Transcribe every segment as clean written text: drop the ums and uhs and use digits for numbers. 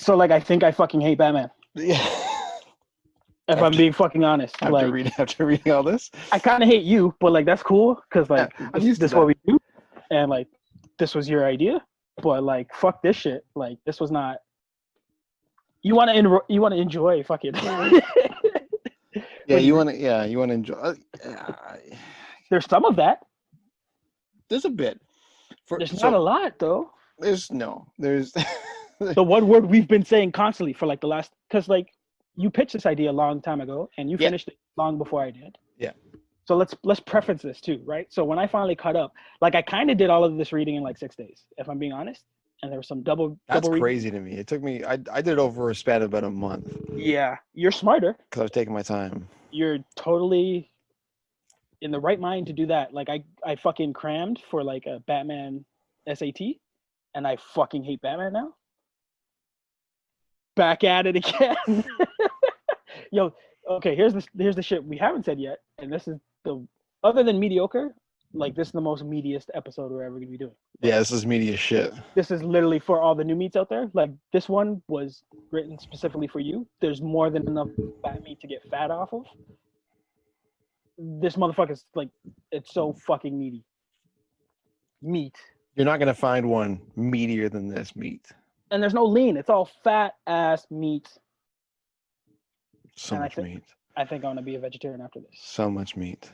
So like, I think I fucking hate Batman. Yeah. If I'm being fucking honest, After reading all this, I kind of hate you, but like that's cool because like I'm used to this is what we do, and like this was your idea, but like fuck this shit. Like this was not. You want to enjoy fucking. Yeah, you want to enjoy. There's some of that. There's a bit. There's not a lot though. There's the one word we've been saying constantly for like the last, because like you pitched this idea a long time ago and you finished it long before I did. Yeah. So let's preference this too, right? So when I finally caught up, like I kind of did all of this reading in like 6 days, if I'm being honest. And there was some double. That's crazy to me. It took me. I did it over a span of about a month. Yeah, you're smarter. Because I was taking my time. You're totally in the right mind to do that. Like I fucking crammed for like a Batman SAT, and I fucking hate Batman now. Back at it again. Yo, okay. Here's the shit we haven't said yet, and this is the other than mediocre. Like this is the most meatiest episode we're ever gonna be doing. Yeah, this is meaty as shit. This is literally for all the new meats out there. Like this one was written specifically for you. There's more than enough fat meat to get fat off of. This motherfucker's like, it's so fucking meaty. Meat. You're not gonna find one meatier than this meat. And there's no lean. It's all fat ass meat. So much meat. I think I'm gonna be a vegetarian after this. So much meat.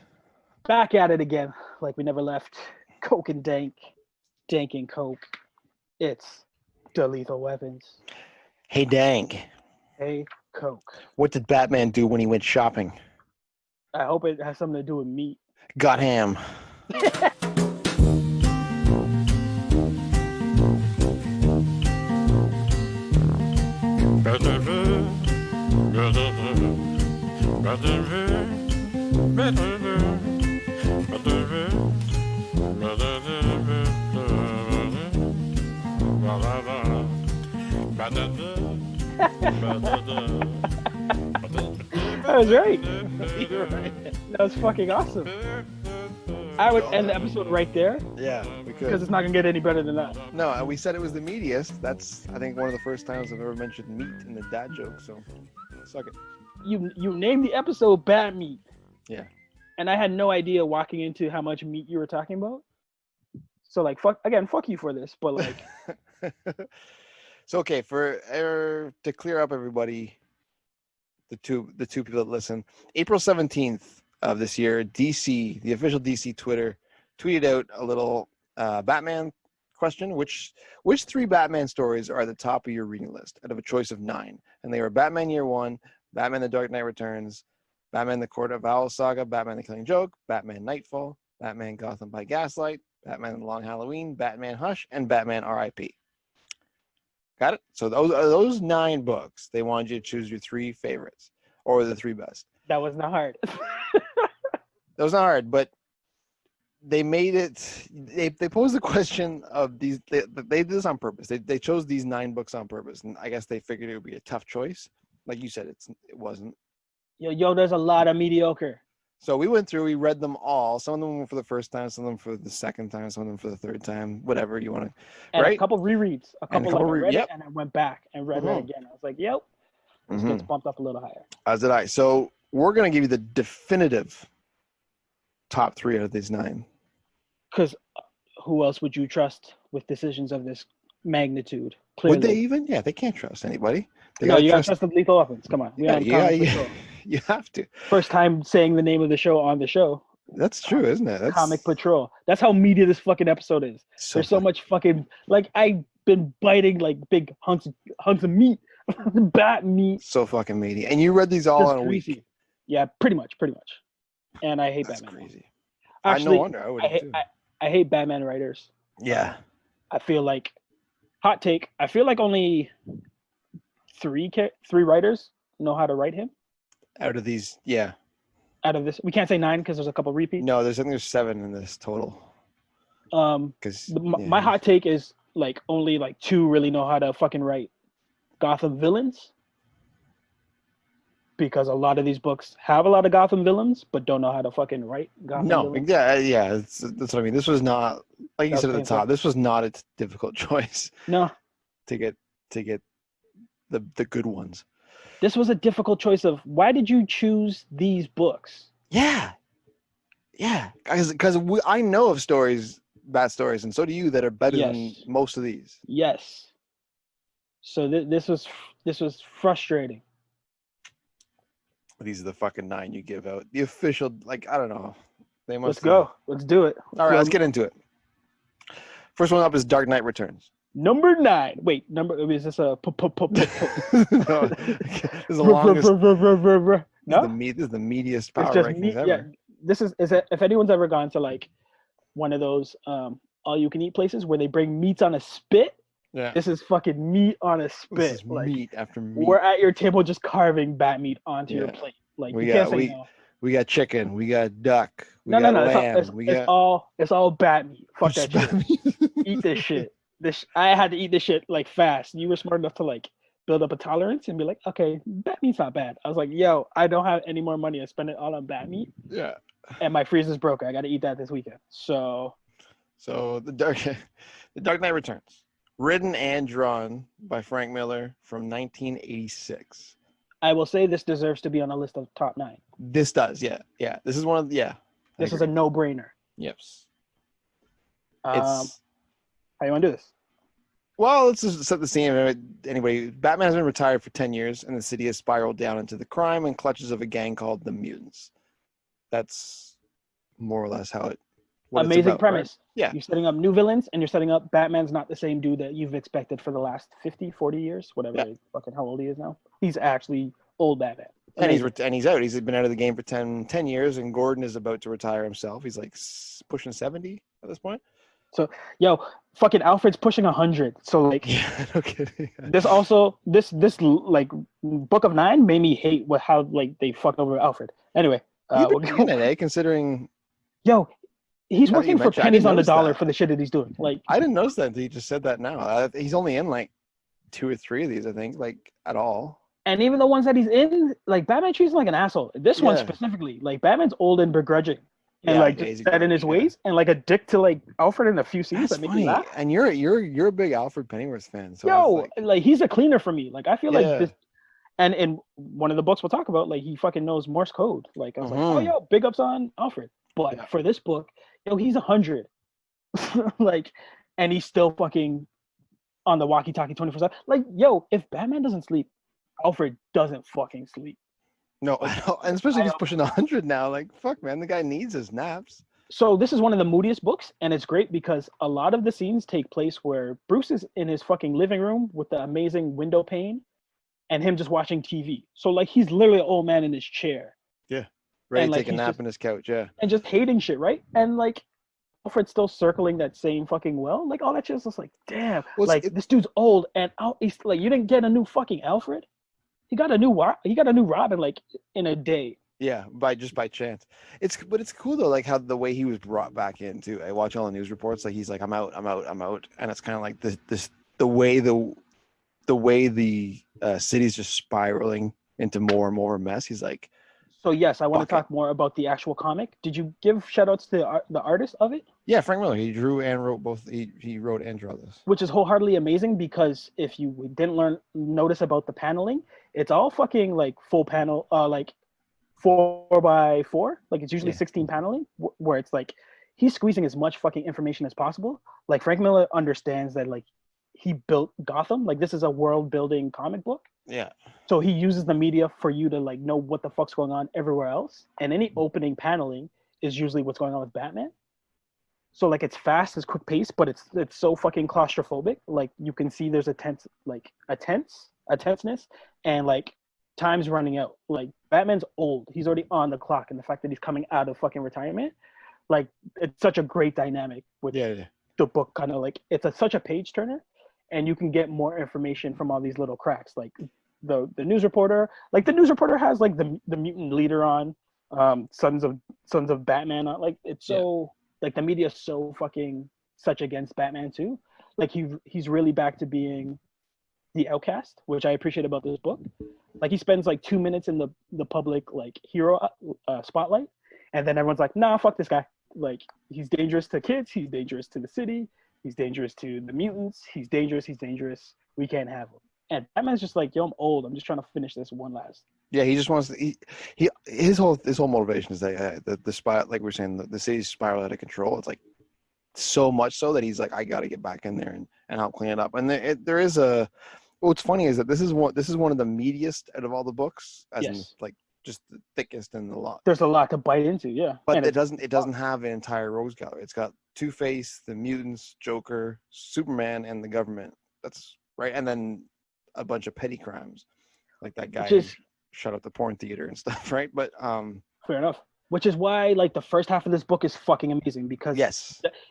Back at it again, like we never left. Coke and Dank and Coke. It's the Lethal Weapons. Hey Dank. Hey Coke. What did Batman do when he went shopping? I hope it has something to do with meat. Got ham. That was right. You're right. That was fucking awesome. I would end the episode right there. Yeah, we could. Because it's not gonna get any better than that. No, we said it was the meatiest. That's, I think, one of the first times I've ever mentioned meat in the dad joke. So, suck it. You named the episode Bad Meat. Yeah. And I had no idea walking into how much meat you were talking about. So like, fuck you for this. But like, so okay, to clear up everybody, the two people that listen, April 17th of this year, DC, the official DC Twitter, tweeted out a little Batman question. Which 3 Batman stories are at the top of your reading list out of a choice of 9? And they were Batman Year One, Batman The Dark Knight Returns, Batman The Court of Owls Saga, Batman The Killing Joke, Batman Knightfall, Batman Gotham by Gaslight, Batman The Long Halloween, Batman Hush, and Batman R.I.P. Got it? So those 9 books, they wanted you to choose your 3 favorites or the 3 best. That was not hard. That was not hard, but they made it. They posed the question of these. They did this on purpose. They chose these 9 books on purpose, and I guess they figured it would be a tough choice. Like you said, it wasn't. Yo, there's a lot of mediocre. So we went through. We read them all. Some of them were for the first time. Some of them for the second time. Some of them for the third time. Whatever you want to. And right? a couple rereads. I read it and I went back and read it again. I was like, yep. This gets bumped up a little higher. As did I. So we're gonna give you the definitive top 3 out of these 9. Because who else would you trust with decisions of this magnitude? Clearly. Would they even? Yeah, they can't trust anybody. You gotta trust the Lethal Weapons. Come on. You have to. First time saying the name of the show on the show. That's true, isn't it? That's... Comic Patrol. That's how meaty this fucking episode is. There's so much fucking, like, I've been biting like big hunks of meat, bat meat. So fucking meaty. And you read these all just in a greasy. week. Yeah, pretty much. And I hate That's Batman. Crazy. Actually, no wonder I would too. I hate Batman writers. Yeah. I feel like, hot take, I feel like only 3 writers know how to write him. Out of these, yeah. Out of this, we can't say 9 because there's a couple repeats. No, I think there's 7 in this total. My hot take is like only like 2 really know how to fucking write Gotham villains. Because a lot of these books have a lot of Gotham villains, but don't know how to fucking write Gotham villains. Yeah, that's what I mean. This was not, like you said at the top, this was not a difficult choice. No. To get the good ones. This was a difficult choice of why did you choose these books? Yeah, because I know of stories, bad stories, and so do you, that are better than Yes. most of these. Yes. So this was frustrating. These are the fucking 9 you give out. The official, like, I don't know. They Let's must go. Let's do it. All right, let's get into it. First one up is Dark Knight Returns. Number 9. Wait, is this a No, this is the longest. No? This is the meatiest power It's just rankings meat. ever. Yeah, this is if anyone's ever gone to like one of those all you can eat places where they bring meats on a spit. Yeah. This is fucking meat on a spit. This is like meat after meat. we're at your table just carving bat meat onto your plate. Like you can't say no. We got chicken, we got duck, we No, got no, no. lamb, It's all bat meat. Fuck that shit. Eat this shit. I had to eat this shit like fast. You were smart enough to like build up a tolerance and be like, okay, bat meat's not bad. I was like, yo, I don't have any more money to spend it all on bat meat. Yeah. And my freezer's broke. I got to eat that this weekend. So the Dark Knight Returns, written and drawn by Frank Miller from 1986. I will say this deserves to be on a list of top 9. This does, yeah. This is one of This is a no-brainer. Yes. How you want to do this? Well, let's just set the scene. Anyway, Batman has been retired for 10 years, and the city has spiraled down into the crime and clutches of a gang called the Mutants. That's more or less how it. Amazing premise. Right? Yeah. You're setting up new villains, and you're setting up Batman's not the same dude that you've expected for the last 50, 40 years, whatever fucking how old he is now. He's actually old Batman. Amazing. And he's out. He's been out of the game for 10 years, and Gordon is about to retire himself. He's like pushing 70 at this point. So, yo, fucking Alfred's pushing 100. So, like, yeah, no kidding. this like Book of 9 made me hate how like they fucked over Alfred. Anyway, considering. Yo, he's working for pennies on the dollar for the shit that he's doing. Like, I didn't notice that until you just said that now. He's only in like 2 or 3 of these, I think, like at all. And even the ones that he's in, like Batman treats him like an asshole. This one specifically, like Batman's old and begrudging. And like just set in his ways and like a dick to like Alfred in a few scenes that make me laugh. And you're a big Alfred Pennyworth fan. So yo, like he's a cleaner for me. Like I feel like this, and in one of the books we'll talk about, like he fucking knows Morse code. Like I was like, oh yo, big ups on Alfred. But for this book, yo, he's 100. Like, and he's still fucking on the walkie-talkie 24/7. Like, yo, if Batman doesn't sleep, Alfred doesn't fucking sleep. No, and especially he's pushing 100 now. Like, fuck, man, the guy needs his naps. So this is one of the moodiest books, and it's great because a lot of the scenes take place where Bruce is in his fucking living room with the amazing window pane, and him just watching TV. So like he's literally an old man in his chair. Yeah, ready to take a nap on his couch. Yeah, and just hating shit, right? And like Alfred's still circling that same fucking well. Like all that shit's just like, damn. This dude's old, and he's like, you didn't get a new fucking Alfred. He got a new Robin like in a day. Yeah, by chance. But it's cool though, like how the way he was brought back in too. I watch all the news reports, like he's like, I'm out, and it's kind of like the way the city's just spiraling into more and more mess. He's like, so yes, I want to talk more about the actual comic. Did you give shout outs to the artist of it? Yeah, Frank Miller. He drew and wrote both. He wrote and drew this, which is wholeheartedly amazing because if you didn't notice about the paneling, it's all fucking like full panel, like 4x4. Like it's usually 16 paneling, where it's like he's squeezing as much fucking information as possible. Like Frank Miller understands that like he built Gotham. Like this is a world building comic book. Yeah. So he uses the media for you to like know what the fuck's going on everywhere else. And any opening paneling is usually what's going on with Batman. So like it's fast, it's quick pace, but it's so fucking claustrophobic. Like you can see there's a tenseness, and like time's running out. Like Batman's old. He's already on the clock, and the fact that he's coming out of fucking retirement, like it's such a great dynamic with the book. Kind of like it's such a page turner, and you can get more information from all these little cracks. Like the news reporter, like the news reporter has like the mutant leader on, Sons of Batman on. Like it's so like the media is so fucking such against Batman too. Like he's really back to being the outcast, which I appreciate about this book. Like he spends like 2 minutes in the public like hero spotlight, and then everyone's like, nah, fuck this guy. Like he's dangerous to kids, he's dangerous to the city, he's dangerous to the mutants, he's dangerous, we can't have him. And Batman's just like, yo, I'm old. I'm just trying to finish this one last. Yeah, he just wants to. His whole motivation is that the spiral, like we're saying, the city's spiral out of control. It's like so much so that he's like, I got to get back in there and help clean it up. And there is a. What's funny is that this is one of the meatiest out of all the books, as in like just the thickest and the lot. There's a lot to bite into, yeah. But it doesn't have an entire rogues gallery. It's got Two-Face, the mutants, Joker, Superman, and the government. That's right, and then a bunch of petty crimes, like that guy who shut up the porn theater and stuff, right? But fair enough. Which is why, like, the first half of this book is fucking amazing because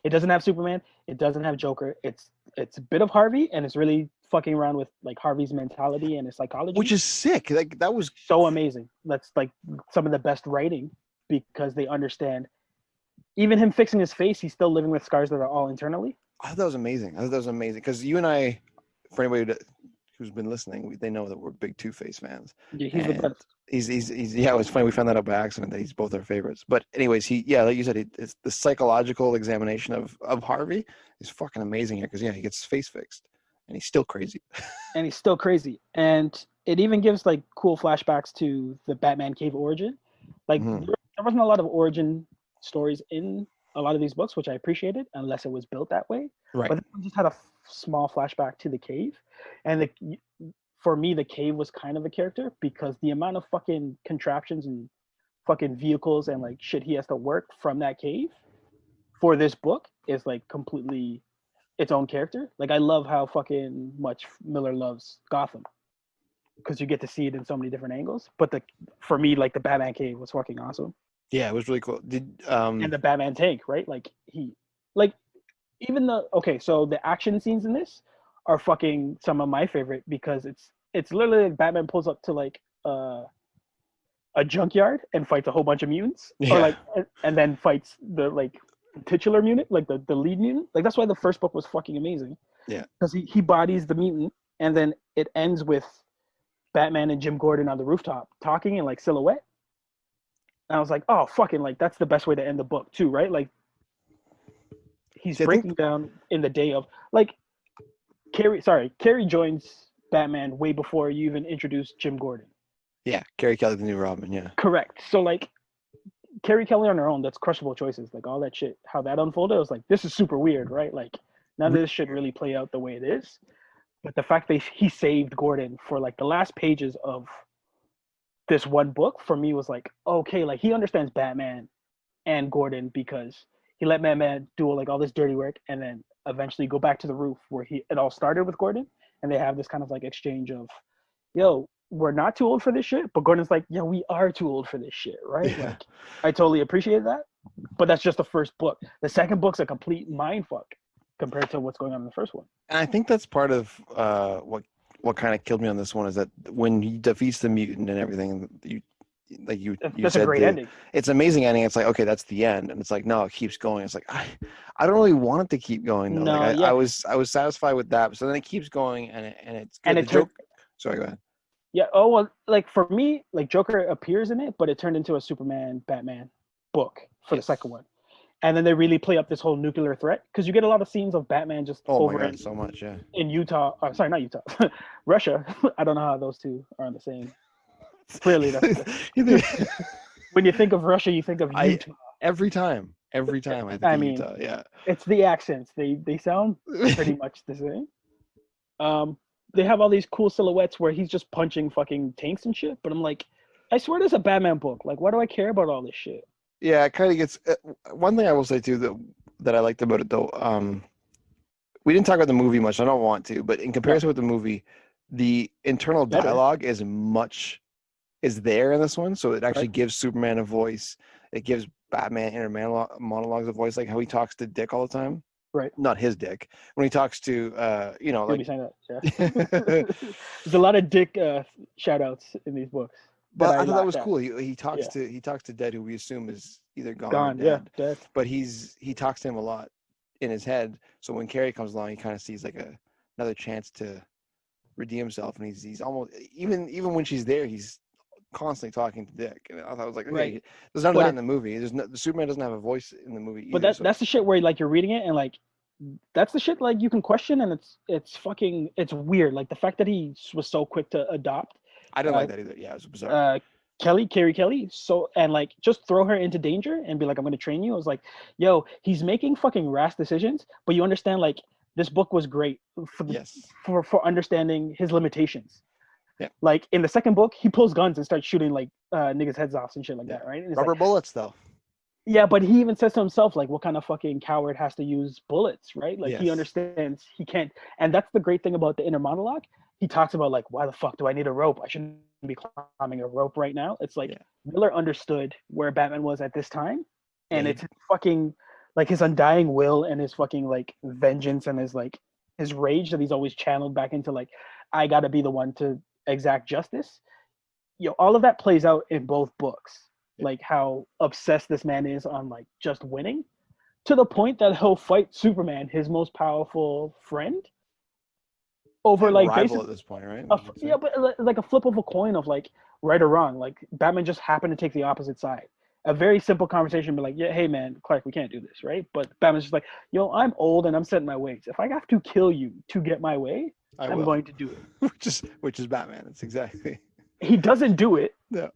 it doesn't have Superman, it doesn't have Joker. It's a bit of Harvey, and it's really fucking around with like Harvey's mentality and his psychology, which is sick. Like that was so amazing. That's like some of the best writing because they understand. Even him fixing his face, he's still living with scars that are all internally. I thought that was amazing. Because you and I, for anybody who's been listening, they know that we're big Two-Face fans. Yeah, he's the best. He's yeah. It was funny. We found that out by accident that he's both our favorites. But anyways, like you said, it's the psychological examination of Harvey is fucking amazing here because he gets his face fixed and he's still crazy. And it even gives like cool flashbacks to the Batman Cave origin. Like there wasn't a lot of origin stories in a lot of these books, which I appreciated, unless it was built that way. Right. But we just had a small flashback to the cave, and for me, the cave was kind of a character because the amount of fucking contraptions and fucking vehicles and like shit he has to work from that cave for this book is like completely its own character. Like I love how fucking much Miller loves Gotham because you get to see it in so many different angles. But for me, like the Batman cave was fucking awesome. Yeah, it was really cool. And the Batman tank, right? Like so the action scenes in this are fucking some of my favorite because it's literally like Batman pulls up to like a junkyard and fights a whole bunch of mutants, or like and then fights the like titular mutant, like the lead mutant. Like that's why the first book was fucking amazing. Yeah, because he bodies the mutant, and then it ends with Batman and Jim Gordon on the rooftop talking in like silhouette. And I was like, oh, fucking, like, that's the best way to end the book, too, right? Like, he's breaking down in the day of, like, Carrie joins Batman way before you even introduced Jim Gordon. Yeah, Carrie Kelly, the new Robin, yeah. Correct. So, like, Carrie Kelly on her own, that's crushable choices. Like, all that shit, how that unfolded, I was like, this is super weird, right? Like, none of this should really play out the way it is. But the fact that he saved Gordon for, like, the last pages of this one book for me was like, okay, like he understands Batman and Gordon because he let Batman do like all this dirty work and then eventually go back to the roof where it all started with Gordon, and they have this kind of like exchange of, yo, we're not too old for this shit, but Gordon's like, yeah, we are too old for this shit, right? Yeah. Like I totally appreciate that, but that's just the first book. The second book's a complete mindfuck compared to what's going on in the first one. And I think that's part of what kind of killed me on this one is that when he defeats the mutant and everything, you that's said a great ending. It's an amazing ending. It's like, okay, that's the end, and it's like, no, it keeps going. It's like I don't really want it to keep going though. No, like, I was satisfied with that. So then it keeps going, and it's good. And Sorry, go ahead. Yeah. Oh well, like for me, like Joker appears in it, but it turned into a Superman Batman book for the second one. And then they really play up this whole nuclear threat because you get a lot of scenes of Batman just so much, yeah. In Utah. Sorry, not Utah, Russia. I don't know how those two are on the same. Clearly, that's when you think of Russia, you think of Utah. Every time, I think of Utah. Yeah, it's the accents. They sound pretty much the same. They have all these cool silhouettes where he's just punching fucking tanks and shit. But I'm like, I swear there's a Batman book. Like, why do I care about all this shit? Yeah, it kind of gets. One thing I will say too that I liked about it though, we didn't talk about the movie much. I don't want to, but in comparison with the movie, the internal dialogue is there in this one. So it actually gives Superman a voice. It gives Batman inner monologues a voice, like how he talks to Dick all the time. Right. Not his Dick. When he talks to, like. There's a lot of Dick shout outs in these books. But I thought that was cool. He talks to Dead, who we assume is either gone or dead. Yeah, dead. But he talks to him a lot in his head. So when Carrie comes along, he kind of sees like another chance to redeem himself, and he's almost even when she's there, he's constantly talking to Dick. And I thought it was like, okay, there's none of that in the movie. The Superman doesn't have a voice in the movie either. But that's the shit where like you're reading it and like that's the shit like you can question, and it's weird. Like the fact that he was so quick to adopt I didn't uh, like that either. Yeah, it was bizarre. Carrie Kelly, so and like just throw her into danger and be like, I'm gonna train you. I was like, yo, he's making fucking rash decisions, but you understand like this book was great for Yes. for understanding his limitations. Yeah. Like in the second book, he pulls guns and starts shooting like niggas' heads off and shit like Yeah. that, right? And it's Rubber like, bullets, though. yeah, but he even says to himself, like, what kind of fucking coward has to use bullets, right? Like, he Yes. understands he can't. And that's the great thing about the inner monologue. He talks about, like, why the fuck do I need a rope? I shouldn't be climbing a rope right now. It's like, Yeah. Miller understood where Batman was at this time. And Yeah, it's fucking, like, his undying will and his fucking, like, vengeance and his, like, his rage that he's always channeled back into, like, I gotta be the one to exact justice. You know, all of that plays out in both books. Like how obsessed this man is on like just winning, to the point that he'll fight Superman, his most powerful friend, over like rival basically at this point, right? yeah, but like a flip of a coin of like right or wrong. Like Batman just happened to take the opposite side. A very simple conversation, be like, yeah, hey man, Clark, we can't do this, right? But Batman's just like, yo, I'm old and I'm set in my ways. If I have to kill you to get my way, I'm going to do it. which is Batman. It's exactly. He doesn't do it. Yeah.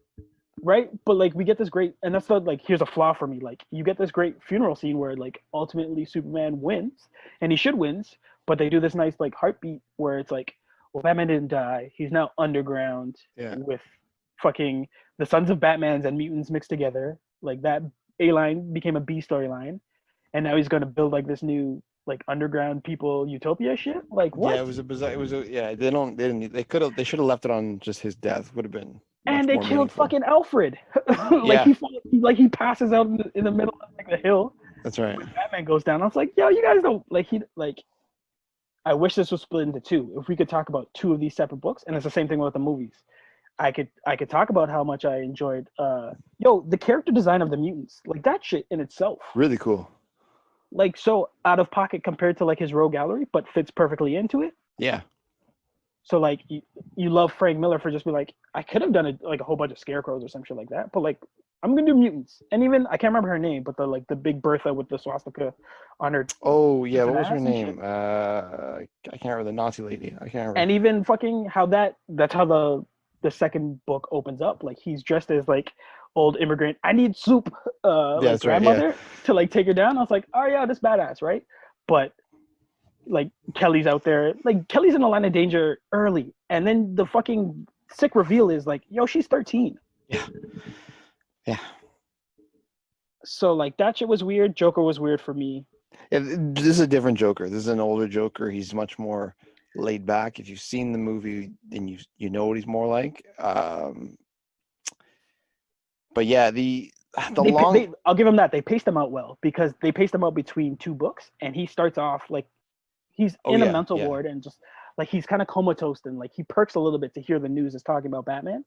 Right, but like we get this great, and that's the like here's a flaw for me. Like you get this great funeral scene where like ultimately Superman wins, and he should wins, but they do this nice like heartbeat where it's like, well, Batman didn't die. He's now underground with fucking the sons of Batmans and mutants mixed together. Like that A line became a B storyline, and now he's gonna build like this new like underground people utopia shit. Like what? Yeah, it was a bizarre. It was a yeah. They should have left it on just his death. Would have been. And they killed meaningful. fucking Alfred. Like he passes out in the middle of like the hill. That's right. When Batman goes down, I was like, yo, you guys don't like. I wish this was split into two. If we could talk about two of these separate books, and it's the same thing with the movies. I could talk about how much I enjoyed. The character design of the mutants, like that shit in itself. Really cool. Like so out of pocket compared to like his rogue gallery, but fits perfectly into it. Yeah. So like you love Frank Miller for just be like, I could have done a whole bunch of scarecrows or some shit like that, but like I'm gonna do mutants. And even I can't remember her name, but the big Bertha with the swastika on her. Oh yeah, what was her name? I can't remember, the Nazi lady. I can't remember. And even fucking how that's how the second book opens up. Like he's dressed as like old immigrant. I need soup. Like grandmother to like take her down. I was like, oh yeah, this badass, right? But like Kelly's out there, like Kelly's in a line of danger early, and then the fucking sick reveal is like, yo, she's 13. Yeah. So like that shit was weird. Joker was weird for me. Yeah, this is a different Joker. This is an older Joker. He's much more laid back. If you've seen the movie, then you know what he's more like. But yeah, I'll give him that. They paced him out well because they paced him out between two books, and he starts off like he's in a mental ward and just like he's kind of comatose and like he perks a little bit to hear the news is talking about Batman,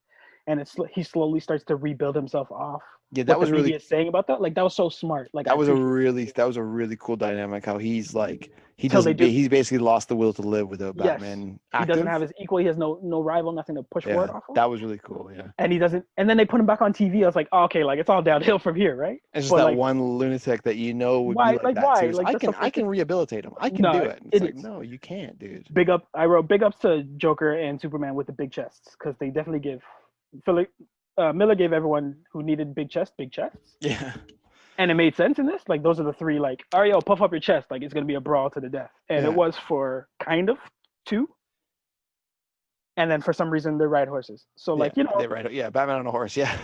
and he slowly starts to rebuild himself off. Yeah, that was the really saying about that. Like that was so smart. Like that was a really cool dynamic. How he's like he's basically lost the will to live without Batman. He doesn't have his equal. He has no rival, nothing to push forward off of. That was really cool. Yeah. And he doesn't. And then they put him back on TV. I was like, oh, okay, like it's all downhill from here, right? It's just that one lunatic that would why, be like that. Why? Like, I can rehabilitate him. I can do it. It's like, no, you can't, dude. I wrote big ups to Joker and Superman with the big chests because they definitely give Miller gave everyone who needed big chests. Yeah. And it made sense in this. Like those are the three. Like, all right, yo, puff up your chest. Like it's gonna be a brawl to the death. And it was for kind of two. And then for some reason they ride horses. So like they ride. Yeah, Batman on a horse. Yeah.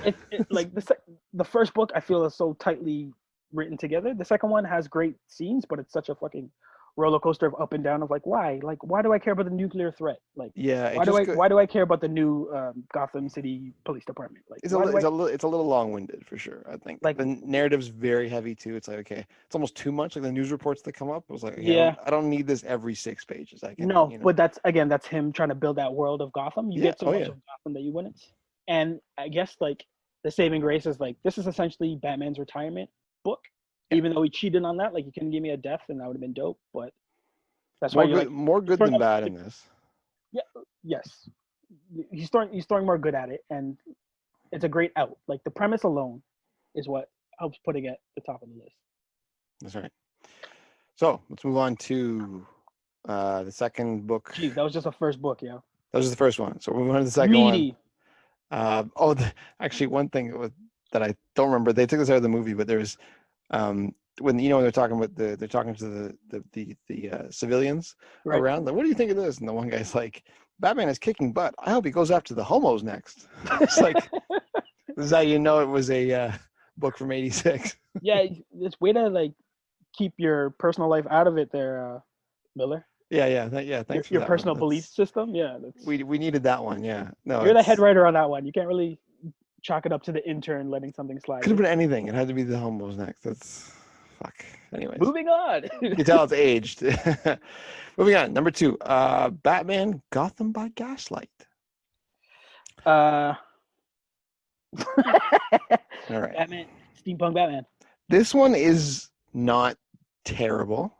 Like the first book I feel is so tightly written together. The second one has great scenes, but it's such a fucking roller coaster of up and down of like why do I care about the nuclear threat? Like why do I care about the new Gotham City Police Department? Like it's a little long-winded for sure. I think like the narrative's very heavy too. It's like okay, it's almost too much. Like the news reports that come up, I was like I don't need this every 6 pages. But that's him trying to build that world of Gotham. You get so much of Gotham that you wouldn't. And I guess like the saving grace is like this is essentially Batman's retirement book. Even though he cheated on that, like he couldn't give me a death, and that would have been dope. But that's why more good than bad in this. Yeah. Yes. He's throwing more good at it, and it's a great out. Like the premise alone is what helps putting it at the top of the list. That's right. So let's move on to the second book. Jeez, that was just the first book, yo. That was the first one. So we're moving on to the second Meaty. one. Actually, one thing that I don't remember, they took this out of the movie, but there's when they're talking about they're talking to the civilians Right. around. Like, what do you think of this? And the one guy's like, Batman is kicking butt. I hope he goes after the homos next. It's like, this is how you know it was a book from '86. Yeah, it's way to like keep your personal life out of it there, Miller. Yeah. Thanks for your that personal one. belief system. Yeah, We needed that one. Yeah. No, you're the head writer on that one. You can't really chalk it up to the intern letting something slide. Could have been anything. It had to be the homos next. That's fuck. Anyways, Moving on. You can tell it's aged. Moving on. Number 2. Batman: Gotham by Gaslight. All right. Batman, steampunk Batman. This one is not terrible,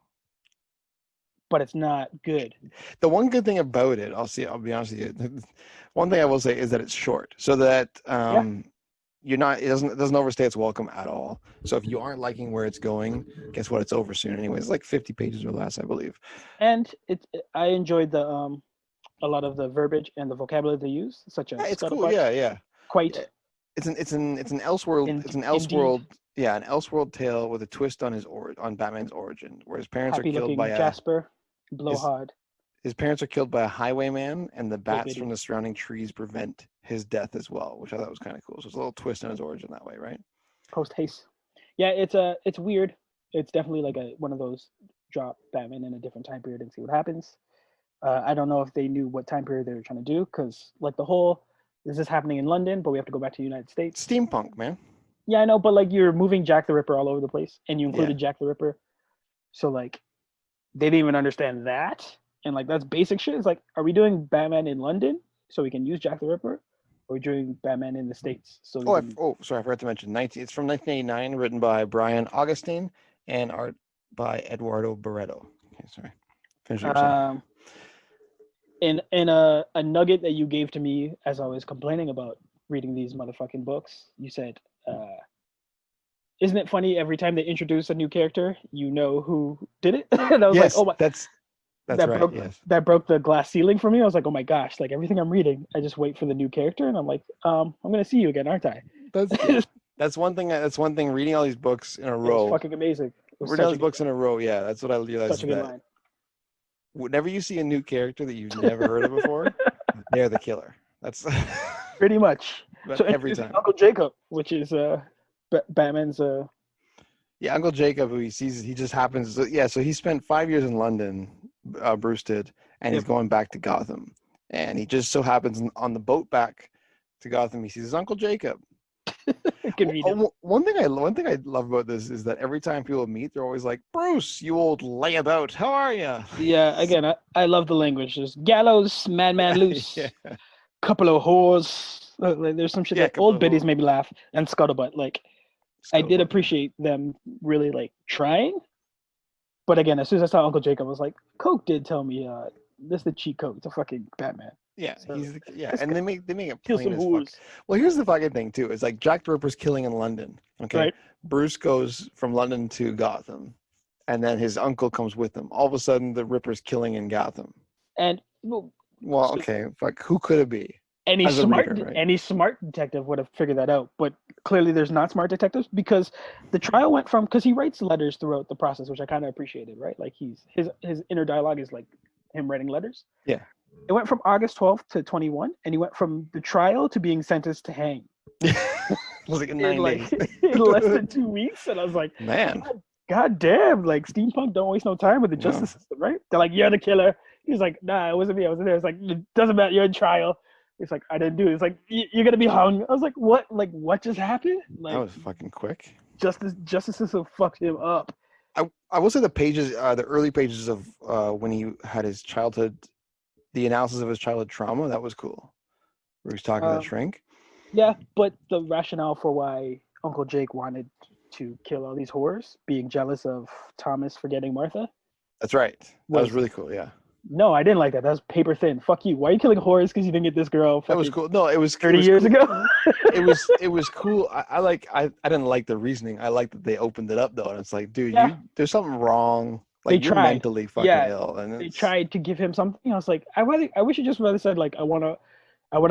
but it's not good. The one good thing about it, I'll be honest with you. One thing I will say is that it's short, so that it doesn't overstay its welcome at all. So if you aren't liking where it's going, guess what? It's over soon anyway. It's like 50 pages or less, I believe. And I enjoyed the a lot of the verbiage and the vocabulary they use, such as it's cool. Yeah. Quite. It's an Elseworld. It's an Elseworld. Yeah, an Elseworld tale with a twist on Batman's origin, where his parents are killed by Jasper Blowhard. His parents are killed by a highwayman, and the bats from the surrounding trees prevent his death as well, which I thought was kind of cool. So it's a little twist on his origin that way, right? Post haste. Yeah, it's weird. It's definitely like one of those drop Batman in a different time period and see what happens. I don't know if they knew what time period they were trying to do, because like this is happening in London, but we have to go back to the United States. Steampunk, man. Yeah, I know, but like you're moving Jack the Ripper all over the place, and you included Jack the Ripper, so like they didn't even understand that, and like that's basic shit. It's like, are we doing Batman in London so we can use Jack the Ripper, or are we doing Batman in the States? So sorry, I forgot to mention. It's from 1989, written by Brian Augustine and art by Eduardo Barreto. Okay, sorry. Finish what you're saying. In a nugget that you gave to me as I was complaining about reading these motherfucking books, you said, isn't it funny every time they introduce a new character, you know who did it? And I was like, oh my, that's right. That broke the glass ceiling for me. I was like, oh my gosh, like everything I'm reading, I just wait for the new character, and I'm like, I'm gonna see you again, aren't I? That's one thing. That's one thing. Reading all these books in a row, it's fucking amazing. Reading all these books in a row, yeah, that's what I realized. Such a good line. Whenever you see a new character that you've never heard of before, they're the killer. That's pretty much. So every time. Uncle Jacob, which is Batman's. Yeah, Uncle Jacob, who he sees, he just happens. So he spent 5 years in London, Bruce did, and he's going back to Gotham, and he just so happens on the boat back to Gotham, he sees his Uncle Jacob. One thing I love about this is that every time people meet, they're always like, Bruce, you old layabout, how are you? Yeah, again, I love the language. There's gallows, madman loose, couple of whores. There's some shit that old biddies made me laugh, and scuttlebutt. Like, I did appreciate them really like trying. But again, as soon as I saw Uncle Jacob, I was like, Coke did tell me this is the cheat code to fucking Batman. Yeah, so, and they make it plain as fuck. Well, here's the fucking thing too. It's like Jack the Ripper's killing in London. Okay, right. Bruce goes from London to Gotham, and then his uncle comes with him. All of a sudden, the Ripper's killing in Gotham. And fuck, who could it be? Any smart detective would have figured that out, but clearly there's not smart detectives, because the trial went from, because he writes letters throughout the process, which I kind of appreciated, right? Like his inner dialogue is like him writing letters. Yeah. It went from August 12th to 21, and he went from the trial to being sentenced to hang. It was like in 9 days. In less than 2 weeks, and I was like, man, God damn, like steampunk don't waste no time with the justice system, right? They're like, you're the killer. He's like, nah, it wasn't me. I wasn't there. It's like, it doesn't matter. You're in trial. It's like, I didn't do it. It's like, you're gonna be hung. I was like, what? Like, what just happened? Like, that was fucking quick. Justice system fucked him up. I will say the early pages of when he had his childhood, the analysis of his childhood trauma, that was cool. Where he was talking to the shrink. Yeah, but the rationale for why Uncle Jake wanted to kill all these whores, being jealous of Thomas forgetting Martha. That's right. That was really cool. Yeah. No, I didn't like that. That was paper thin. Fuck you. Why are you killing whores because you didn't get this girl? That was cool. No, it was 30 years ago. it was cool. I didn't like the reasoning. I like that they opened it up though, and it's like, dude, there's something wrong They Like, you're tried. mentally fucking Yeah, ill, and they it's tried to give him something. I was like, I wish you just rather said like, I wanna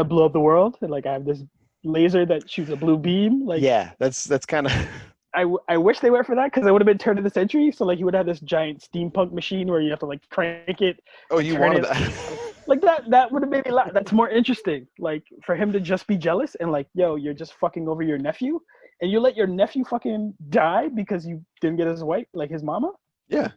blow up the world, and like I have this laser that shoots a blue beam. Like, yeah, that's kind of I wish they went for that because it would have been turn of the century. So like, you would have this giant steampunk machine where you have to like crank it oh, and you turn wanted it. that. Like that would have made me laugh. That's more interesting. Like for him to just be jealous and like, yo, you're just fucking over your nephew, and you let your nephew fucking die because you didn't get his wife, like his mama. Yeah.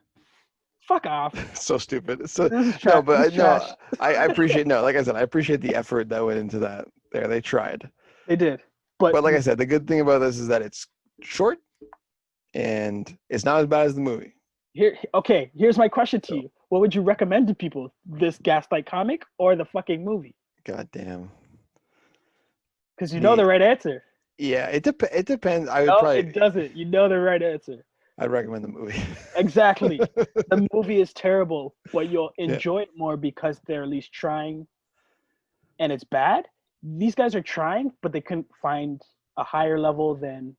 Fuck off. So stupid. So This is no, trash. but This is trash. I appreciate no, like I said, I appreciate the effort that went into that. There, they tried. They did, but But like I said, the good thing about this is that it's short and it's not as bad as the movie. okay. Here's my question to So, you: what would you recommend to people? This Gaslight comic or the fucking movie? God damn. Because you know The the right answer. yeah, it depends. I would No, probably it doesn't. You know the right answer. I'd recommend the movie. Exactly. The movie is terrible, but you'll Yeah. enjoy it more because they're at least trying, and it's bad. These guys are trying, but they couldn't find a higher level than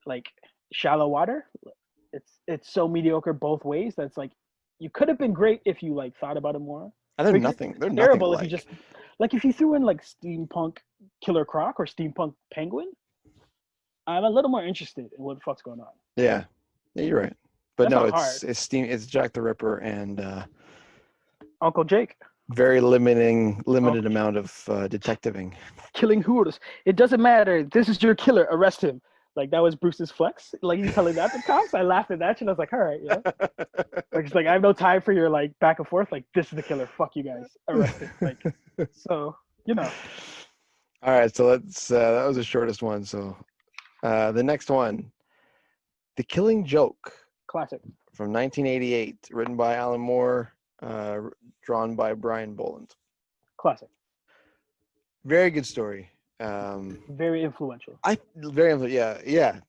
like shallow water. It's so mediocre both ways that's like you could have been great if you like thought about it more. And they're But nothing. They're it's nothing terrible if you alike. just like if you threw in like steampunk Killer Croc or steampunk Penguin. I'm a little more interested in what the fuck's going on. Yeah. Yeah, you're right. But That's no, not it's Jack the Ripper and Uncle Jake very limited Uncle amount of detectiving. killing hooters. It doesn't matter. This is your killer. Arrest him. Like that was Bruce's flex. Like he's telling that to cops. I laughed at that shit. I was like, all right, yeah. Like it's like I have no time for your like back and forth. Like this is the killer. Fuck you guys. Arrest him. Like so, you know. All right, so let's that was the shortest one. So the next one, The Killing Joke Classic. from 1988, written by Alan Moore, drawn by Brian Boland. Classic. Very good story. Very influential. Yeah.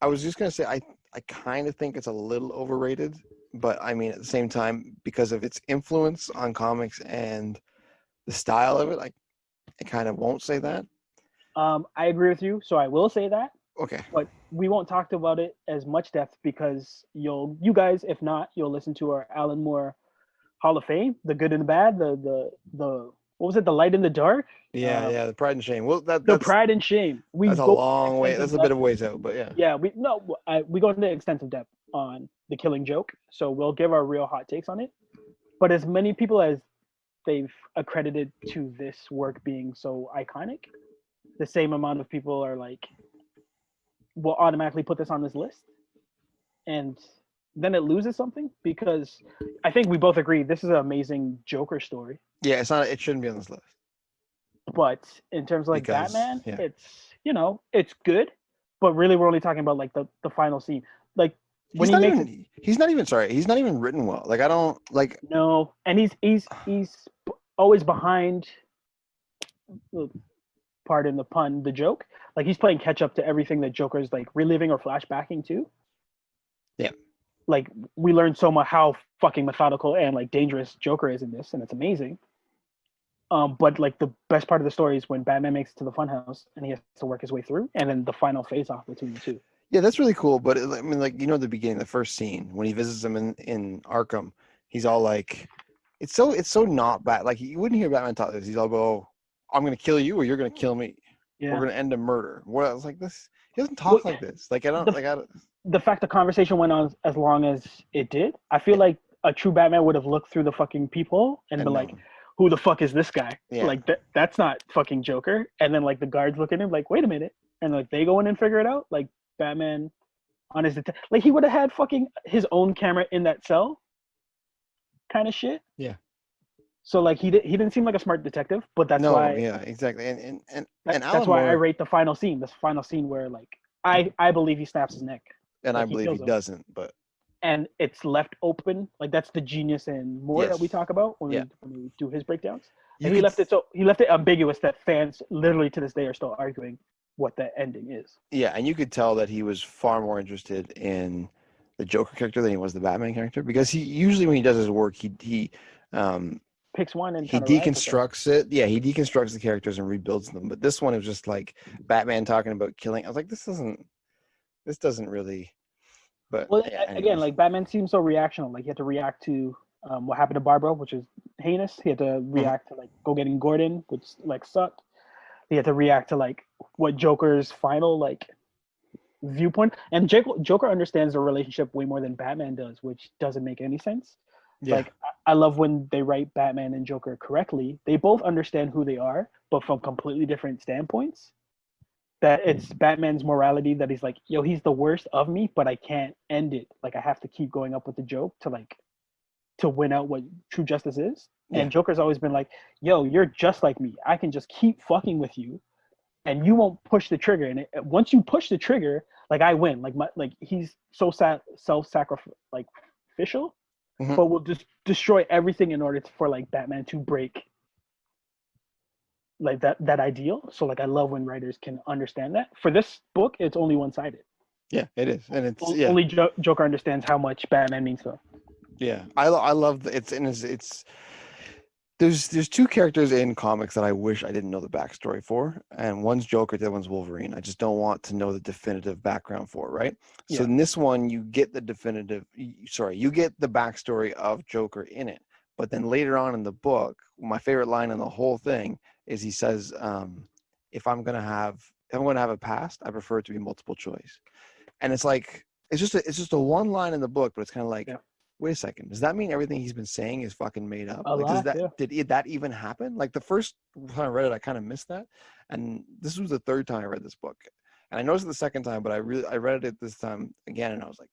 I was just gonna say I kind of think it's a little overrated, but I mean at the same time because of its influence on comics and the style of it, I kind of won't say that. I agree with you, so I will say that. Okay. But we won't talk about it as much depth because you guys, if not, you'll listen to our Alan Moore Hall of Fame, the good and the bad, the what was it, the light and the dark? Yeah, the Pride and Shame. Well, The that's pride and shame. that's a long way. That's a bit of ways out, but yeah. Yeah, we go into extensive depth on The Killing Joke, so we'll give our real hot takes on it. But as many people as they've accredited to this work being so iconic, the same amount of people are like, will automatically put this on this list, and then it loses something because I think we both agree this is an amazing Joker story. Yeah, it's not. It shouldn't be on this list. But in terms of like Because, Batman, yeah. it's good, but really we're only talking about like the final scene. Like when He's not even written well. Like I don't like. no, and he's always behind. Pardon the pun, the joke. Like he's playing catch up to everything that Joker's like reliving or flashbacking to. Yeah. Like we learned so much how fucking methodical and like dangerous Joker is in this, and it's amazing. But like the best part of the story is when Batman makes it to the funhouse and he has to work his way through, and then the final face off between the two. Yeah, that's really cool. But I mean, like the beginning, the first scene when he visits him in Arkham, he's all like, it's so not bad. Like you wouldn't hear Batman talk this. He's all go, I'm gonna kill you or you're gonna kill me. Yeah. We're gonna end a murder. What I was like this. He doesn't talk like this. Like I don't the fact the conversation went on as long as it did, I feel like a true Batman would have looked through the fucking peephole and been like, who the fuck is this guy? Yeah. Like that's not fucking Joker. And then like the guards look at him like, wait a minute. And like they go in and figure it out. Like Batman on his like he would have had fucking his own camera in that cell kind of shit. Yeah. So like he didn't seem like a smart detective, but that's why yeah, exactly. And that's why I rate the final scene. This final scene where like I believe he snaps his neck. And like, I believe he doesn't, but and it's left open. Like that's the genius and more that we talk about when we do his breakdowns. And he left it ambiguous that fans literally to this day are still arguing what the ending is. Yeah, and you could tell that he was far more interested in the Joker character than he was the Batman character, because he usually when he does his work he picks one and he deconstructs it. Yeah, he deconstructs the characters and rebuilds them. But this one is just like Batman talking about killing. I was like, this doesn't really. But Well, yeah, again, anyways. like Batman seems so reactional. Like he had to react to what happened to Barbara, which is heinous. He had to Mhm. react to like go getting Gordon, which like sucked. He had to react to like what Joker's final like viewpoint. And Joker understands the relationship way more than Batman does, which doesn't make any sense. Yeah. Like I love when they write Batman and Joker correctly. They both understand who they are, but from completely different standpoints. That it's Batman's morality that he's like, yo, he's the worst of me, but I can't end it. Like I have to keep going up with the joke to like to win out what true justice is. Yeah. And Joker's always been like, yo, you're just like me. I can just keep fucking with you and you won't push the trigger. And once you push the trigger, like I win. Like he's so self-sacrificial, like official, Mhm. but will just destroy everything in order for like Batman to break like that ideal. So like I love when writers can understand that. For this book, it's only one-sided. Yeah, it is, and it's yeah, Only Joker understands how much Batman means to him. yeah. I love it's there's two characters in comics that I wish I didn't know the backstory for, and one's Joker, the other one's Wolverine. I just don't want to know the definitive background for, right? So Yeah. in this one, you get the you get the backstory of Joker in it, but then later on in the book, my favorite line in the whole thing is he says, if I'm gonna have a past, I prefer it to be multiple choice. And it's like it's just a one line in the book, but it's kind of like, Yeah. wait a second, does that mean everything he's been saying is fucking made up? A Like, does lot, that yeah. that even happen? Like the first time I read it, I kind of missed that, and this was the third time I read this book, and I noticed it the second time, but I read it this time again, and I was like,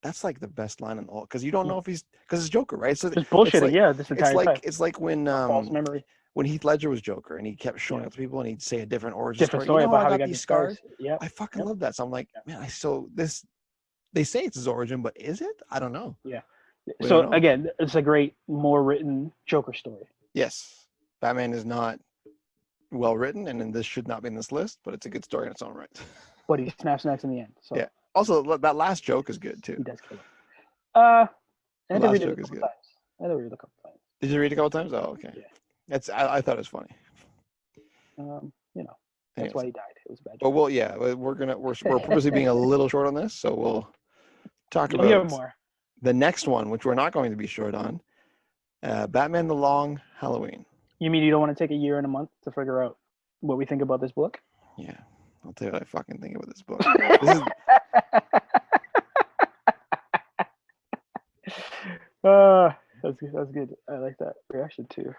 that's like the best line in the whole, because you don't know if he's because it's Joker, right? So Just it's bullshitting, like yeah, this entire time. it's like A false memory. when Heath Ledger was Joker and he kept showing Yeah. up to people and he'd say a different origin Different story. You story know how about I how he got got these these scars. scars? Yeah. I fucking Yep. love that. So I'm like, Yeah. man, this they say it's his origin, but is it? I don't know. Yeah. We don't So know. again, it's a great, more written Joker story. Yes, Batman is not well written, and then this should not be in this list, but it's a good story in its own right. But he snaps next in the end. So Yeah. Also, that last joke is good too. he does kill him. I The had to last read it a joke is couple good. times. I had to read it a couple times. Did you read it a couple times? Oh, okay. Yeah. I thought it was funny. You know, that's Anyways, why he died. It was a bad but joke. yeah, we're purposely being a little short on this, so we'll talk You'll hear about more. the next one, which we're not going to be short on. Batman: The Long Halloween. You mean you don't want to take a year and a month to figure out what we think about this book? Yeah, I'll tell you what I fucking think about this book. That's good. That's good. I like that reaction too.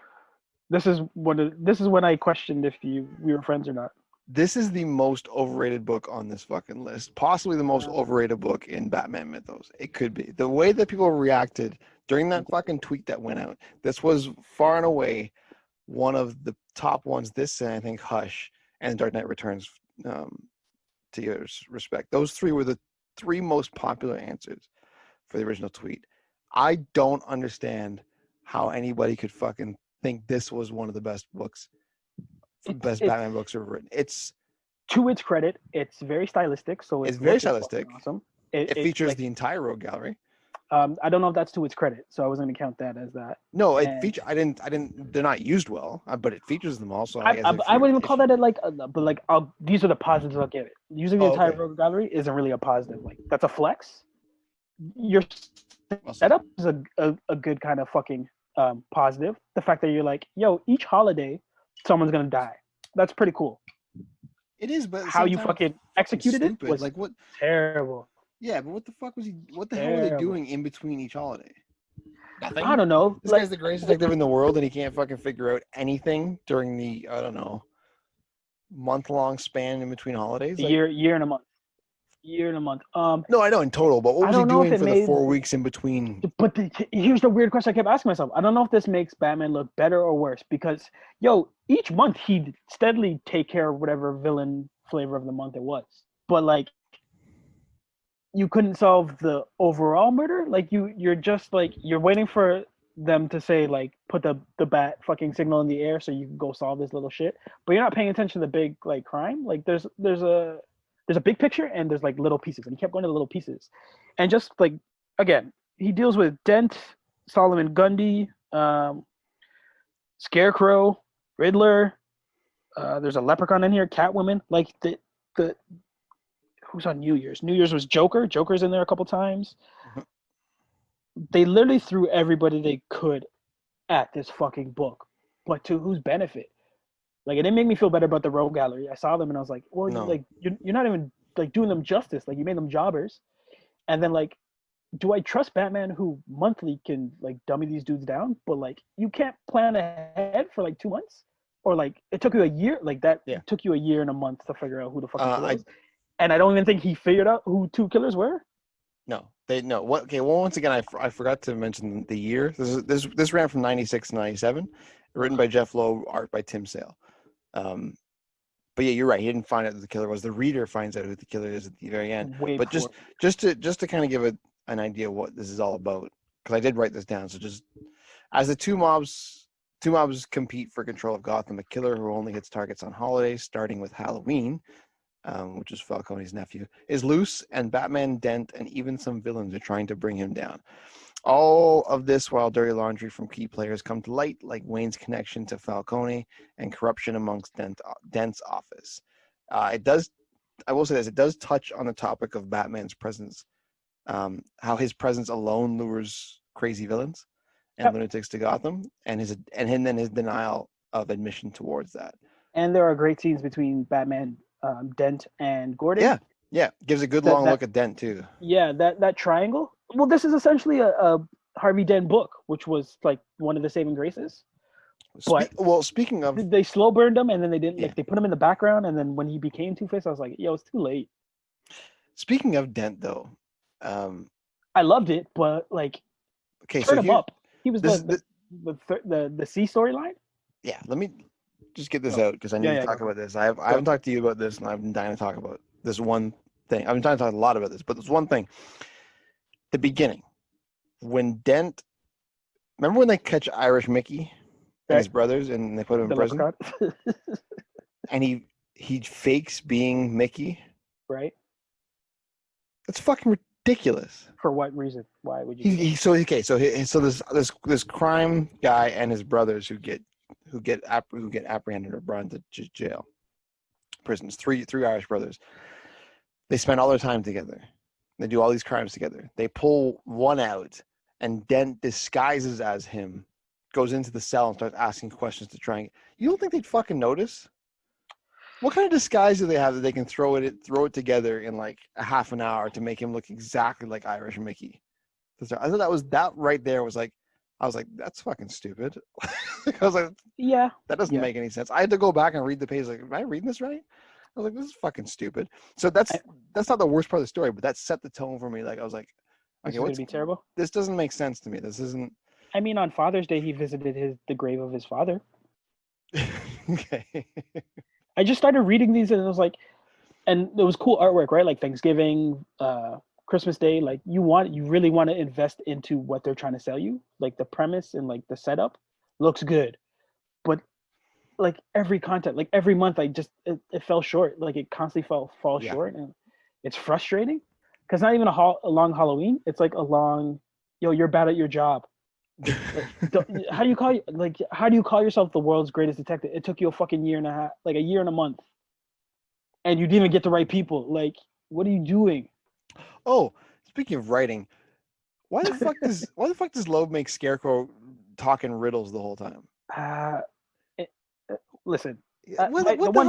This is when I questioned if we were friends or not. This is the most overrated book on this fucking list. Possibly the most overrated book in Batman mythos. It could be. The way that people reacted during that fucking tweet that went out, this was far and away one of the top ones. This and I think Hush and Dark Knight Returns, to your respect. Those three were the three most popular answers for the original tweet. I don't understand how anybody could fucking think this was one of the best books, best Batman books ever written. It's to its credit, it's very stylistic. So it's very stylistic. Awesome. It features like, the entire Rogue Gallery. I don't know if that's to its credit, so I wasn't going to count that as that. No, it feature. I didn't. They're not used well, but it features them also. I wouldn't even call that but like these are the positives I'll give it. Using the entire Rogue Gallery isn't really a positive. Like that's a flex. Your setup is a good kind of fucking positive. The fact that you're like, yo, each holiday someone's gonna die. That's pretty cool. It is, but how you fucking executed it was like what terrible. Yeah, but what the fuck was he? What the hell were they doing in between each holiday? Nothing. I don't know. This guy's the greatest detective in the world, and he can't fucking figure out anything during the month-long span in between holidays. Like, year and a month. Year and a month. No, I know in total, but what was he doing for the 4 weeks in between? But here's the weird question I kept asking myself. I don't know if this makes Batman look better or worse because, each month he'd steadily take care of whatever villain flavor of the month it was. But like, you couldn't solve the overall murder. Like you're just like you're waiting for them to say like put the bat fucking signal in the air so you can go solve this little shit. But you're not paying attention to the big like crime. Like there's a big picture and there's like little pieces, and he kept going to the little pieces. And just like again, he deals with Dent, Solomon Grundy, Scarecrow, Riddler. There's a leprechaun in here, Catwoman. Like the who's on New Year's? New Year's was Joker. Joker's in there a couple times. Mhm. They literally threw everybody they could at this fucking book, but to whose benefit? Like, it didn't make me feel better about the Rogue Gallery. I saw them and I was like, well, No. like you're not even like doing them justice. Like, you made them jobbers, and then like, do I trust Batman who monthly can like dummy these dudes down? But like, you can't plan ahead for like 2 months, or like it took you a year. Like that Yeah. took you a year and a month to figure out who the fuck the killer I was. And I don't even think he figured out who two killers were. no. They no. What? Okay. Well, once again, I forgot to mention the year. This ran from 96 to 97. Written by Jeff Loeb, art by Tim Sale. But yeah, you're right. He didn't find out who the killer was. The reader finds out who the killer is at the very end. Way But before. just to kind of give an idea of what this is all about, because I did write this down. So just as the two mobs compete for control of Gotham, a killer who only hits targets on holidays, starting with Halloween, which is Falcone's nephew, is loose, and Batman, Dent, and even some villains are trying to bring him down. All of this while dirty laundry from key players come to light, like Wayne's connection to Falcone and corruption amongst Dent's office. I will say this, it does touch on the topic of Batman's presence, how his presence alone lures crazy villains and lunatics to Gotham, and his denial of admission towards that. And there are great scenes between Batman, Dent, and Gordon. Yeah, gives a good long look at Dent too. Yeah, that triangle. Well, this is essentially a Harvey Dent book, which was like one of the saving graces. But speaking of, they slow burned him, and then they didn't like they put him in the background, and then when he became Two-Face, I was like, yo, it's too late. Speaking of Dent, though, I loved it, but like, okay, turn so him up. He was the C storyline. Yeah, let me just get this out because I need to talk about this. I haven't talked to you about this, and I've been dying to talk about this one thing. I've been trying to talk a lot about this, but there's one thing. The beginning, when Dent, remember when they catch Irish Mickey and his brothers, and they put him in prison, and he fakes being Mickey, right? That's fucking ridiculous. For what reason? Why would you? So this crime guy and his brothers who get apprehended or brought into jail, prisons. Three Irish brothers. They spend all their time together. They do all these crimes together. They pull one out, and Dent disguises as him, goes into the cell and starts asking questions to try and. You don't think they'd fucking notice? What kind of disguise do they have that they can throw it together in like a half an hour to make him look exactly like Irish Mickey? I thought that right there was like, I was like, that's fucking stupid. I was like, yeah, that doesn't make any sense. I had to go back and read the page. Like, am I reading this right? I was like, this is fucking stupid. So that's not the worst part of the story, but that set the tone for me. Like, I was like, okay, what's gonna be terrible? This doesn't make sense to me. This isn't. I mean, on Father's Day, he visited the grave of his father. Okay. I just started reading these, and it was like, and it was cool artwork, right? Like Thanksgiving, Christmas Day. Like you really want to invest into what they're trying to sell you. Like the premise and like the setup looks good, but like every content, like every month, it fell short. Like it constantly falls short, and it's frustrating because not even a long Halloween. It's like a long, you're bad at your job. How do you call yourself the world's greatest detective? It took you a fucking year and a half, like a year and a month, and you didn't even get the right people. Like, what are you doing? Oh, speaking of writing, why the fuck does Loeb make Scarecrow talking riddles the whole time? Listen, the one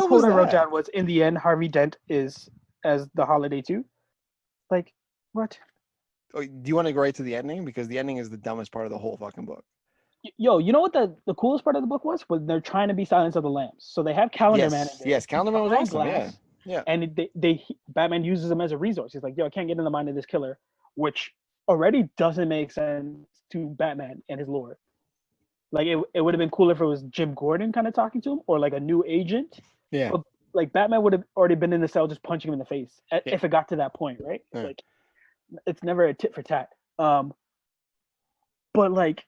quote I wrote down was, "In the end, Harvey Dent is as the holiday too." Like, what? Oh, do you want to go right to the ending? Because the ending is the dumbest part of the whole fucking book. Yo, you know what the coolest part of the book was? When they're trying to be Silence of the Lambs. So they have Calendar Man in there. Yes, Calendar Man was awesome. Yeah. And Batman uses him as a resource. He's like, yo, I can't get in the mind of this killer, which already doesn't make sense to Batman and his lore. Like it would have been cooler if it was Jim Gordon kind of talking to him, or like a new agent. Yeah. But like Batman would have already been in the cell just punching him in the face if it got to that point, right? Yeah. Like it's never a tit for tat. But like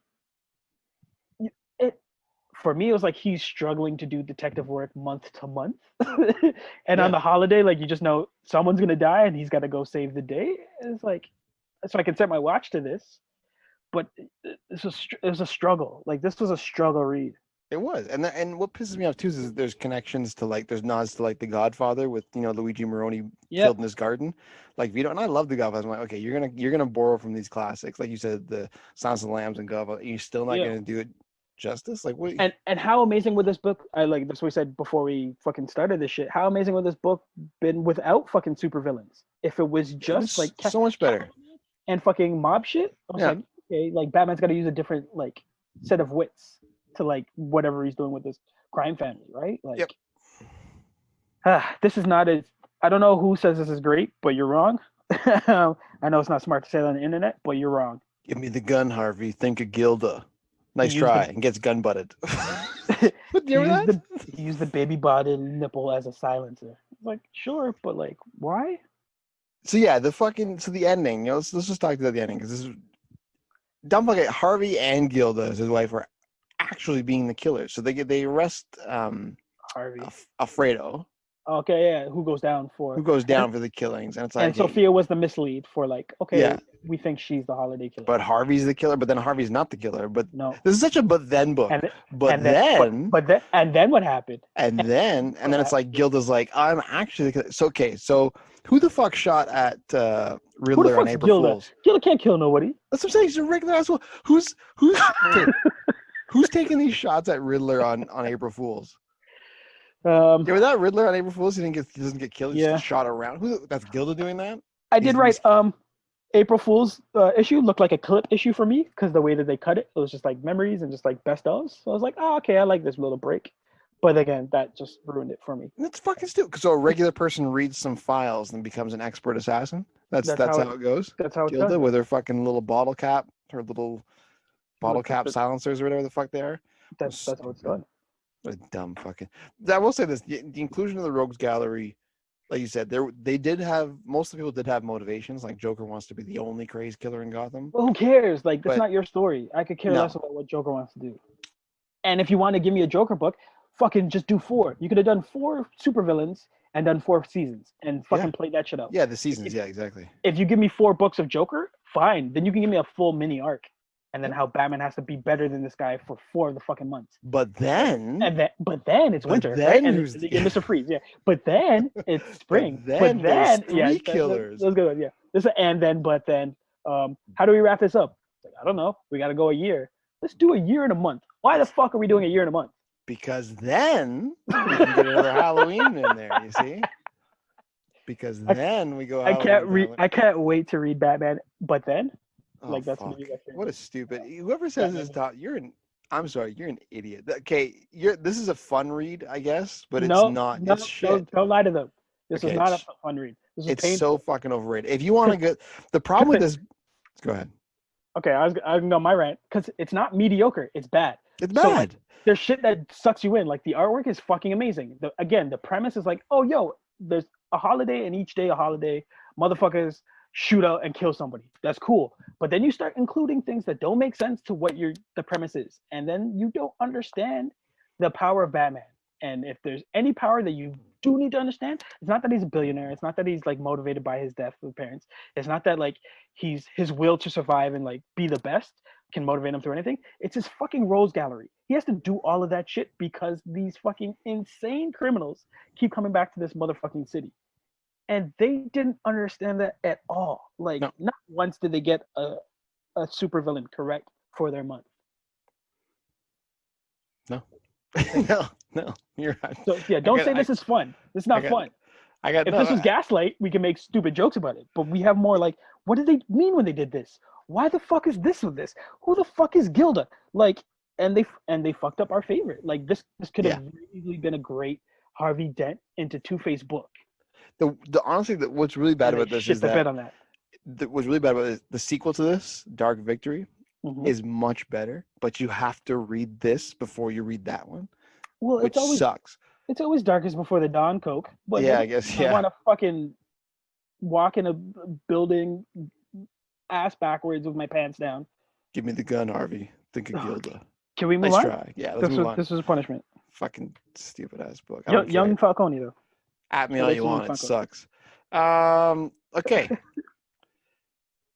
for me, it was like he's struggling to do detective work month to month. And on the holiday, like you just know someone's gonna die and he's got to go save the day. It's like, so I can set my watch to this. But it was a struggle. Like this was a struggle read. It was, and what pisses me off too is there's connections to like there's nods to like The Godfather with Luigi Moroni killed in his garden, like Vito, and I love The Godfather. I'm like, okay, you're gonna borrow from these classics, like you said, the Silence of the Lambs and Godfather. You're still not gonna do it justice, like what? And how amazing would this book? I like that's what we said before we fucking started this shit. How amazing would this book been without fucking supervillains? If it was just like so much better and fucking mob shit. I was like, okay, like Batman's got to use a different like set of wits to like whatever he's doing with this crime family, right? Like, this is not as I don't know who says this is great, but you're wrong. I know it's not smart to say that on the internet, but you're wrong. Give me the gun, Harvey. Think of Gilda. Nice try, and gets gun butted. He used the baby bottle nipple as a silencer. Like, sure, but like, why? So yeah, the ending. Let's just talk about the ending because this is dumb. Fucking Harvey and Gilda, his wife, are actually being the killers. So they arrest Harvey Alfredo. Okay, yeah. Who goes down for the killings? And it's like, and Sophia was the mislead for like, okay, we think she's the holiday killer. But Harvey's the killer. But then Harvey's not the killer. But no, this is such a but then book. And then what happened? And then it's like Gilda's like, I'm actually the killer. So okay, so who the fuck shot at Riddler on April Fools? Gilda can't kill nobody. That's what I'm saying. She's a regular asshole. Who's who's taking these shots at Riddler on April Fools? Without Riddler on April Fools, he doesn't get killed. He's just shot around. That's Gilda doing that? I did write April Fools issue looked like a clip issue for me because the way that they cut it was just like memories and just like best ofs. So I was like, oh, okay, I like this little break. But again, that just ruined it for me. That's fucking stupid. So a regular person reads some files and becomes an expert assassin. That's how it goes. That's how it's Gilda done. With her fucking little bottle cap, her little bottle cap silencers or whatever the fuck they are. That's how it's done. What a dumb fucking. I will say this: the inclusion of the Rogues Gallery, like you said, they did have most of the people did have motivations. Like Joker wants to be the only crazy killer in Gotham. Well, who cares? Like that's not your story. I could care less about what Joker wants to do. And if you want to give me a Joker book, fucking just do 4. You could have done 4 supervillains and done 4 seasons and fucking played that shit out. Yeah, the seasons. Yeah, exactly. If you give me 4 books of Joker, fine. Then you can give me a full mini arc. And then how Batman has to be better than this guy for 4 of the fucking months. But then it's winter. Then right? And Mr. Freeze, yeah. But then it's spring. But then 3 killers. Let's go. Yeah. But then. How do we wrap this up? Like, I don't know. We got to go a year. Let's do a year and a month. Why the fuck are we doing a year and a month? Because then we can get another Halloween in there. You see? Because then we go. I can't wait to read Batman. But then. Like that's what a stupid. Whoever says this, I'm sorry, you're an idiot. Okay, this is a fun read, I guess, but it's not. It's shit. Don't lie to them. This is not a fun read. This is it's painful. So fucking overrated. If you want to get the problem with this, go ahead. Okay, I was gonna go my rant because it's not mediocre. It's bad. It's bad. So, there's shit that sucks you in. Like the artwork is fucking amazing. The premise is like, oh yo, there's a holiday and each day a holiday. Motherfuckers shoot out and kill somebody. That's cool. But then you start including things that don't make sense to what the premise is. And then you don't understand the power of Batman. And if there's any power that you do need to understand, it's not that he's a billionaire. It's not that he's like motivated by his death of parents. It's not that like his will to survive and like be the best can motivate him through anything. It's his fucking Rose Gallery. He has to do all of that shit because these fucking insane criminals keep coming back to this motherfucking city. And they didn't understand that at all. Like, not once did they get a supervillain correct for their month. No, you're right. So yeah, don't say this is fun. This is not fun. If this was Gaslight, we can make stupid jokes about it. But we have more like, what did they mean when they did this? Why the fuck is this with this? Who the fuck is Gilda? Like, and they fucked up our favorite. Like this could have easily been a great Harvey Dent into Two-Face book. Honestly, what's really bad about this is that what's really bad about it, the sequel to this, Dark Victory, is much better. But you have to read this before you read that one, which sucks. It's always darkest before the dawn, Coke. But yeah, I guess. Yeah. I want to fucking walk in a building, ass backwards with my pants down. Give me the gun, Harvey. Think of Gilda. Can we move on? Try. Yeah, let's move on. This was a punishment. Fucking stupid ass book. Young Falcone though. At me all you want. It sucks. Okay.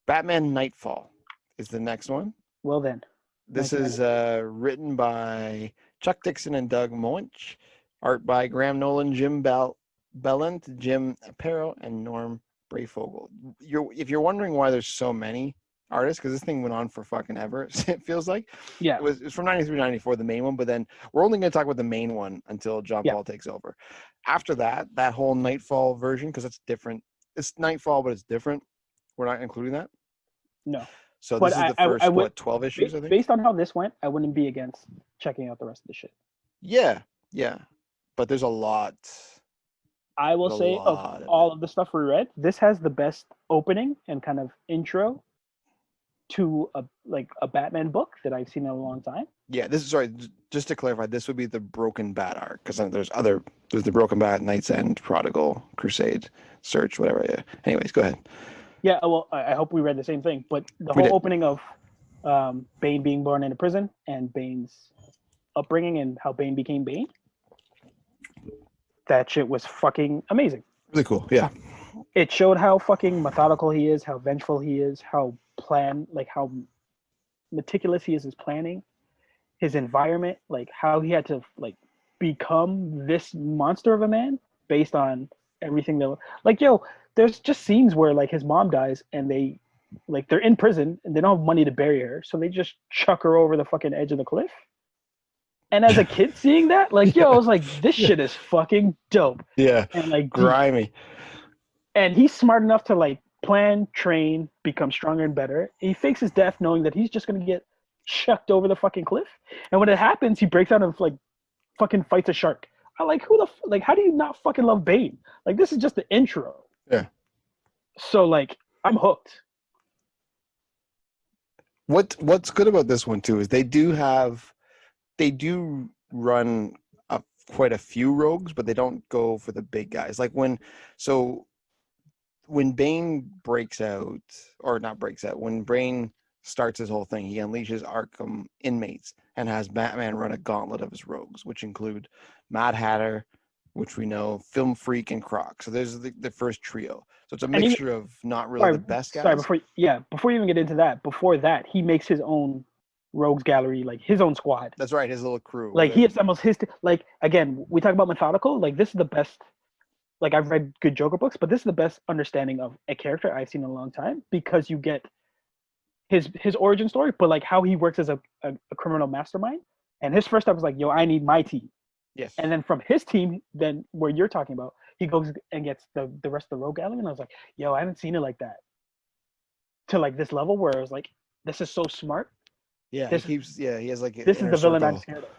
Batman Knightfall is the next one. Well then. This is written by Chuck Dixon and Doug Moench. Art by Graham Nolan, Jim Bellant, Jim Aparo, and Norm Brayfogle. If you're wondering why there's so many artists, because this thing went on for fucking ever, it feels like. Yeah. It was from 93 to 94, the main one, but then we're only going to talk about the main one until John Yeah. Paul takes over. After that whole Knightfall version, because it's different. It's Knightfall, but it's different. We're not including that. No. So But this is the first, I would, 12 issues, I think? Based on how this went, I wouldn't be against checking out the rest of the shit. Yeah. But there's a lot. I will say of all of the stuff we read, this has the best opening and kind of intro to a Batman book that I've seen in a long time. Yeah, just to clarify, this would be the Broken Bat arc, because there's the Broken Bat, Knight's End, Prodigal, Crusade, Search, whatever. Yeah. Anyways, go ahead. Yeah, well, I hope we read the same thing, but the whole opening of Bane being born in a prison and Bane's upbringing and how Bane became Bane, that shit was fucking amazing. Really cool, yeah. It showed how fucking methodical he is, how vengeful he is, how meticulous he is his planning, his environment, like how he had to become this monster of a man based on everything that there's just scenes where his mom dies and they're in prison and they don't have money to bury her, so they just chuck her over the fucking edge of the cliff. And as a kid seeing that, I was like, this shit is fucking dope. Yeah. And grimy. And he's smart enough to plan, train, become stronger and better. He fakes his death knowing that he's just gonna get chucked over the fucking cliff. And when it happens, he breaks out of fucking fights a shark. I how do you not fucking love Bane? This is just the intro. Yeah. So I'm hooked. What's good about this one too is they do run quite a few rogues, but they don't go for the big guys. When Bane when Bane starts his whole thing, he unleashes Arkham inmates and has Batman run a gauntlet of his rogues, which include Mad Hatter, which we know, Film Freak, and Croc. So there's the first trio. So it's a mixture of not really the best guys. Before you even get into that, before that, he makes his own rogues gallery, his own squad. That's right, his little crew. He assembles his again, we talk about methodical, this is the best. I've read good Joker books, but this is the best understanding of a character I've seen in a long time, because you get his origin story, but how he works as a criminal mastermind. And his first step was I need my team. Yes. And then from his team, then where you're talking about, he goes and gets the rest of the rogue gallery. And I was like, I haven't seen it like that. To this level where I was like, this is so smart. Yeah, he has this is the villain I'm scared of.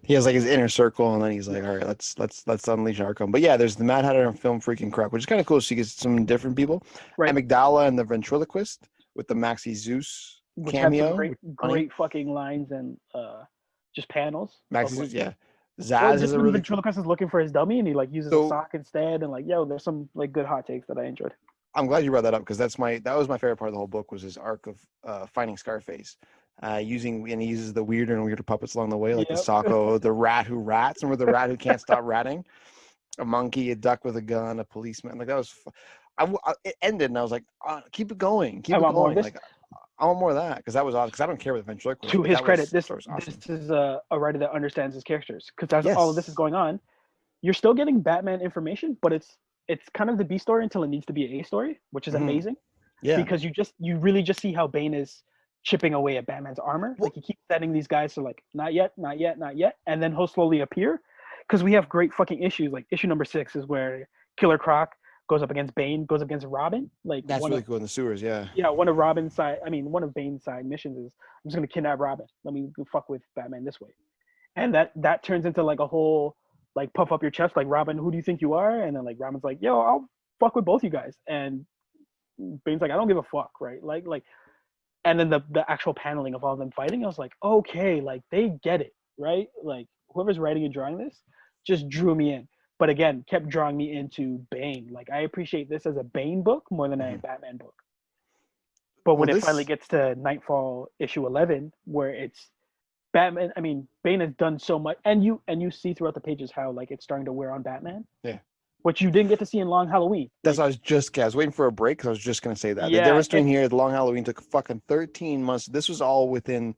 He has his inner circle, and then he's like, all right, let's unleash Arkham. But yeah, there's the Mad Hatter and Film Freak and Croc, which is kind of cool. So you get some different people. Right. Amygdala and the Ventriloquist with the Maxi Zeus cameo. Great fucking lines and just panels. Maxi Zeus, yeah. Zaz is a really. Ventriloquist is looking for his dummy, and he uses a sock instead, and there's some good hot takes that I enjoyed. I'm glad you brought that up, because that was my favorite part of the whole book, was his arc of finding Scarface. He uses the weirder and weirder puppets along the way, the Socko, the rat who rats, and with the rat who can't stop ratting, a monkey, a duck with a gun, a policeman. That was, it ended, and I was like, keep it going, keep it going. I want more of that, because that was odd. Because I don't care what the ventriloquist. To his credit, this is a writer that understands his characters, because as all of this is going on, you're still getting Batman information, but it's kind of the B story until it needs to be an A story, which is amazing. Yeah, because you really just see how Bane is chipping away at Batman's armor. He keeps setting these guys to not yet, not yet, not yet, and then he'll slowly appear. Because we have great fucking issues. Issue number 6 is where Killer Croc goes up against Bane, goes up against Robin. That's really cool in the sewers, yeah. Yeah, one of Bane's side missions is, I'm just gonna kidnap Robin. Let me go fuck with Batman this way. And that turns into a whole puff up your chest, Robin, who do you think you are? And then Robin's like, yo, I'll fuck with both you guys. And Bane's like, I don't give a fuck, right? And then the actual paneling of all of them fighting, I was like, okay, they get it, right? Whoever's writing and drawing this just drew me in. But again, kept drawing me into Bane. I appreciate this as a Bane book more than a Batman book. But when it finally gets to Knightfall issue 11, where it's Batman, Bane has done so much, and you see throughout the pages how it's starting to wear on Batman. Yeah. Which you didn't get to see in Long Halloween. That's what I was waiting for a break, because I was just going to say that. Yeah, the difference between here, the Long Halloween took fucking 13 months. This was all within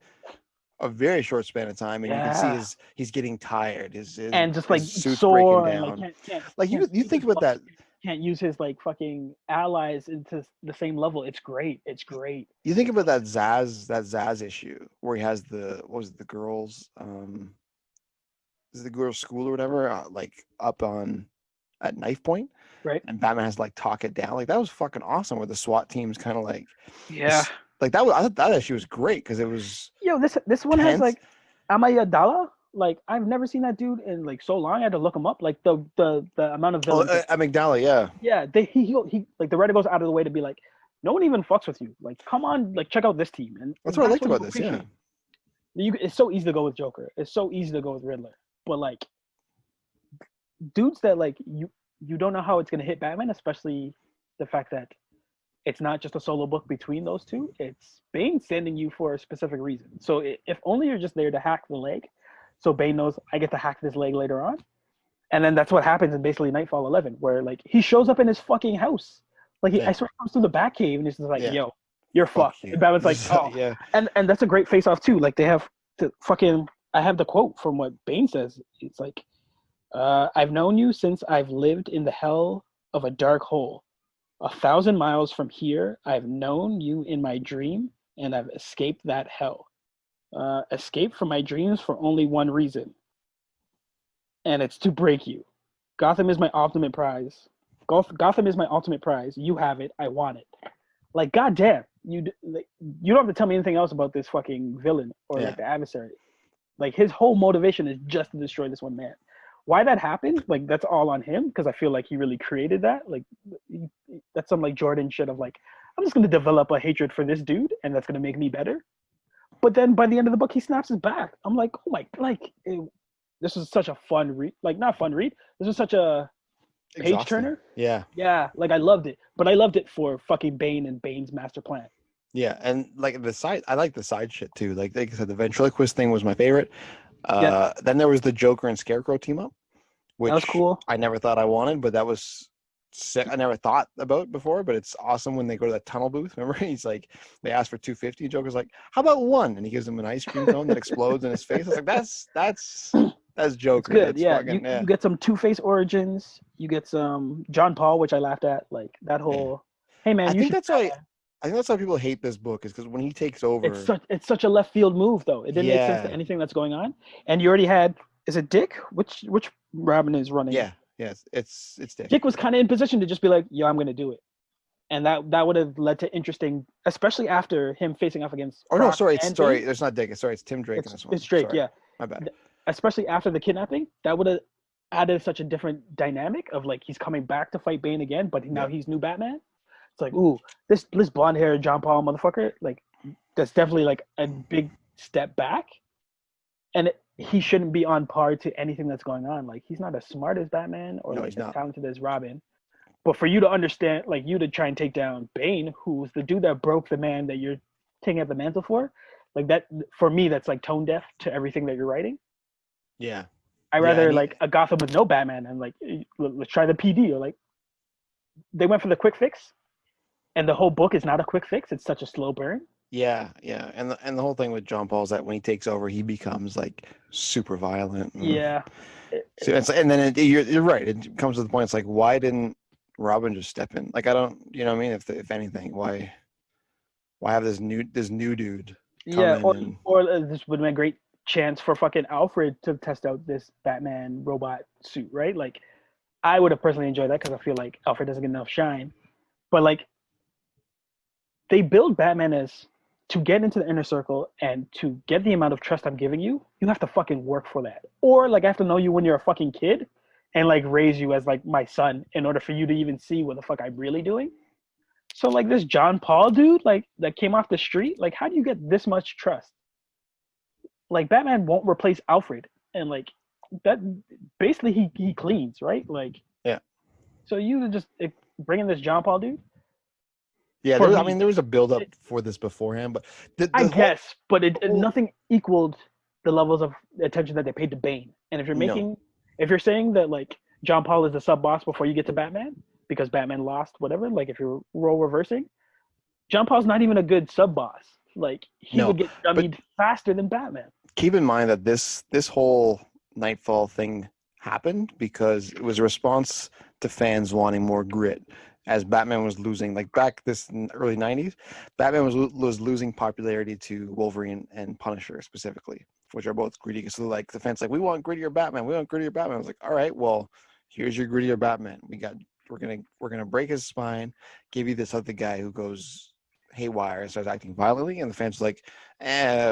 a very short span of time, and you can see Yeah. he's getting tired. And just like his suit's breaking sore and like down. can't Like can't you speak think his about that. fucking, can't use his like fucking allies into the same level. It's great. It's great. You think about that Zaz issue where he has what was it, the girls is it the girls' school or whatever, like up on at knife point, Right. and Batman has to like talk it down. Like that was fucking awesome. Where the SWAT team's kind of like, Yeah. like that was, I thought that issue was great because it was Yo, this one has tense. like Amayadala. Like I've never seen that dude in like so long. I had to look him up. Like the amount of Oh, villains. Amygdala, yeah. Yeah, he like the writer goes out of the way to be like, no one even fucks with you. Like, come on, like check out this team. And That's what I liked you about this. Yeah, appreciate. It's so easy to go with Joker. It's so easy to go with Riddler. But like dudes that like you don't know how it's gonna hit Batman, especially the fact that it's not just a solo book between those two. It's Bane sending you for a specific reason. So if only you're just there to hack the leg, so Bane knows I get to hack this leg later on, and then that's what happens in basically Knightfall 11, where like he shows up in his fucking house, like I swear he comes through the Batcave and he's just like, yo, you're fucked. you. And Batman's like, oh, yeah, and that's a great face off too. Like they have the fucking. I have the quote from what Bane says. It's like, I've known you since I've lived in the hell of a dark hole. 1,000 miles from here, I've known you in my dream, and I've escaped that hell. Escaped from my dreams for only one reason, and it's to break you. Gotham is my ultimate prize. Gotham is my ultimate prize. You have it. I want it. Like, goddamn, you don't have to tell me anything else about this fucking villain or like the adversary. Like his whole motivation is just to destroy this one man. Why that happened, like that's all on him because I feel like he really created that. Like that's some like Jordan shit of like I'm just gonna develop a hatred for this dude and that's gonna make me better. But then by the end of the book, he snaps his back. I'm like, oh my, this is such a fun read. Like not fun read. This is such a page turner. Yeah, like I loved it, but I loved it for fucking Bane and Bane's master plan. Yeah, and like I like the side shit too. Like I said, the ventriloquist thing was my favorite. Then there was the Joker and Scarecrow team up, which that was cool. I never thought I wanted, but that was sick. I never thought about before, but it's awesome when they go to that tunnel booth. Remember, he's like, they asked for 250. Joker's like, how about one? And he gives him an ice cream cone that explodes in his face. I was like, that's Joker. It's good. That's you get some Two-Face origins. You get some John Paul, which I laughed at. Like that whole, hey man, I think that's why people hate this book is because when he takes over, it's such a left field move though. It didn't make sense to anything that's going on. And you already had, is it Dick? Which Robin is running? Yeah, yes, it's Dick. Dick was kind of in position to just be like, yo, I'm gonna do it, and that would have led to interesting, especially after him facing off against. Oh no, sorry, it's not Dick. It's Tim Drake in this one. It's Drake, sorry. yeah. My bad. Especially after the kidnapping, that would have added such a different dynamic of like he's coming back to fight Bane again, but now he's new Batman. It's like, ooh, this blonde haired John Paul motherfucker, like that's definitely like a big step back, and he shouldn't be on par to anything that's going on. Like he's not as smart as Batman or like as talented as Robin, but for you to understand, like you to try and take down Bane, who's the dude that broke the man that you're taking up the mantle for, like that for me that's like tone deaf to everything that you're writing. Yeah, I rather like a Gotham with no Batman and like let's try the PD or like they went for the quick fix. And the whole book is not a quick fix. It's such a slow burn. Yeah. And the whole thing with John Paul is that when he takes over, he becomes like super violent. Yeah. So and then you're right. It comes to the point. It's like, why didn't Robin just step in? Like, I don't, you know what I mean? If anything, why have this new dude? Yeah. Or this would have been a great chance for fucking Alfred to test out this Batman robot suit, right? Like, I would have personally enjoyed that because I feel like Alfred doesn't get enough shine. But like, they build Batman as to get into the inner circle and to get the amount of trust I'm giving you, you have to fucking work for that. Or like I have to know you when you're a fucking kid and like raise you as like my son in order for you to even see what the fuck I'm really doing. So like this John Paul dude, like that came off the street, like how do you get this much trust? Like Batman won't replace Alfred, and like that basically he cleans, right? Like yeah. So you just bring in this John Paul dude. Yeah, there was a build up for this beforehand, but guess, but nothing equaled the levels of attention that they paid to Bane. And if you're saying that like John Paul is the sub boss before you get to Batman because Batman lost whatever, like if you're role reversing, John Paul's not even a good sub boss. Like he No, would get but dummied faster than Batman. keep in mind that this whole Nightfall thing happened because it was a response to fans wanting more grit as Batman was losing, like back this in the early 90s, Batman was losing popularity to Wolverine and Punisher specifically, which are both gritty. So like the fans like, we want grittier Batman, we want grittier Batman. I was like, all right, well, here's your grittier Batman. We're gonna break his spine, give you this other guy who goes haywire and starts acting violently, and the fans are like,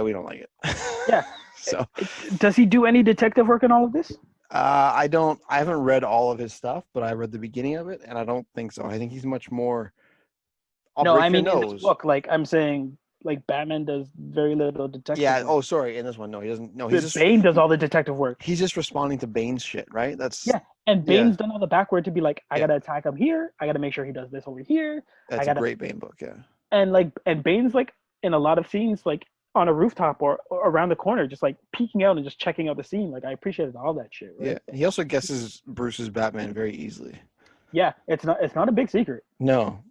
we don't like it. Yeah. So Does he do any detective work in all of this? I haven't read all of his stuff, but I read the beginning of it, and I don't think so. I think he's much more. I'll No, I break your mean in this nose. book, like I'm saying, like Batman does very little detective Yeah. work. Oh, sorry. In this one, no, he doesn't. No, he's just Bane does all the detective work. he's just responding to Bane's shit, right? That's Yeah, and yeah, Bane's done all the backward to be like, I yeah. gotta attack him here. I gotta make sure he does this over here. I That's a gotta great Bane book. Yeah. and Bane's like in a lot of scenes, like on a rooftop or around the corner, just like peeking out and just checking out the scene. Like I appreciated all that shit. Right? Yeah. He also guesses Bruce's Batman very easily. Yeah, it's not a big secret. No,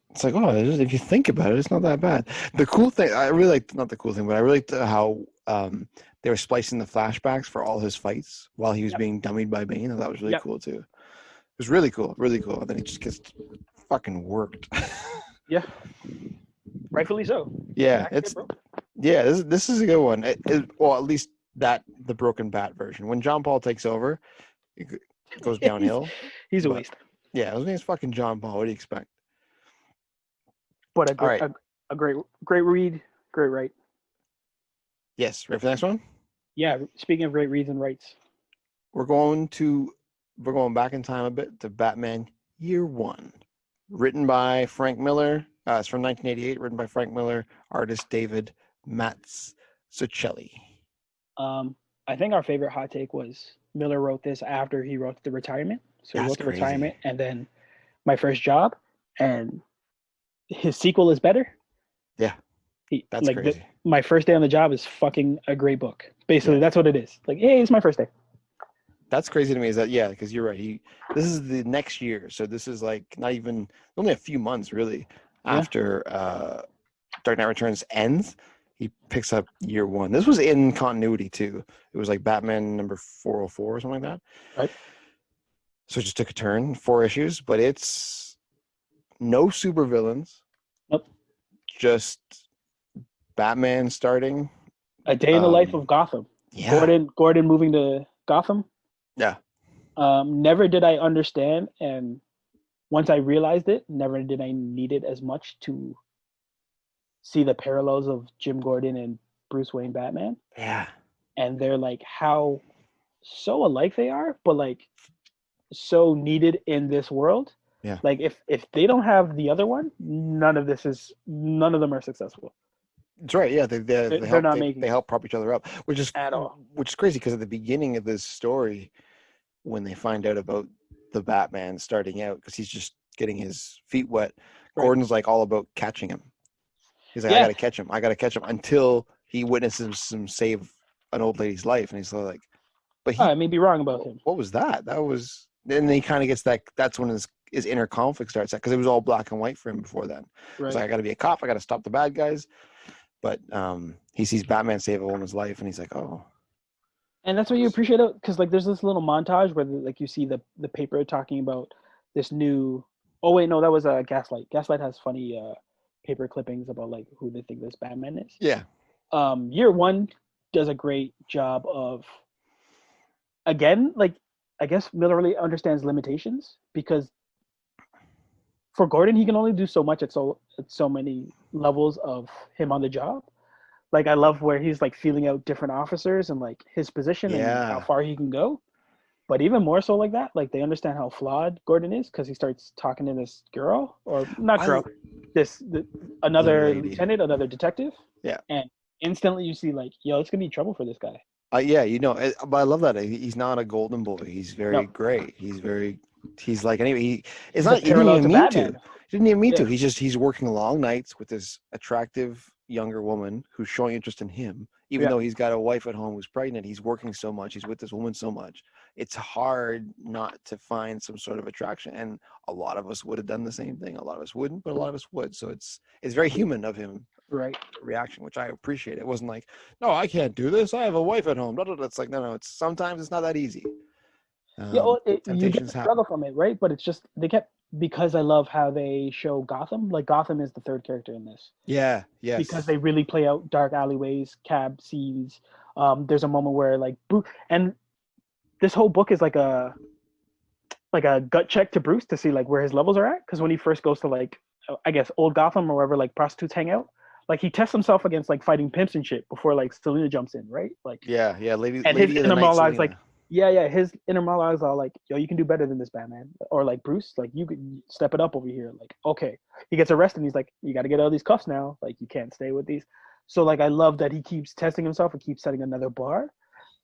it's like, oh, if you think about it, it's not that bad. The cool thing, I really liked, not the cool thing, but I really liked how they were splicing the flashbacks for all his fights while he was Yep. being dummied by Bane. And that was really Yep. cool too. It was really cool, really cool. And then he just gets fucking worked. Yeah, rightfully so. Yeah, Back to broken. this is a good one. Well, at least the Broken Bat version. When John Paul takes over, it goes downhill. He's a But- waste. Yeah, his name's fucking John Paul. What do you expect? But All right. a great read, great write. Yes, ready for the next one? Yeah, speaking of great reads and rights. We're going back in time a bit to Batman Year One, written by Frank Miller. It's from 1988, written by Frank Miller, artist David Mazzucchelli. I think our favorite hot take was Miller wrote this after he wrote The Retirement. So he That's wrote The crazy. Retirement and then My First Job, and his sequel is better. Yeah, that's like crazy. My First Day on the Job is fucking a great book. Basically, that's what it is. Like, hey, it's my first day. That's crazy to me. Is that because you're right. This is the next year, so this is like not even only a few months really after Dark Knight Returns ends. He picks up Year One. This was in continuity too. It was like Batman number 404 or something like that. Right. So it just took a turn, 4 issues, but it's no supervillains. Nope. Just Batman starting. A Day in the Life of Gotham. Yeah. Gordon moving to Gotham. Yeah. Never did I understand, and once I realized it, never did I need it as much to see the parallels of Jim Gordon and Bruce Wayne Batman. Yeah. And they're like how so alike they are, but like so needed in this world. Yeah. Like if they don't have the other one, none of them are successful. That's right. Yeah, they help prop each other up, which is At all. Which is crazy because at the beginning of this story, when they find out about the Batman starting out, because he's just getting his feet wet, Right. Gordon's like all about catching him. He's like, I gotta catch him until he witnesses him save an old lady's life, and he's like, but I may be wrong about him. What was that? That was then he kind of gets that. That's when his inner conflict starts, because it was all black and white for him before then. Right. He's like, I got to be a cop. I got to stop the bad guys. But he sees Batman save a woman's life, and he's like, oh. And that's what you appreciate it, because like there's this little montage where like you see the paper talking about this new. Oh wait, no, that was Gaslight. Gaslight has funny paper clippings about like who they think this Batman is. Yeah. Year One does a great job of, again, like I guess Miller really understands limitations, because for Gordon he can only do so much at so many levels of him on the job. Like I love where he's like feeling out different officers and like his position and how far he can go. But even more so like that, like they understand how flawed Gordon is, because he starts talking to this girl, or not girl, another lieutenant, another detective. Yeah. And instantly you see like, yo, it's gonna be trouble for this guy. Yeah, but I love that he's not a golden boy. He's very great. He's like anyway. It's not even mean to. He didn't even mean to. He's working long nights with this attractive younger woman who's showing interest in him, even though he's got a wife at home who's pregnant. He's working so much. He's with this woman so much. It's hard not to find some sort of attraction, and a lot of us would have done the same thing. A lot of us wouldn't, but a lot of us would. So it's very human of him Right. reaction, which I appreciate. It wasn't like, no, I can't do this. I have a wife at home. It's like, no, it's sometimes it's not that easy. Yeah, well, you get Temptations the happen. struggle from it, right? But it's just they kept because I love how they show Gotham. Like Gotham is the third character in this Yeah. because Yes. they really play out dark alleyways, cab scenes. There's a moment where like and this whole book is like a gut check to Bruce to see like where his levels are at. Because when he first goes to like I guess old Gotham or wherever like prostitutes hang out, like he tests himself against like fighting pimps and shit before like Selena jumps in, right? Like Yeah. Yeah. and his Lady of the inner Night, monologue's like, Selena. yeah, his inner monologues are like, yo, you can do better than this, Batman, or like Bruce, like you could step it up over here. Like, okay, he gets arrested, and he's like, you got to get out of these cuffs now. Like, you can't stay with these. So like, I love that he keeps testing himself and keeps setting another bar.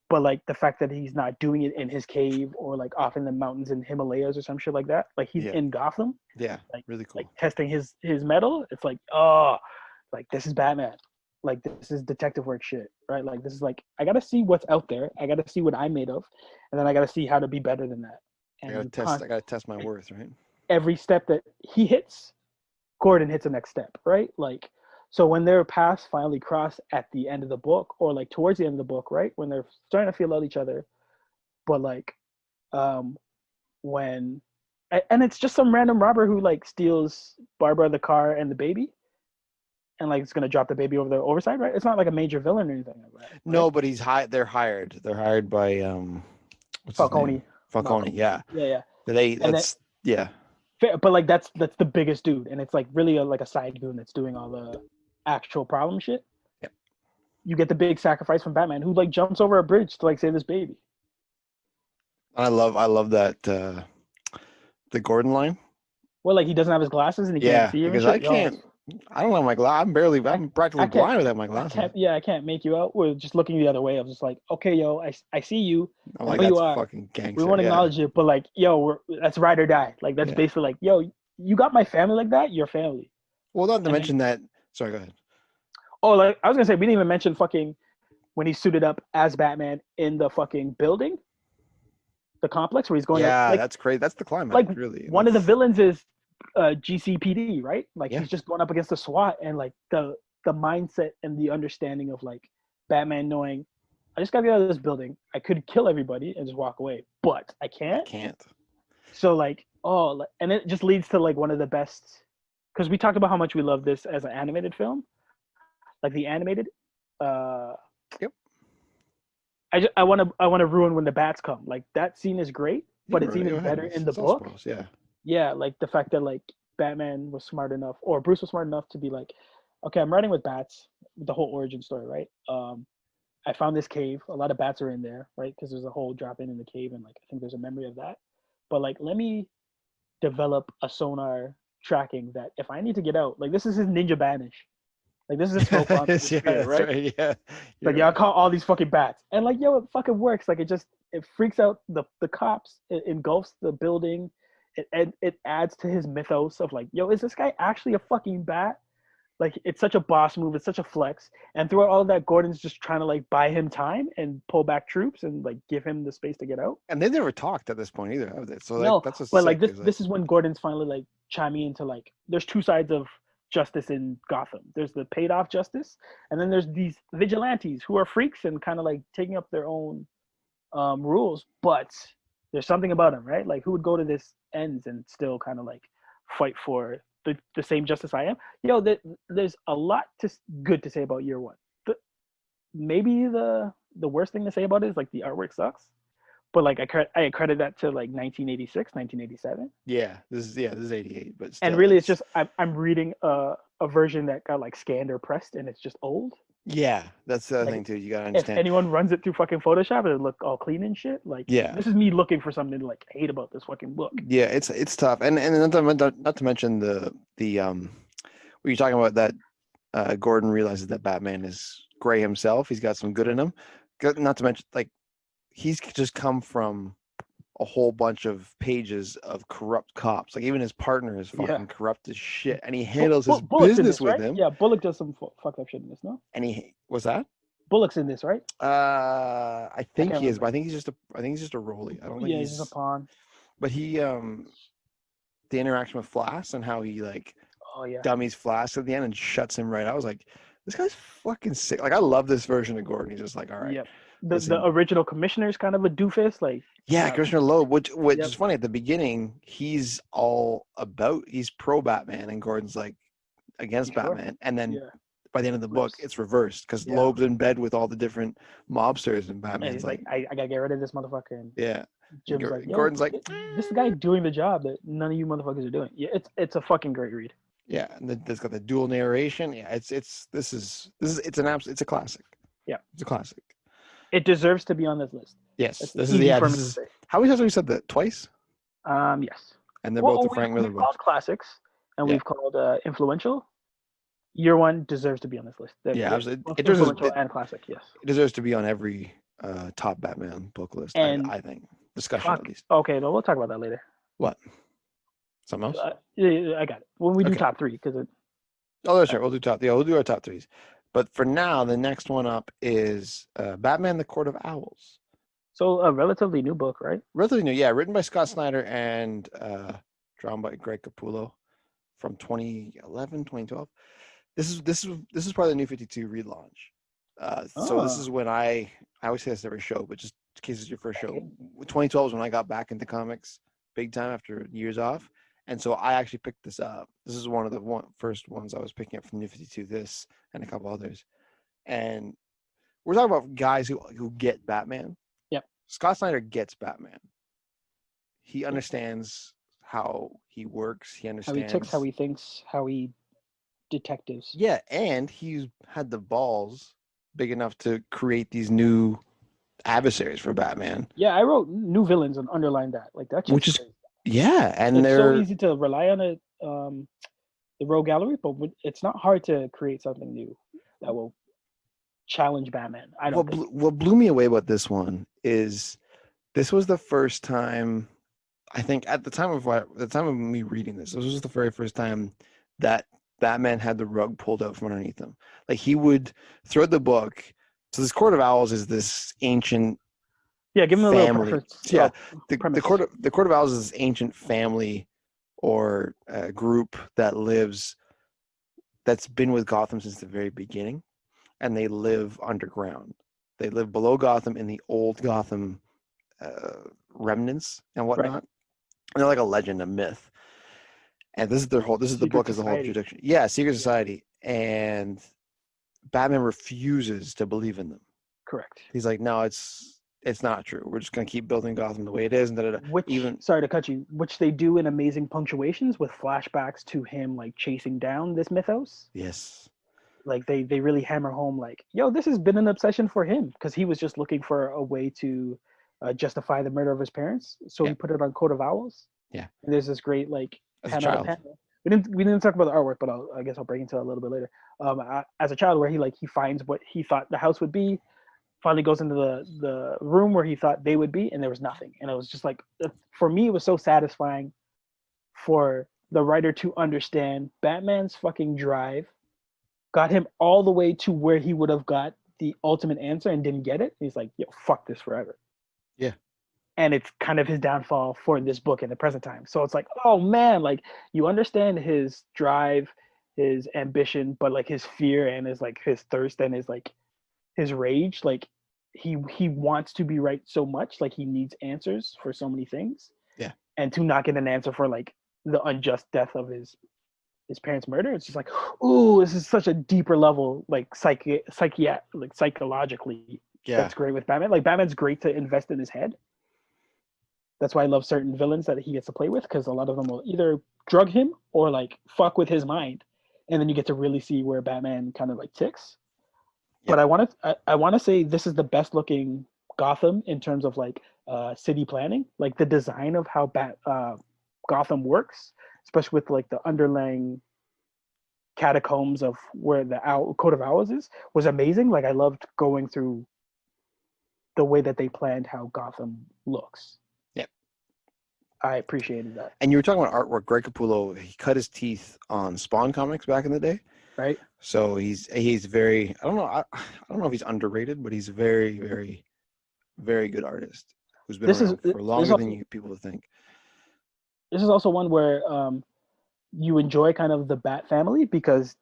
But like the fact that he's not doing it in his cave or like off in the mountains in Himalayas or some shit like that. Like he's Yeah. in Gotham. Yeah. Like Really cool. like testing his metal. It's like, oh, like this is Batman. Like this is detective work shit, right? Like this is like I gotta see what's out there. I gotta see what I'm made of, and then I gotta see how to be better than that. I And gotta test my worth, right? every step that he hits, Gordon hits the next step, right? Like so when their paths finally cross at the end of the book, or like towards the end of the book, right? When they're starting to feel out each other, but like um when and it's just some random robber who like steals Barbara the car and the baby and like it's gonna drop the baby over the overside, right? It's not like a major villain or anything like that. Right? No, but he's They're hired. They're hired by what's his Falcone. name? Falcone. Yeah. Yeah. And That's yeah. but like that's the biggest dude, and it's like really like a side goon that's doing all the actual problem shit. Yeah. You get the big sacrifice from Batman, who like jumps over a bridge to like save this baby. I love that the Gordon line. Well, like he doesn't have his glasses and he can't see him. Because I can't. I don't have my glass. I'm practically blind without my glasses. I can't make you out. We're just looking the other way. I was just like, okay, yo, I see you. I'm I like, know you that's are. fucking gangster. We won't acknowledge it, but like, yo, that's ride or die. Like that's basically like, yo, you got my family like that. Your family. Well, not to mention that. Sorry, go ahead. Oh, like I was gonna say, we didn't even mention fucking when he's suited up as Batman in the fucking building, the complex where he's going. Yeah, like, that's crazy. That's the climax. Like really, one of the villains is GCPD, right? Like Yeah. he's just going up against the SWAT, and like the mindset and the understanding of like Batman knowing, I just gotta get out of this building. I could kill everybody and just walk away, but I can't. So like, and it just leads to like one of the best, because we talked about how much we love this as an animated film, like the animated. Yep. I want to ruin when the bats come. Like that scene is great, but it's even better in the book. Yeah, like the fact that like Batman was smart enough, or Bruce was smart enough to be like, okay, I'm writing with bats, the whole origin story, right? I found this cave. A lot of bats are in there, right? Because there's a whole drop in the cave, and like I think there's a memory of that. But like, let me develop a sonar tracking that if I need to get out, like this is his ninja banish. Like this is his smoke bomb, right? Yeah. Like I caught all these fucking bats, and like yo, it fucking works. Like it freaks out the cops. It engulfs the building. It adds to his mythos of like, yo, is this guy actually a fucking bat? Like it's such a boss move. It's such a flex. And throughout all of that, Gordon's just trying to like buy him time and pull back troops and like give him the space to get out. And they never talked at this point either, have they? So no, that's but like this is when Gordon's finally like chiming into like, there's two sides of justice in Gotham. There's the paid off justice, and then there's these vigilantes who are freaks and kind of like taking up their own rules. But there's something about them, right? Like who would go to this ends and still kind of like fight for the same justice I am? There's a lot good to say about year one. Maybe the worst thing to say about it is like the artwork sucks, but like I credit that to like 1986, 1987. Yeah, this is 88, but still, and really it's just I'm reading a version that got like scanned or pressed, and it's just old. Yeah, that's the other thing too. You gotta understand. If anyone runs it through fucking Photoshop, it'll look all clean and shit. Like, this is me looking for something to like hate about this fucking book. Yeah, it's tough, and not to mention the what you're talking about, that Gordon realizes that Batman is gray himself. He's got some good in him. Not to mention, like, he's just come from a whole bunch of pages of corrupt cops. Like even his partner is fucking corrupt as shit, and he handles his business with him. Yeah, Bullock does some fucked up shit in this, no? And was that? Bullock's in this, right? I think he is, but I think he's just a rollie. I don't think he's just a pawn. But he the interaction with Flash and how he like Oh yeah. dummies flask at the end and shuts him right out. I was like, this guy's fucking sick. Like I love this version of Gordon. He's just like, all right, Yep. The listen. original commissioner's kind of a doofus. Like, Yeah, uh, Commissioner Loeb, which yep. is funny at the beginning, he's pro Batman, and Gordon's like against Sure. Batman, and then Yeah. by the end of the book, Flips. it's reversed because Yeah. Loeb's in bed with all the different mobsters, and And Batman's he's like, like, I gotta get rid of this motherfucker. And yeah. Jim's like, yo, Gordon's like, this guy doing the job that none of you motherfuckers are doing. Yeah, it's a fucking great read. yeah, and it's got the dual narration. Yeah, it's a classic. Yeah. It's a classic. It deserves to be on this list. Yes, It's this is easy for this me to is say. how many times have we said that? Twice, Yes. and they're both the we, Frank Miller we've called books. classics and Yeah. we've called influential. Year one deserves to be on this list. Yeah, Both it deserves influential and classic. Yes. it deserves to be on every top Batman book list. And I think discussion at least. Okay, no, we'll talk about that later. What? Something else? Yeah, I got it. When we do Okay. top three, because Oh, that's right. We'll do top. Yeah, we'll do our top threes. But for now, the next one up is Batman: The Court of Owls. so a relatively new book, right? Relatively new, yeah. Written by Scott Snyder and drawn by Greg Capullo from 2011, 2012. This is part of the New 52 relaunch. So this is when I always say this every show, but just in case it's your first show. 2012 is when I got back into comics big time after years off. And so I actually picked this up. This is one of the first ones I was picking up from New 52, this and a couple others. And we're talking about guys who get Batman. Yep. Scott Snyder gets Batman. He understands how he works. He understands How he ticks, how he thinks, how he detectives. Yeah, and he's had the balls big enough to create these new adversaries for Batman. Yeah, I wrote new villains and underlined that. Like that, Which is yeah, and it's they're so easy to rely on it, the rogue gallery, but it's not hard to create something new that will challenge Batman. I don't think. what blew me away about this one is this was the first time I think at the time of me reading this was the very first time that Batman had the rug pulled out from underneath him. Like he would throughout the book. So this Court of Owls is this ancient Yeah, give him a family. little preface. Yeah, the Court of Owls is this ancient family or group that's been with Gotham since the very beginning, and they live underground. They live below Gotham in the old Gotham remnants and whatnot. Right. And they're like a legend, a myth. And this is the book as a whole introduction. Yeah, Secret Society. And Batman refuses to believe in them. Correct. He's like, no, it's not true. We're just gonna keep building Gotham the way it is, and Sorry to cut you. Which they do in amazing punctuations with flashbacks to him like chasing down this mythos. Yes. Like they really hammer home like, yo, this has been an obsession for him because he was just looking for a way to justify the murder of his parents. So he put it on Coat of Owls. Yeah. And there's this great like as a child. We didn't talk about the artwork, but I guess I'll break into that a little bit later. As a child, where he finds what he thought the house would be, finally goes into the room where he thought they would be, and there was nothing. And it was just like, for me, it was so satisfying for the writer to understand Batman's fucking drive got him all the way to where he would have got the ultimate answer and didn't get it. He's like, yo, fuck this forever. Yeah. And it's kind of his downfall for this book in the present time. So it's like, oh man, like you understand his drive, his ambition, but like his fear and his thirst and his rage. Like he wants to be right so much, like he needs answers for so many things. Yeah. And to not get an answer for like the unjust death of his parents' murder, it's just like, ooh, this is such a deeper level, like psychologically. Yeah. That's great with Batman. Like Batman's great to invest in his head. That's why I love certain villains that he gets to play with, because a lot of them will either drug him or like fuck with his mind, and then you get to really see where Batman kind of like ticks. But I want to say this is the best looking Gotham in terms of like city planning, like the design of how Gotham works, especially with like the underlying catacombs of where the Coat of Owls was amazing. Like I loved going through the way that they planned how Gotham looks. Yep. I appreciated that. And you were talking about artwork. Greg Capullo, he cut his teeth on Spawn comics back in the day. Right. So he's very, I don't know if he's underrated, but he's a very, very, very good artist who's been around for longer than people think. This is also one where you enjoy kind of the Bat family because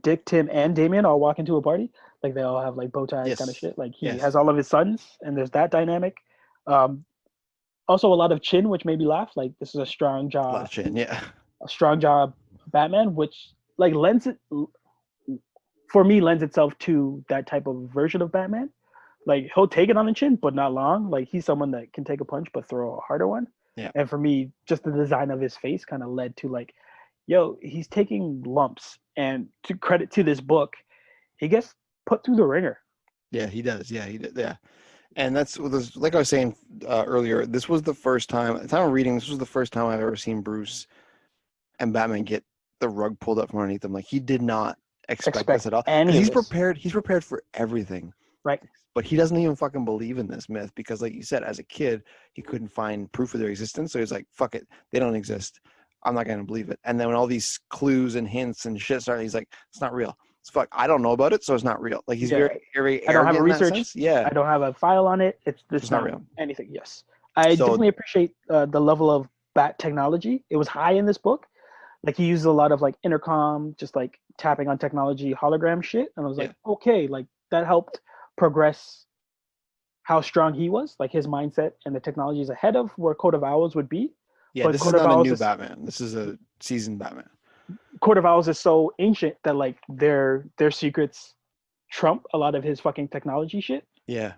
Dick, Tim, and Damien all walk into a party. Like they all have like bow ties kind of Yes. shit. Like he Yes. has all of his sons, and there's that dynamic. Um, Also, a lot of chin, which made me laugh. Like this is A lot of chin. Yeah. a strong jaw Batman, which like lends it for me lends itself to that type of version of Batman. Like he'll take it on the chin, but not long. Like he's someone that can take a punch but throw a harder one. Yeah. And for me, just the design of his face kind of led to like, yo, he's taking lumps. And to credit to this book, he gets put through the ringer. Yeah, he does. Yeah, he did. Yeah. And that's like I was saying earlier. This was the first time. At the time of reading, this was the first time I've ever seen Bruce and Batman get the rug pulled up from underneath them. Like he did not expect this at all. Any He's of this. prepared. He's prepared for everything. Right. But he doesn't even fucking believe in this myth because, like you said, as a kid, he couldn't find proof of their existence. So he's like, "Fuck it, they don't exist. I'm not gonna believe it." And then when all these clues and hints and shit start, he's like, "It's not real. It's fuck. I don't know about it, so it's not real." Like he's very, very I don't have a arrogant in that research. sense. Yeah, I don't have a file on it. It's not real. anything. Yes. I definitely appreciate the level of Bat technology. It was high in this book. Like he used a lot of like intercom, just like tapping on technology, hologram shit. And I was like, okay, like that helped progress how strong he was, like his mindset and the technology is ahead of where Court of Owls would be. Yeah, but this Court is of not a Owls new Batman. This is a seasoned Batman. Court of Owls is so ancient that like their secrets trump a lot of his fucking technology shit. Yeah.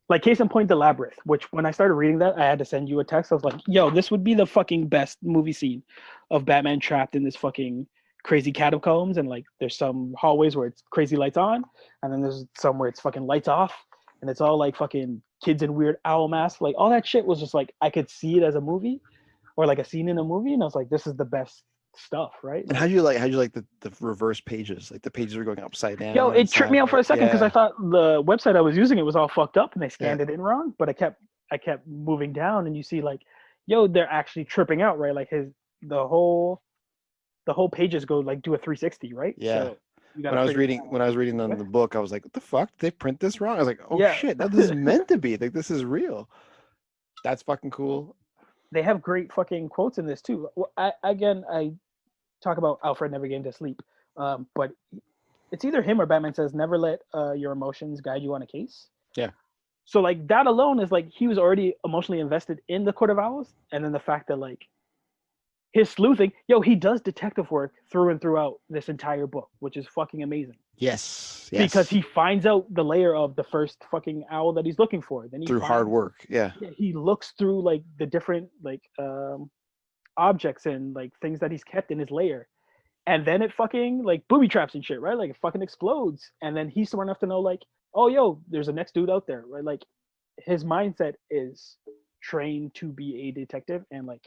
Like case in point, The Labyrinth, which when I started reading that, I had to send you a text. I was like, yo, this would be the fucking best movie scene of Batman trapped in this fucking crazy catacombs. And like there's some hallways where it's crazy lights on. And then there's some where it's fucking lights off. And it's all like fucking kids in weird owl masks. Like all that shit was just like, I could see it as a movie or like a scene in a movie. And I was like, this is the best stuff, right? And how'd you like the reverse pages? Like the pages were going upside down. Yo, it tripped me out for a second because I thought the website I was using, it was all fucked up and they scanned it in wrong. But I kept moving down and you see like, yo, they're actually tripping out, right? Like the whole pages go like do a 360, right? Yeah. So when I was reading the book, I was like, what the fuck? Did they print this wrong? I was like, oh shit, that this is meant to be. Like this is real. That's fucking cool. They have great fucking quotes in this too. I talk about Alfred never getting to sleep, but it's either him or Batman says never let your emotions guide you on a case. Yeah. So like that alone is like he was already emotionally invested in the Court of Owls, and then the fact that like his sleuthing, yo, he does detective work through and throughout this entire book, which is fucking amazing. Yes. Because he finds out the layer of the first fucking owl that he's looking for. Then through hard work. Yeah. He looks through like the different like objects and like things that he's kept in his lair. And then it fucking like booby traps and shit, right? Like it fucking explodes. And then he's smart enough to know like, oh yo, there's a next dude out there, right? Like his mindset is trained to be a detective and like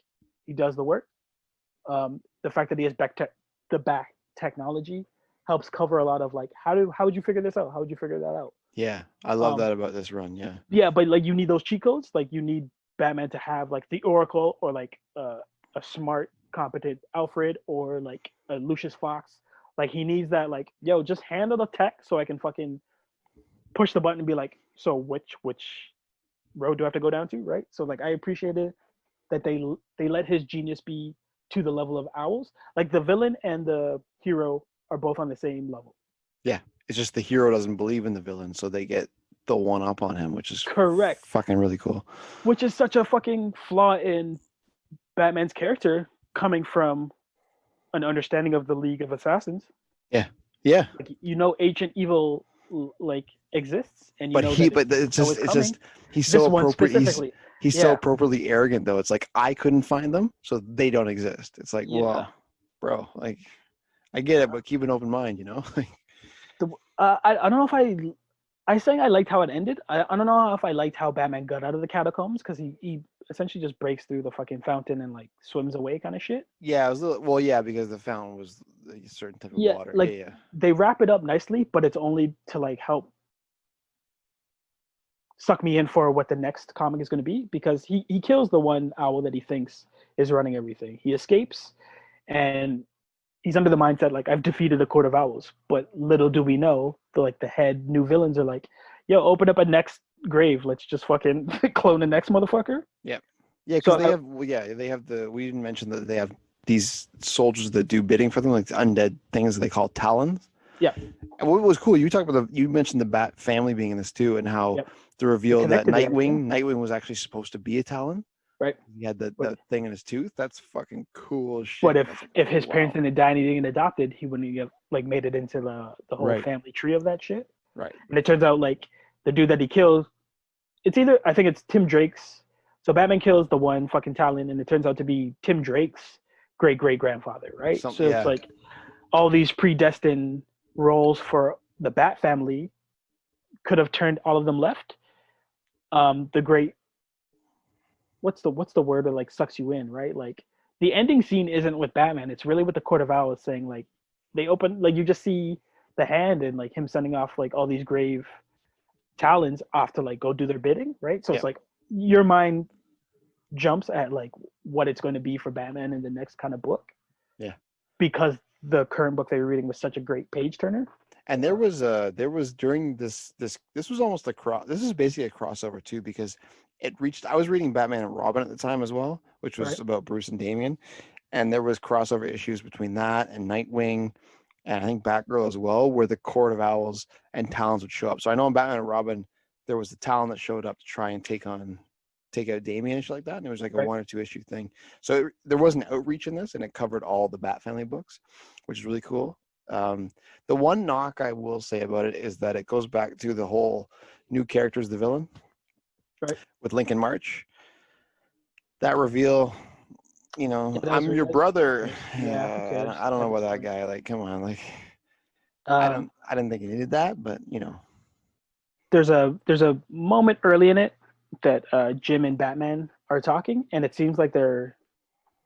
he does the work. The fact that he has the back technology helps cover a lot of like how would you figure this out? How would you figure that out? Yeah, I love that about this run. Yeah. Yeah, but like you need those cheat codes. Like you need Batman to have like the Oracle or like a smart, competent Alfred or like a Lucius Fox. Like he needs that. Like yo, just handle the tech so I can fucking push the button and be like, so which road do I have to go down to, right? So like I appreciated that they let his genius be to the level of Owls. Like the villain and the hero are both on the same level. Yeah, it's just the hero doesn't believe in the villain, so they get the one up on him, which is correct. Fucking really cool. Which is such a fucking flaw in Batman's character, coming from an understanding of the League of Assassins. Yeah, yeah. Like, you know, ancient evil like exists, and you he's so appropriate. He's so appropriately arrogant, though. It's like, I couldn't find them, so they don't exist. It's like, well, bro, like, I get it, but keep an open mind, you know? I don't know if I saying I liked how it ended. I don't know if I liked how Batman got out of the catacombs, because he essentially just breaks through the fucking fountain and, like, swims away kind of shit. Yeah, it was a little, because the fountain was a certain type of water. Like, they wrap it up nicely, but it's only to, like, help suck me in for what the next comic is going to be, because he kills the one owl that he thinks is running everything. He escapes, and he's under the mindset like, I've defeated the Court of Owls. But little do we know, the head new villains are like, yo, open up a next grave. Let's just fucking clone the next motherfucker. Yeah, yeah, because we didn't mention that they have these soldiers that do bidding for them, like the undead things that they call talons. Yeah. And what was cool, you mentioned the Bat family being in this too, and how Yep. the reveal that connected to them, Nightwing was actually supposed to be a Talon. right? He had that But thing in his tooth. That's fucking cool as shit. but That's if like, his wow. parents didn't die and he didn't get adopted, he wouldn't have like made it into the whole Right. family tree of that shit. Right. And it turns out like the dude that he kills, it's either I think it's Tim Drake's. So Batman kills the one fucking Talon, and it turns out to be Tim Drake's great grandfather, right? So Yeah. it's like all these predestined roles for the Bat family could have turned all of them left. The great what's the word that like sucks you in, right? Like the ending scene isn't with Batman, it's really with the Court of Owls saying like they open like you just see the hand and like him sending off like all these grave Talons off to like go do their bidding, right? So Yep. it's like your mind jumps at like what it's going to be for Batman in the next kind of book. Yeah. Because the current book they were reading was such a great page turner. And there was during this was almost this is basically a crossover too, because I was reading Batman and Robin at the time as well, which was about Bruce and Damian, and there was crossover issues between that and Nightwing and I think Batgirl as well, where the Court of Owls and Talons would show up. So I know in Batman and Robin there was the Talon that showed up to try and take out Damian and shit like that, and it was like a 1 or 2 issue thing. So there was an outreach in this, and it covered all the Bat family books, which is really cool. The one knock I will say about it is that it goes back to the whole new characters, the villain, right? With Lincoln March. That reveal, I'm your brother. Yeah, I don't know about that guy. Like, come on, like, I didn't think he needed that, but there's a moment early in it that Jim and Batman are talking, and it seems like they're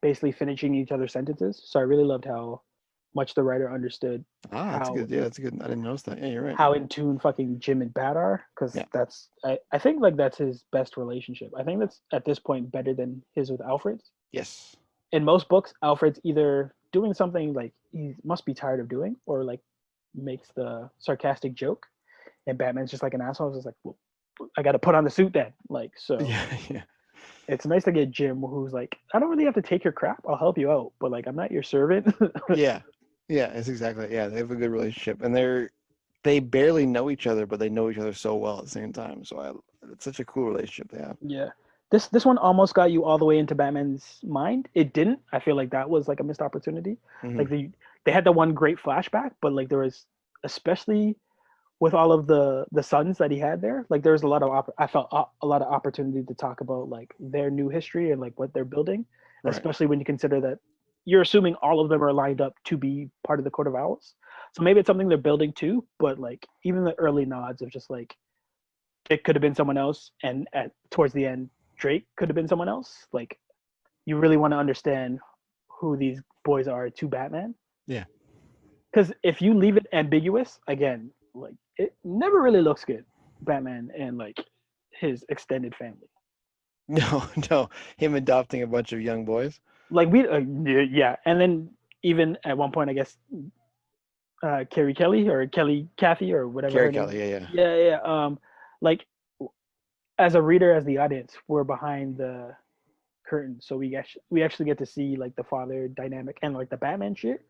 basically finishing each other's sentences. So I really loved how much the writer understood. That's good. Yeah, that's good. I didn't notice that. Yeah, you're right. How in tune fucking Jim and Bat are, because that's I think like that's his best relationship. I think that's at this point better than his with Alfred's. Yes. In most books, Alfred's either doing something like he must be tired of doing, or like makes the sarcastic joke, and Batman's just like an asshole. It's just like, well, I got to put on the suit then. Like, so yeah. It's nice to get Jim, who's like, I don't really have to take your crap. I'll help you out, but like, I'm not your servant. Yeah, it's exactly. Yeah, they have a good relationship, and they barely know each other, but they know each other so well at the same time. So it's such a cool relationship they have. Yeah, this one almost got you all the way into Batman's mind. It didn't. I feel like that was like a missed opportunity. Mm-hmm. Like they had the one great flashback, but like there was, especially with all of the sons that he had there, like there was a lot of I felt a lot of opportunity to talk about like their new history and like what they're building, especially when you consider that you're assuming all of them are lined up to be part of the Court of Owls. So maybe it's something they're building too, but like even the early nods of just like it could have been someone else, and towards the end Drake could have been someone else. Like you really want to understand who these boys are to Batman. Yeah. Because if you leave it ambiguous, again, like it never really looks good, Batman and like his extended family. No, him adopting a bunch of young boys. Like yeah, and then even at one point, I guess, Carrie Kelly or Kathy or whatever. Carrie Kelly, yeah. Like as a reader, as the audience, we're behind the curtain, so we actually get to see like the father dynamic and like the Batman shit.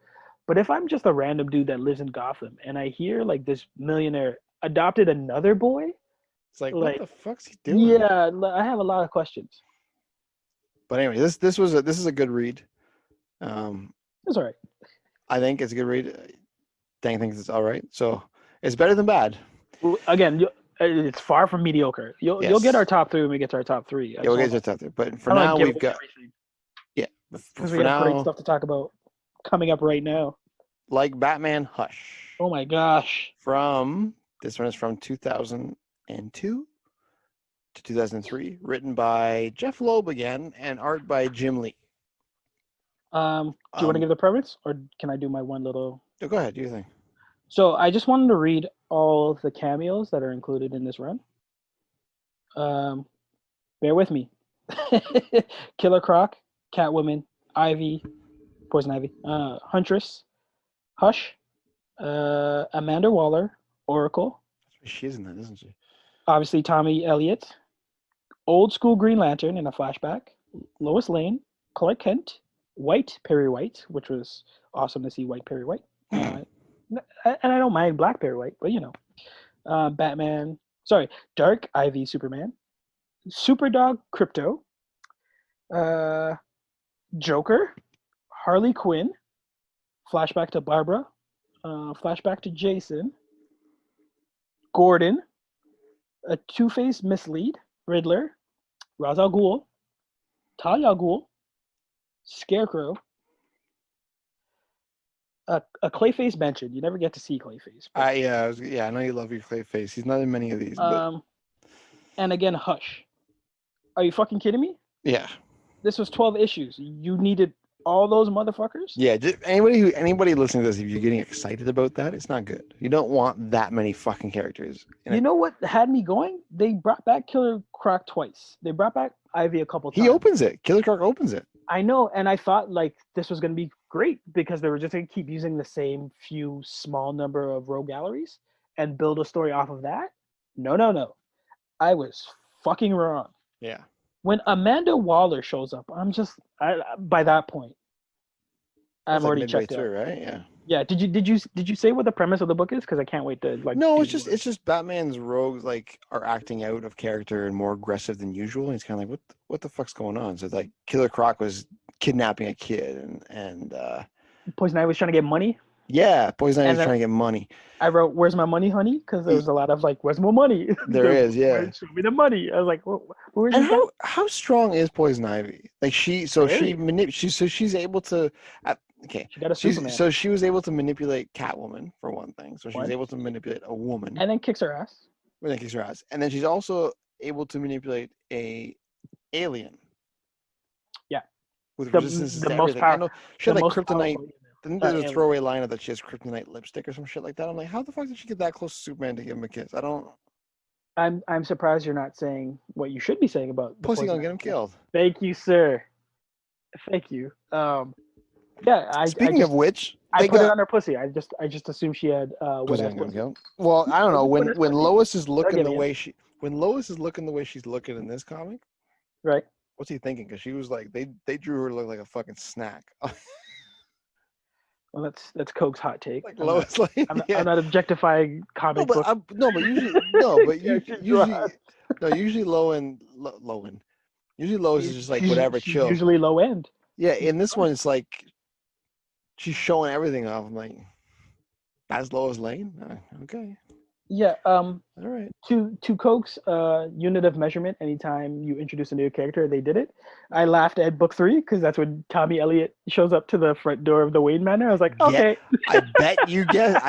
But if I'm just a random dude that lives in Gotham and I hear like this millionaire adopted another boy, it's like what the fuck's he doing? Yeah, I have a lot of questions. But anyway, this is a good read. It's all right. I think it's a good read. Dang thinks it's all right. So it's better than bad. Well, again, it's far from mediocre. You'll get our top 3 when we get to our top 3. Yeah, we'll get to our top 3. But for now, we've got everything. Yeah, because we have great stuff to talk about coming up right now. Like Batman Hush. Oh my gosh. This one is from 2002 to 2003, written by Jeff Loeb again, and art by Jim Lee. Do you want to give the premise, or can I do my one little? Go ahead, do your thing. So I just wanted to read all of the cameos that are included in this run. Bear with me. Killer Croc, Catwoman, Ivy, Poison Ivy, Huntress, Hush, Amanda Waller, Oracle. She is in that, isn't she? Obviously, Tommy Elliott, Old School Green Lantern in a flashback, Lois Lane, Clark Kent, White Perry White, which was awesome to see White Perry White. And I don't mind Black Perry White, but Batman. Sorry, Dark Ivy Superman, Superdog Crypto, Joker, Harley Quinn, flashback to Barbara, flashback to Jason, Gordon, a Two-Face Mislead, Riddler, Ra's al Ghul, Talia al Ghul, Scarecrow, a Clayface mentioned. You never get to see Clayface. I know you love your Clayface. He's not in many of these. But... and again, Hush. Are you fucking kidding me? Yeah. This was 12 issues. You needed all those motherfuckers? Yeah. Anybody listening to this, if you're getting excited about that, it's not good. You don't want that many fucking characters. You know what had me going? They brought back Killer Croc twice. They brought back Ivy a couple times. He opens it. Killer Croc opens it. I know, and I thought like this was going to be great because they were just going to keep using the same few small number of rogue galleries and build a story off of that. No. I was fucking wrong. Yeah. When Amanda Waller shows up, by that point, I'm already checked out. Right? Yeah. Yeah. Did you say what the premise of the book is? Because I can't wait to like. No, it's just Batman's rogues like are acting out of character and more aggressive than usual. And he's kind of like, what the fuck's going on? So it's like Killer Croc was kidnapping a kid and Poison Ivy was trying to get money. Yeah, Poison Ivy was trying to get money. I wrote, "Where's my money, honey?" Because there was a lot of like, "Where's my money?" There is, yeah. Show me the money. I was like, "Where's and how strong is Poison Ivy? Like she's able to. Okay, she got a Superman. So she was able to manipulate Catwoman for one thing. So she was able to manipulate a woman, and then kicks her ass. And then she's also able to manipulate a alien. Yeah, with resistance to everything. I know she had like kryptonite. Didn't there a throwaway line of that she has kryptonite lipstick or some shit like that? I'm like, how the fuck did she get that close to Superman to give him a kiss? I don't. I'm surprised you're not saying what you should be saying about. Pussy gonna get him killed. Thank you, sir. Thank you. Yeah. Speaking of which, I put it on her pussy. I just assumed she had wet ass pussy. Well, I don't know when Lois is looking the way she's looking in this comic. Right. What's he thinking? Because she was like they drew her to look like a fucking snack. Well, that's Coke's hot take. Like Lois Lane. I'm not objectifying comic book. Usually Lois is just like whatever, chill. Usually low end. Yeah, in this one it's like she's showing everything off. I'm like, that's Lois Lane. Okay. Yeah. All right. To Coke's unit of measurement, anytime you introduce a new character, they did it. I laughed at book 3 because that's when Tommy Elliott shows up to the front door of the Wayne Manor. I was like, okay. Yeah,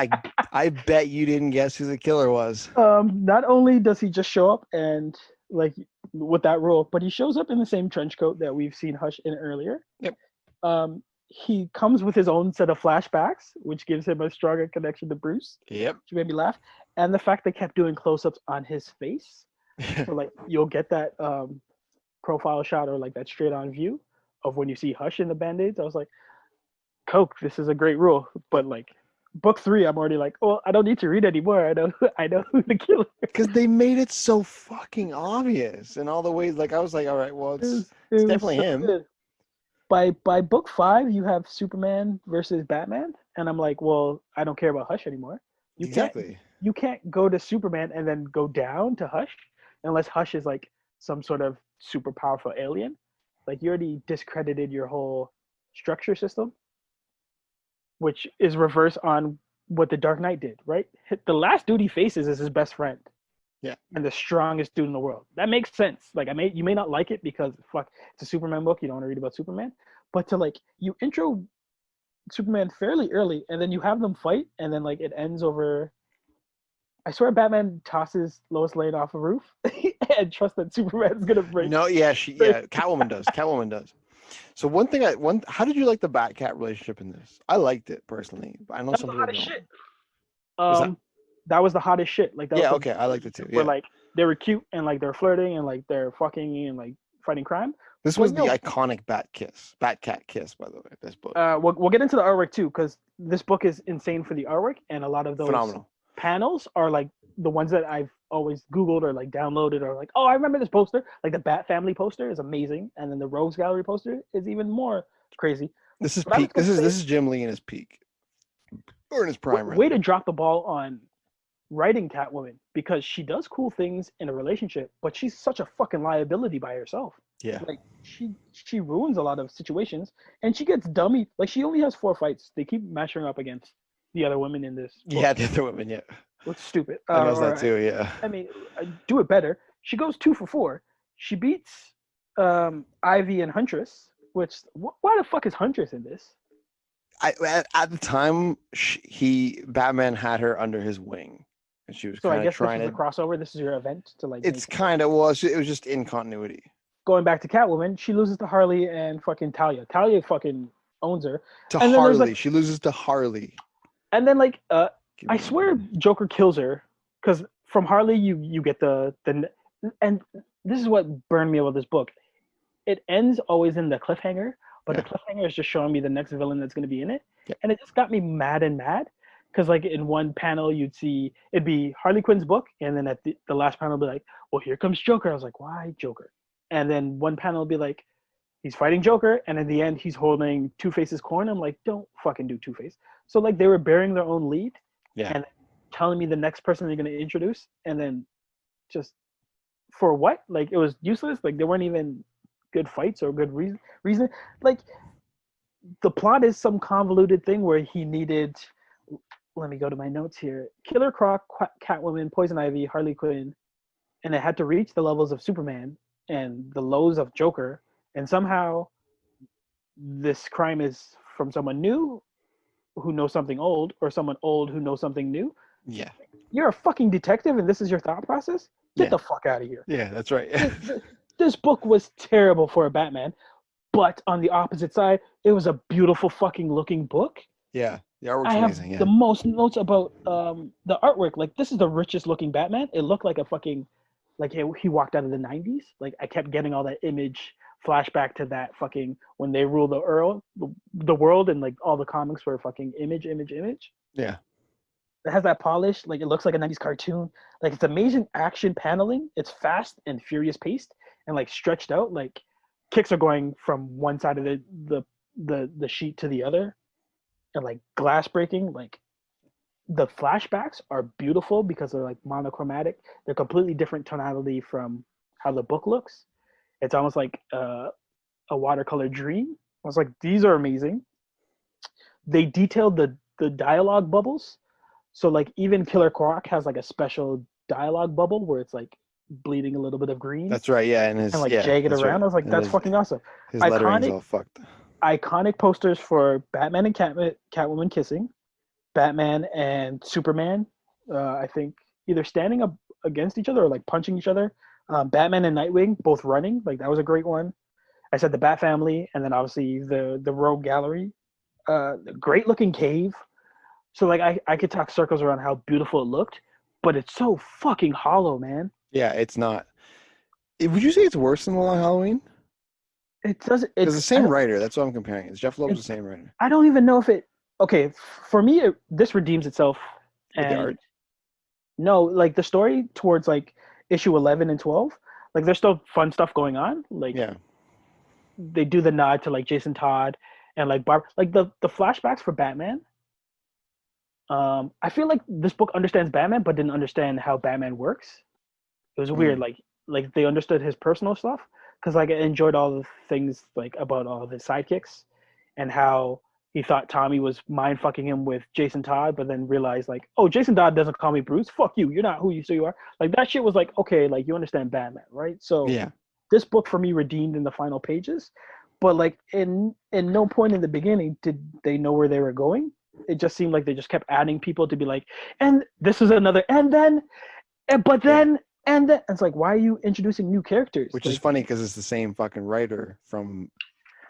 I bet you didn't guess who the killer was. Not only does he just show up and like with that role, but he shows up in the same trench coat that we've seen Hush in earlier. Yep. He comes with his own set of flashbacks, which gives him a stronger connection to Bruce. Yep. Which made me laugh. And the fact they kept doing close-ups on his face. So like you'll get that profile shot or like that straight-on view of when you see Hush in the Band-Aids. I was like, Coke, this is a great rule. But like book 3, I'm already like, oh, I don't need to read anymore. I know who the killer is. Because they made it so fucking obvious in all the ways. Like I was like, all right, well, it's definitely him. Good. By book 5, you have Superman versus Batman, and I'm like, well, I don't care about Hush anymore. You can't go to Superman and then go down to Hush unless Hush is like some sort of super powerful alien. Like you already discredited your whole structure system, which is reverse on what the Dark Knight did, right? The last dude he faces is his best friend. Yeah. And the strongest dude in the world. That makes sense. Like you may not like it because it's a Superman book, you don't want to read about Superman. But to like you intro Superman fairly early and then you have them fight and then like it ends over. I swear Batman tosses Lois Lane off a roof and trusts that Superman's gonna break. No, Catwoman does. So how did you like the Bat-Cat relationship in this? I liked it personally. I know some people don't. Shit. That was the hottest shit. Like that. Yeah, okay, I liked it too. Where like they were cute and like they're flirting and like they're fucking and like fighting crime. This was the iconic Bat-Cat kiss, by the way. This book. We'll get into the artwork too, because this book is insane for the artwork, and a lot of those panels are like the ones that I've always Googled or like downloaded or like, oh, I remember this poster. Like the Bat Family poster is amazing, and then the Rogues Gallery poster is even more crazy. This is But I was peak. gonna This say, is Jim Lee in his peak, or in his prime, way rather. to drop the ball on writing Catwoman, because she does cool things in a relationship, but she's such a fucking liability by herself. Yeah. Like she ruins a lot of situations, and she gets dummy. Like she only has 4 fights. They keep matching her up against the other women in this book. Yeah, the other women. Yeah, It's stupid. I noticed that too. Yeah. I mean, do it better. She goes 2 for 4. She beats Ivy and Huntress. Which why the fuck is Huntress in this? At the time, Batman had her under his wing, and she was So I kind of guess this trying was a to. crossover. This is your event to like. It's make kind of was. It was just in continuity. Going back to Catwoman, she loses to Harley and fucking Talia. Talia fucking owns her. To And then there's Harley, like, she loses to Harley. and then like, Give I me- swear Joker kills her, because from Harley you get the, and this is what burned me about this book. It ends always in the cliffhanger, but the Yeah. cliffhanger is just showing me the next villain that's going to be in it, Yeah. and it just got me mad, because like in one panel you'd see it'd be Harley Quinn's book, and then at the last panel it'd be like, well, here comes Joker. I was like, why Joker? And then one panel will be like, he's fighting Joker, and in the end he's holding Two-Face's coin. I'm like, don't fucking do Two-Face. So like they were bearing their own lead, Yeah. and telling me the next person they're going to introduce, and then just for what? Like it was useless. Like they weren't even good fights or good reason. Like the plot is some convoluted thing where he needed. Let me go to my notes here. Killer Croc, Catwoman, Poison Ivy, Harley Quinn, and it had to reach the levels of Superman and the lows of Joker, and somehow this crime is from someone new who knows something old, or someone old who knows something new. Yeah. You're a fucking detective and this is your thought process? Get Yeah. the fuck out of here. Yeah, that's right. This book was terrible for a Batman, but on the opposite side, it was a beautiful fucking looking book. Yeah, the artwork's I have amazing. Yeah. the most notes about the artwork. Like this is the richest looking Batman. It looked like a fucking like he walked out of the 90s. Like I kept getting all that image flashback to that fucking when they ruled the world, and like all the comics were fucking image. Yeah. It has that polish, like it looks like a 90s cartoon. Like it's amazing action paneling. It's fast and furious paced and like stretched out. Like kicks are going from one side of the sheet to the other, and like glass breaking. Like the flashbacks are beautiful because they're like monochromatic. They're completely different tonality from how the book looks. It's almost like a watercolor dream. I was like, these are amazing. They detailed the dialogue bubbles. So like even Killer Croc has like a special dialogue bubble where it's like bleeding a little bit of green. That's right. Yeah, and his and like yeah, jagged around. right. I was like, And that's fucking awesome. His lettering's Iconic- all fucked. Iconic posters for Batman and Catwoman kissing, Batman and Superman. I think either standing up against each other or like punching each other. Batman and Nightwing both running. Like that was a great one. I said the Bat Family, and then obviously the Rogue Gallery. Great looking cave. So like I could talk circles around how beautiful it looked, but it's so fucking hollow, man. Yeah, it's not. Would you say it's worse than The Long Halloween? It doesn't. It's the same writer. That's what I'm comparing. It's Jeff Loeb's the same writer. I don't even know if it. Okay, for me, this redeems itself. With the And art? no, like the story towards like issue 11 and 12, like there's still fun stuff going on. Like Yeah. they do the nod to like Jason Todd and like like the flashbacks for Batman. I feel like this book understands Batman, but didn't understand how Batman works. It was weird. Like they understood his personal stuff, because like I enjoyed all the things like about all of his sidekicks and how he thought Tommy was mind fucking him with Jason Todd, but then realized like, oh, Jason Todd doesn't call me Bruce. Fuck you. You're not who you say you are. Like that shit was like, okay, like you understand Batman, right? So Yeah. this book for me redeemed in the final pages, but like in no point in the beginning did they know where they were going. It just seemed like they just kept adding people to be like, and this is another, and then, but then, and then. It's like, why are you introducing new characters? Which like, is funny because it's the same fucking writer from,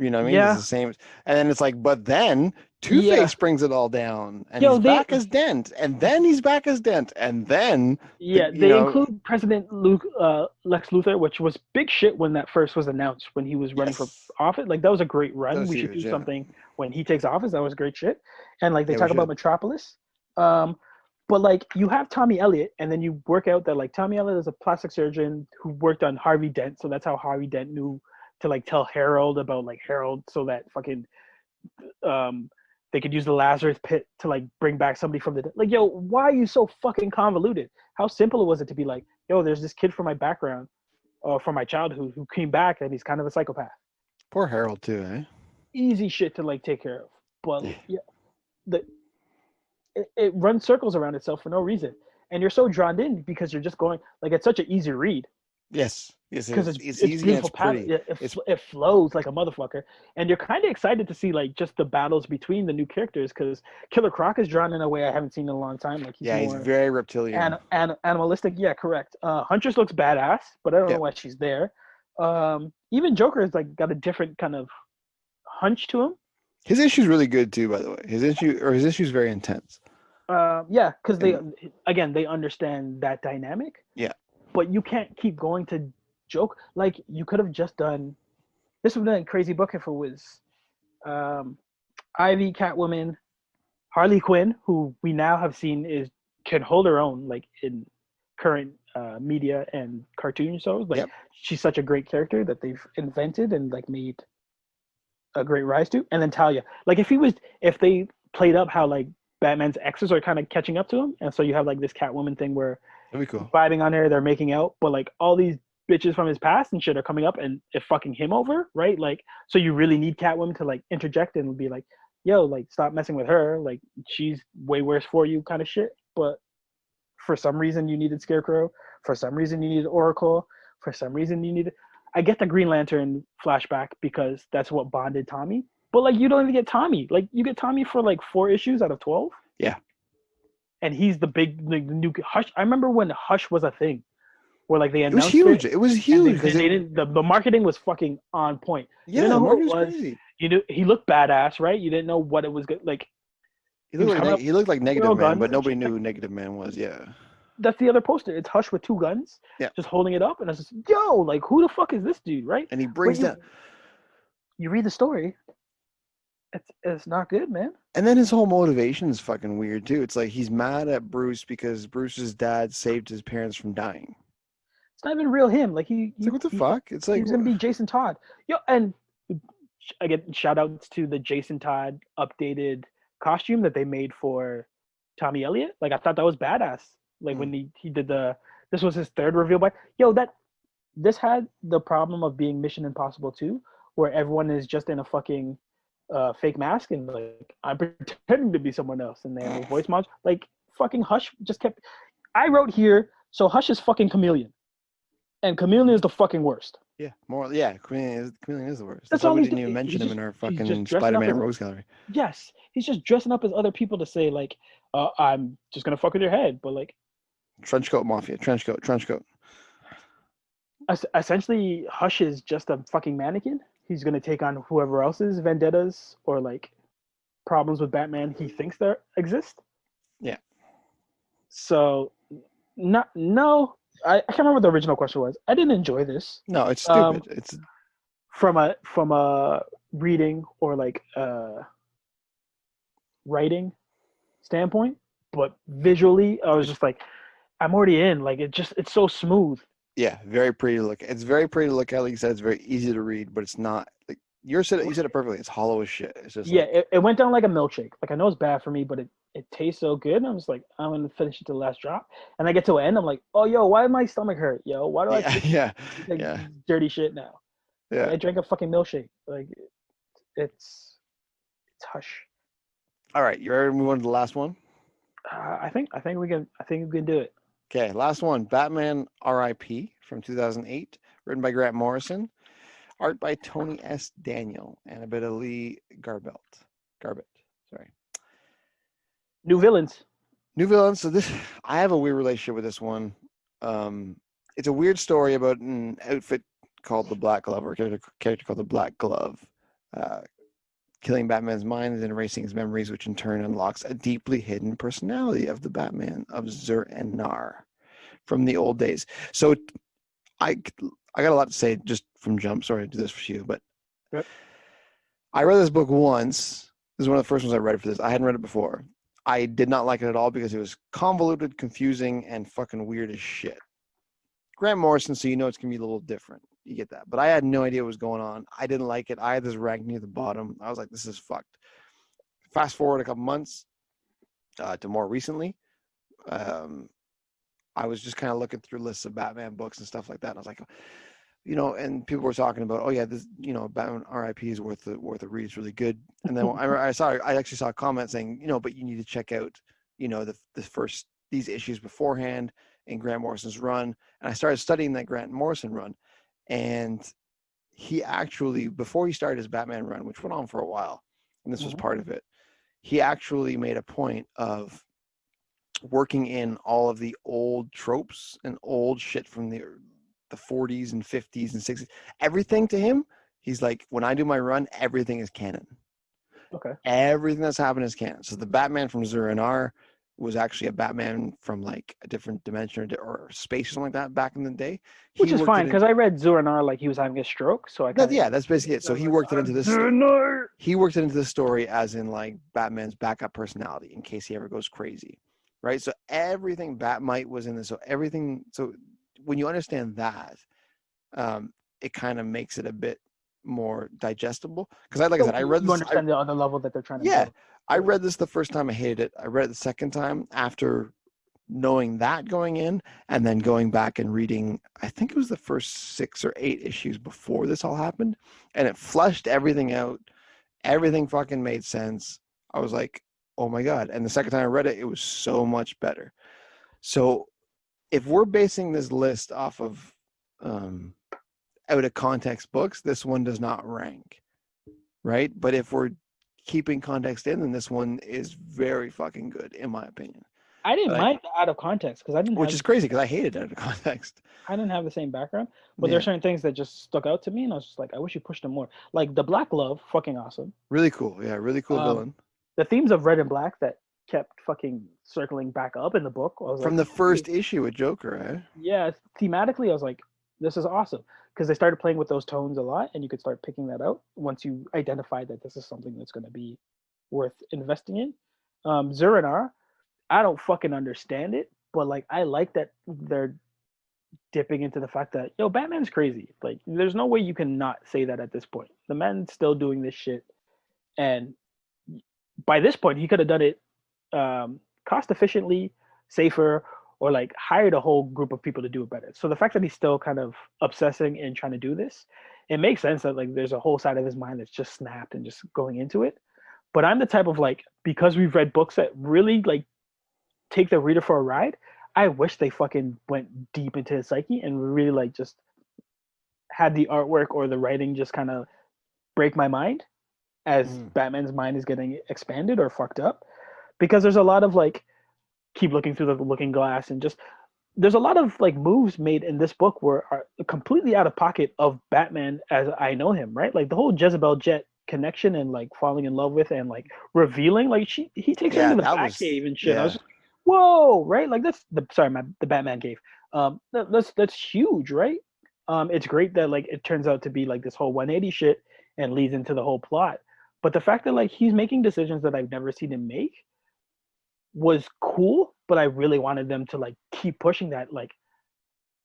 you know what I mean? Yeah. It's the same. And then it's like, but then Two-Face brings it all down, and Yo, he's back as Dent, and then he's back as Dent, and then they include President Lex Luthor, which was big shit when that first was announced when he was running for office. Like that was a great run. That's We should huge, do yeah. something when he takes office. That was great shit. And like they Yeah, we talk about should. Metropolis. But like you have Tommy Elliott, and then you work out that like Tommy Elliott is a plastic surgeon who worked on Harvey Dent, so that's how Harvey Dent knew to like tell Harold about like Harold, so that fucking they could use the Lazarus pit to like bring back somebody from the dead. Like, yo, why are you so fucking convoluted? How simple was it to be like, yo, there's this kid from my background, from my childhood who came back and he's kind of a psychopath. Poor Harold too, eh? Easy shit to like take care of, but yeah, it runs circles around itself for no reason, and you're so drawn in because you're just going like it's such an easy read. Yes, Because it's it's easy beautiful and it's pattern. pretty. It flows like a motherfucker, and you're kind of excited to see like just the battles between the new characters. Because Killer Croc is drawn in a way I haven't seen in a long time. Like he's very reptilian. Animalistic. Yeah, correct. Huntress looks badass, but I don't know why she's there. Even Joker has like got a different kind of hunch to him. His issue's really good too, by the way. His issue's very intense. Yeah, because they understand that dynamic. Yeah. But you can't keep going to joke. Like you could have just done. This would have been a crazy book if it was Ivy, Catwoman, Harley Quinn, who we now have seen can hold her own like in current media and cartoon shows. Like she's such a great character that they've invented and like made a great rise to. And then Talia. Like if they played up how like Batman's exes are kind of catching up to him, and so you have like this Catwoman thing where that'd be cool. Vibing on her, they're making out, but like all these bitches from his past and shit are coming up and fucking him over, right? Like, so you really need Catwoman to like interject and be like, yo, like stop messing with her, like she's way worse for you, kind of shit. But for some reason you needed Scarecrow, for some reason you needed Oracle, for some reason you needed. I get the Green Lantern flashback because that's what bonded Tommy. But like you don't even get Tommy. Like you get Tommy for like 4 issues out of 12. Yeah. And he's the big like, the new Hush. I remember when Hush was a thing, where like they announced it was huge. The marketing was fucking on point. Yeah, you didn't know who it was crazy. You knew he looked badass, right? You didn't know what it was good like. He looked like Negative Man, but nobody knew who Negative Man was. Yeah. That's the other poster. It's Hush with 2 guns, just holding it up, and it's just yo, like who the fuck is this dude, right? And he brings down. You read the story. It's not good, man. And then his whole motivation is fucking weird too. It's like he's mad at Bruce because Bruce's dad saved his parents from dying. It's not even real him. Like what the fuck? It's like he's gonna be Jason Todd. Yo, and again, shout outs to the Jason Todd updated costume that they made for Tommy Elliott. Like I thought that was badass. Like when he did this was his 3rd reveal by this had the problem of being Mission Impossible 2, where everyone is just in a fucking fake mask and like I'm pretending to be someone else and they have a voice mod. Like fucking Hush just kept. I wrote here, so Hush is fucking Chameleon, and Chameleon is the fucking worst. Yeah, more. Yeah, Chameleon is the worst. That's all we didn't even mention him in our fucking Spider-Man Rose Gallery. Yes, he's just dressing up as other people to say like, I'm just gonna fuck with your head, but like. Trenchcoat Mafia, trenchcoat. Essentially, Hush is just a fucking mannequin. He's going to take on whoever else's vendettas or like problems with Batman he thinks there exist. Yeah. So, I can't remember what the original question was. I didn't enjoy this. No, it's stupid. It's from a reading or like writing standpoint, but visually, I was just like, I'm already in. Like it's so smooth. Yeah, very pretty to look. It's very pretty to look at. Like you said, it's very easy to read, but it's not like you said it perfectly. It's hollow as shit. It's just it went down like a milkshake. Like I know it's bad for me, but it tastes so good. And I'm just like, I'm gonna finish it to the last drop. And I get to the end, I'm like, oh yo, why my stomach hurt? Yo, why do I dirty shit now? Yeah. I drank a fucking milkshake. Like it's Hush. All right, you ready to move on to the last one? I think we can do it. Okay, last one. Batman R.I.P. from 2008, written by Grant Morrison, art by Tony S. Daniel, and a bit of Lee Garbett. Sorry. New villains. So I have a weird relationship with this one. It's a weird story about an outfit called the Black Glove, or a character called the Black Glove, killing Batman's mind and erasing his memories, which in turn unlocks a deeply hidden personality of the Batman of Zur-En-Nar from the old days. So I got a lot to say just from jump. Sorry to do this for you, but I read this book once. This is one of the first ones I read for this. I hadn't read it before. I did not like it at all because it was convoluted, confusing, and fucking weird as shit. Grant Morrison, so you know it's going to be a little different. You get that. But I had no idea what was going on. I didn't like it. I had this rank near the bottom. I was like, this is fucked. fast forward a couple months to more recently. I was just kind of looking through lists of Batman books and stuff like that. And I was like, and people were talking about, oh yeah, this, Batman R.I.P. is worth a read. It's really good. And then I actually saw a comment saying, but you need to check out, these issues beforehand in Grant Morrison's run. And I started studying that Grant Morrison run, and he actually, before he started his Batman run, which went on for a while, and this was part of it, he actually made a point of working in all of the old tropes and old shit from the 40s and 50s and 60s. Everything to him, he's like, when I do my run, everything is canon. Okay. Everything that's happened is canon. So the Batman from Zur-En-Arrh was actually a Batman from like a different dimension or space or something like that back in the day. Which is fine, because I read Zur-En-Arrh like he was having a stroke, so I that's basically it. So he worked it into this. He worked it into the story as in like Batman's backup personality in case he ever goes crazy, right? So everything Batmite was in this. So everything. So when you understand that, it kind of makes it a bit more digestible. Because I read this. You understand the other level that they're trying to. Yeah, do. I read this the first time, I hated it. I read it the second time after knowing that going in, and then going back and reading, I think it was the first 6 or 8 issues before this all happened, and it fleshed everything out. Everything fucking made sense. I was like, oh my God. And the second time I read it, it was so much better. So if we're basing this list off of out of context books, this one does not rank, right? But if we're keeping context in, then this one is very fucking good, in my opinion. I didn't mind out of context because I didn't. Which is crazy because I hated out of context. I didn't have the same background, but there are certain things that just stuck out to me, and I was just like, I wish you pushed them more. Like the Black Glove, fucking awesome. Really cool, yeah, really cool villain. The themes of Red and Black that kept fucking circling back up in the book. I was from the first issue with Joker, eh? Yeah, thematically, I was like, this is awesome. Because they started playing with those tones a lot, and you could start picking that out once you identify that this is something that's going to be worth investing in. Zur-En-Arrh, I don't fucking understand it, but like I like that they're dipping into the fact that Batman's crazy. Like, there's no way you can not say that at this point. The man's still doing this shit, and by this point, he could have done it cost efficiently, safer, or like hired a whole group of people to do it better. So the fact that he's still kind of obsessing and trying to do this, it makes sense that like there's a whole side of his mind that's just snapped and just going into it. But I'm the type of like, because we've read books that really like take the reader for a ride, I wish they fucking went deep into his psyche and really like just had the artwork or the writing just kind of break my mind as Batman's mind is getting expanded or fucked up. Because there's a lot of like, keep looking through the looking glass, and just there's a lot of like moves made in this book where are completely out of pocket of Batman as I know him, right? Like the whole Jezebel Jet connection and like falling in love with and like revealing, like he takes her into the Batcave and shit. Yeah. I was just, whoa, right? Like that's the Batman cave. That's huge, right? It's great that like it turns out to be like this whole 180 shit and leads into the whole plot. But the fact that like he's making decisions that I've never seen him make was cool, but I really wanted them to like keep pushing that, like,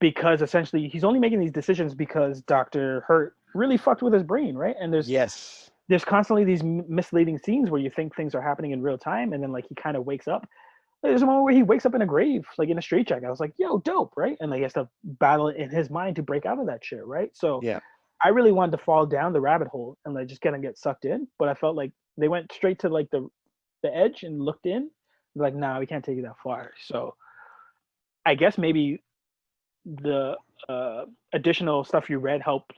because essentially he's only making these decisions because Dr. Hurt really fucked with his brain, right? And there's constantly these misleading scenes where you think things are happening in real time, and then like he kind of wakes up. There's a moment where he wakes up in a grave, like in a straitjacket. I was like, yo, dope, right? And like he has to battle in his mind to break out of that shit, right? So yeah, I really wanted to fall down the rabbit hole and like just kind of get sucked in, but I felt like they went straight to like the edge and looked in. Like, nah, we can't take it that far. So I guess maybe the additional stuff you read helped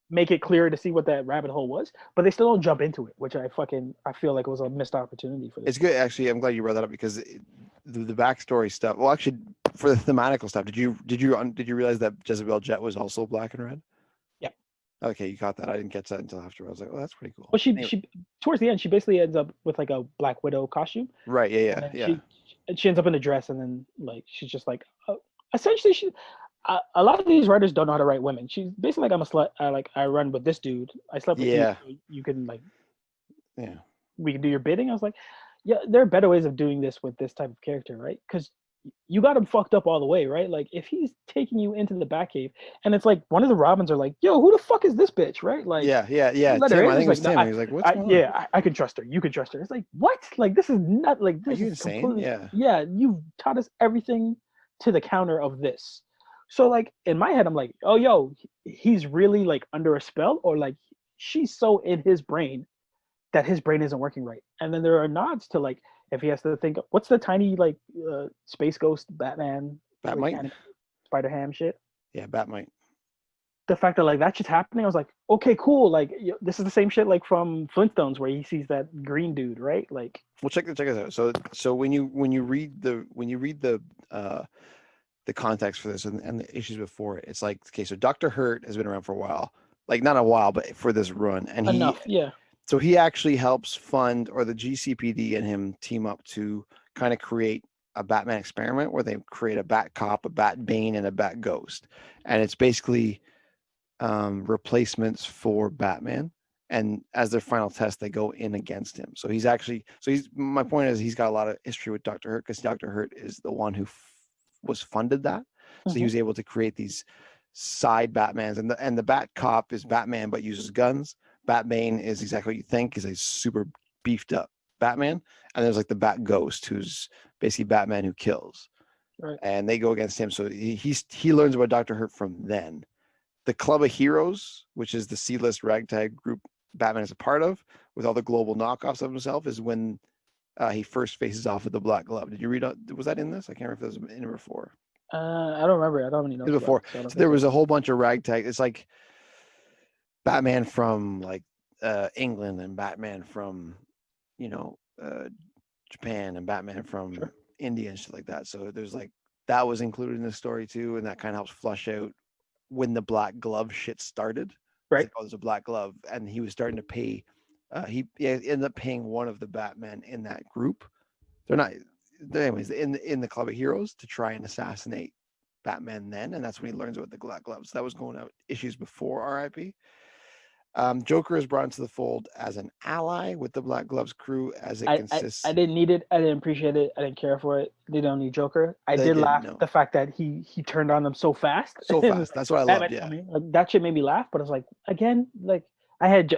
make it clearer to see what that rabbit hole was, but they still don't jump into it, which I feel like it was a missed opportunity for this. It's good, actually. I'm glad you brought that up because the backstory stuff. Well, actually, for the thematical stuff, did you realize that Jezebel Jet was also black and red? Yeah. Okay, you got that. I didn't catch that until after. I was like, oh, that's pretty cool. Well, she towards the end, she basically ends up with like a Black Widow costume. Right. Yeah. She ends up in a dress, and then like she's just like, essentially she. A lot of these writers don't know how to write women. She's basically like, I'm a slut. I run with this dude. I slept with you. So you can like, we can do your bidding. I was like, yeah, there are better ways of doing this with this type of character, right? Because you got him fucked up all the way, right? Like if he's taking you into the Batcave, and it's like one of the Robins are like, "Yo, who the fuck is this bitch?" Right? Like, yeah. let her Tim, in. I think It's it was like, no, Tim. He was like, "What's going on? I can trust her. You can trust her. It's like, what? Like, this is not like Are this you is insane?" completely. Yeah. Yeah, you've taught us everything to the counter of this. So like in my head, I'm like, oh yo, he's really like under a spell, or like she's so in his brain that his brain isn't working right. And then there are nods to like if he has to think, what's the tiny like space ghost Batman like Batmite. Spider Ham shit. Yeah, Batmite. The fact that like that shit's happening, I was like, okay, cool. Like this is the same shit like from Flintstones where he sees that green dude, right? Like, Well, check this out. So when you read the context for this and the issues before it, it's like, okay, so Dr. Hurt has been around for a while, like not a while, but for this run, and enough, yeah. so he actually helps fund, or the GCPD and him team up to kind of create a Batman experiment where they create a Bat Cop, a Bat Bane, and a Bat Ghost, and it's basically replacements for Batman. And as their final test, they go in against him. So my point is he's got a lot of history with Dr. Hurt because Dr. Hurt is the one who was funded that. So he was able to create these side Batmans, and the Bat Cop is Batman but uses guns. Batbane is exactly what you think, is a super beefed up Batman, and there's like the Bat Ghost, who's basically Batman who kills. Right. And they go against him. So he learns about Dr. Hurt from then. The Club of Heroes, which is the C-list ragtag group Batman is a part of, with all the global knockoffs of himself, is when he first faces off with the Black Glove. Did you read? Was that in this? I can't remember if it was in it before. I don't remember. I don't really know. It was before. So there was a whole bunch of ragtag. It's like Batman from like England, and Batman from Japan, and Batman from India and shit like that. So there's like that was included in the story too, and that kind of helps flush out when the Black Glove shit started. Right. Like, oh, there's a Black Glove, and he was starting to pay. He ended up paying one of the Batmen in that group. Anyways, in the Club of Heroes to try and assassinate Batman then, and that's when he learns about the Black Gloves. That was going out issues before R.I.P. Joker is brought into the fold as an ally with the Black Gloves crew, as it consists. I didn't need it. I didn't appreciate it. I didn't care for it. They don't need Joker. I did laugh at the fact that he turned on them so fast. So fast. That's what I loved. Yeah. Like, that shit made me laugh. But it's like again, like I had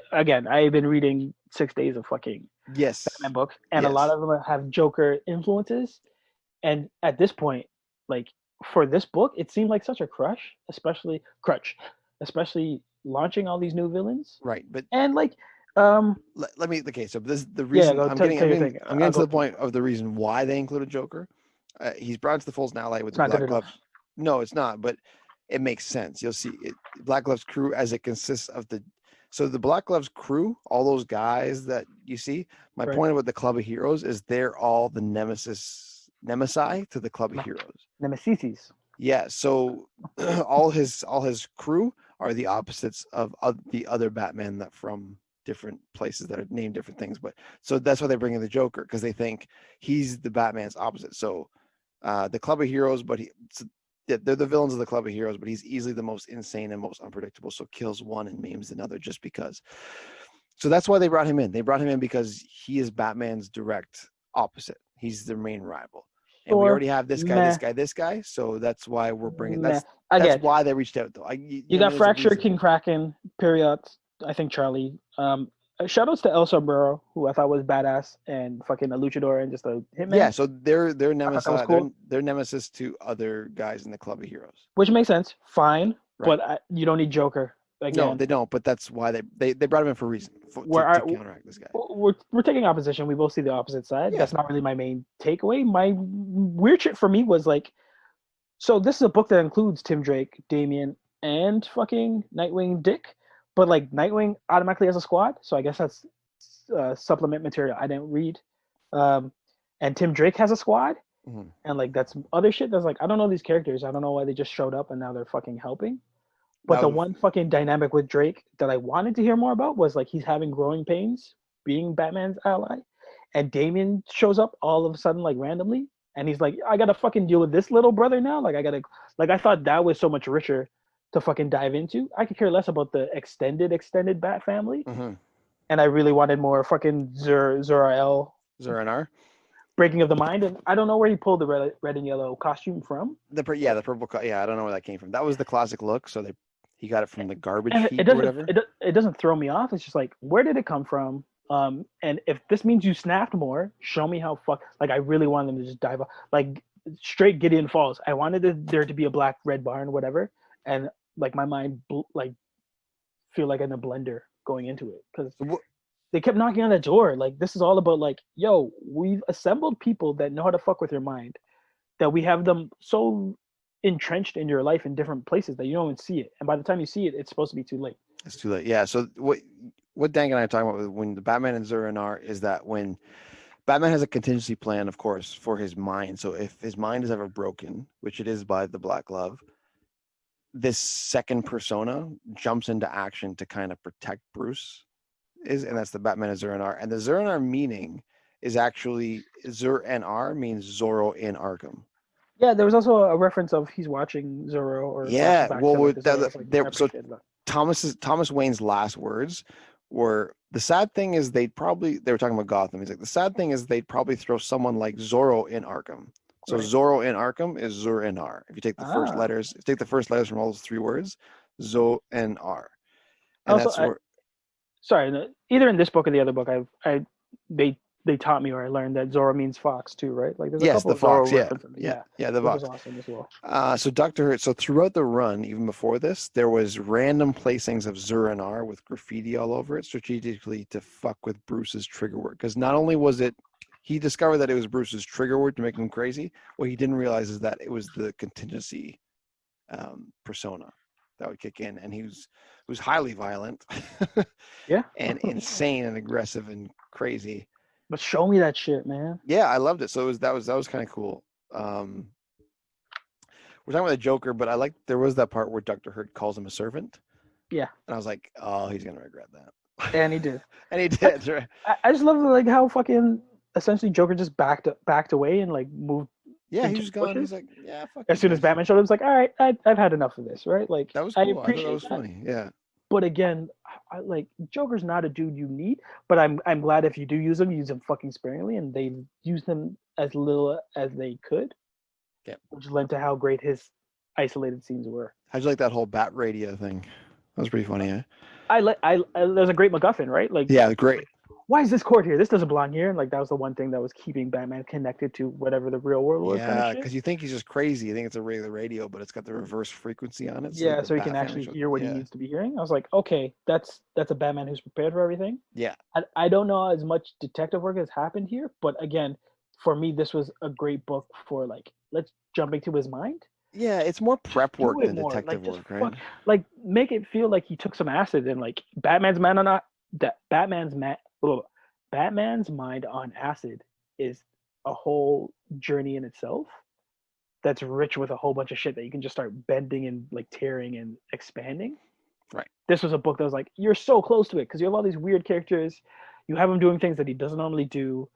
been reading 6 days of fucking Batman books, and a lot of them have Joker influences. And at this point, like for this book, it seemed like such a crutch, especially launching all these new villains. Right, but and like let me. Okay, so this is the reason I'm getting to the point of the reason why they included Joker. He's brought into the fold as an ally with the Black Glove. No, it's not, but it makes sense. You'll see it, Black Glove's crew, as it consists of the Black Glove's crew, all those guys that you see. My point about the Club of Heroes is they're all the nemesi to the Club of Heroes. Nemesis. Yeah, so all his crew are the opposites of the other Batman that from different places that are named different things. But so that's why they bring in the Joker, because they think he's the Batman's opposite. So the Club of Heroes, but they're the villains of the Club of Heroes, but he's easily the most insane and most unpredictable. So kills one and maims another just because. So that's why they brought him in. They brought him in because he is Batman's direct opposite. He's their main rival. And we already have this guy, this guy. So that's why we're bringing that's why they reached out, though. You got Fracture, King Kraken, Period. I think Charlie. Shoutouts to El Sombrero, who I thought was badass and fucking a luchador and just a hitman. Yeah, so they're nemesis. Cool. They're nemesis to other guys in the Club of Heroes. Which makes sense. Fine, but you don't need Joker. Again. No, they don't. But that's why they brought him in for a reason to counteract this guy. We're taking opposition. We both see the opposite side. Yeah. That's not really my main takeaway. My weird shit for me was like, so this is a book that includes Tim Drake, Damian, and fucking Nightwing Dick, but like Nightwing automatically has a squad. So I guess that's supplement material I didn't read. And Tim Drake has a squad, and like that's other shit. That's like I don't know these characters. I don't know why they just showed up and now they're fucking helping. But the one fucking dynamic with Drake that I wanted to hear more about was like he's having growing pains being Batman's ally, and Damian shows up all of a sudden like randomly, and he's like, I gotta fucking deal with this little brother now. Like I thought that was so much richer to fucking dive into. I could care less about the extended Bat family, and I really wanted more fucking Zur-El. Zur-En-Arrh. breaking of the mind, and I don't know where he pulled the red and yellow costume from. The purple. Yeah, I don't know where that came from. That was the classic look. So he got it from the garbage And heap or whatever. It doesn't throw me off. It's just like, where did it come from? And if this means you snapped more, show me how like I really wanted them to just dive off, like straight Gideon Falls. I wanted there to be a black red barn, whatever, and like my mind like feel like in a blender going into it because they kept knocking on the door. Like this is all about like, yo, we've assembled people that know how to fuck with your mind, that we have them so entrenched in your life in different places that you don't even see it, and by the time you see it, it's supposed to be too late. It's too late. Yeah. So what Dank and I are talking about when the Batman and Zurn are is that when Batman has a contingency plan, of course, for his mind. So if his mind is ever broken, which it is by the Black Glove, this second persona jumps into action to kind of protect Bruce, and that's the Batman and Zurn. And the Zurn meaning is actually Zurn means Zorro in Arkham. Yeah, there was also a reference of he's watching Zorro. Or Thomas Wayne's last words were, the sad thing is they were talking about Gotham. He's like, the sad thing is they'd probably throw someone like Zorro in Arkham. So right. Zorro in Arkham is Zur-N-R. If you take the first letters, from all those three words, Zo-N-R. And also, either in this book or the other book, they taught me, or I learned that Zorro means fox too, right? Like there's a couple the of fox, Zorro the fox. Was awesome as well. So Dr. Hurt, so throughout the run, even before this, there was random placings of Zur-N-R with graffiti all over it, strategically to fuck with Bruce's trigger word. Because not only was it, he discovered that it was Bruce's trigger word to make him crazy. What he didn't realize is that it was the contingency persona that would kick in, and he was highly violent, and insane and aggressive and crazy. But show me that shit, man. Yeah, I loved it. So that was kind of cool. We're talking about the Joker, but there was that part where Dr. Hurt calls him a servant. Yeah. And I was like, oh, he's gonna regret that. And he did. And he did. Right. I just love like how fucking essentially Joker just backed away and like moved. Yeah, he was gone. He's like, yeah, fuck. As soon as Batman showed up, it's like, all right, I've had enough of this, right? Like that was cool. I thought that was funny. Yeah. But again, like Joker's not a dude you need. But I'm glad if you do use him fucking sparingly, and they used him as little as they could. Yeah. Which led to how great his isolated scenes were. How'd you like that whole Bat Radio thing? That was pretty funny, eh? There's a great MacGuffin, right? Like, yeah, great. Why is this court here? This doesn't belong here. And like that was the one thing that was keeping Batman connected to whatever the real world was. Yeah, because you think he's just crazy. You think it's a regular radio, but it's got the reverse frequency on it. So he can actually hear what he needs to be hearing. I was like, okay, that's a Batman who's prepared for everything. Yeah. I don't know as much detective work has happened here, but again, for me, this was a great book for like, let's jump into his mind. Yeah, it's more prep work than detective work, right? Like, make it feel like he took some acid and like Batman's mind on acid is a whole journey in itself that's rich with a whole bunch of shit that you can just start bending and like tearing and expanding. Right. This was a book that was like, you're so close to it because you have all these weird characters. You have him doing things that he doesn't normally do.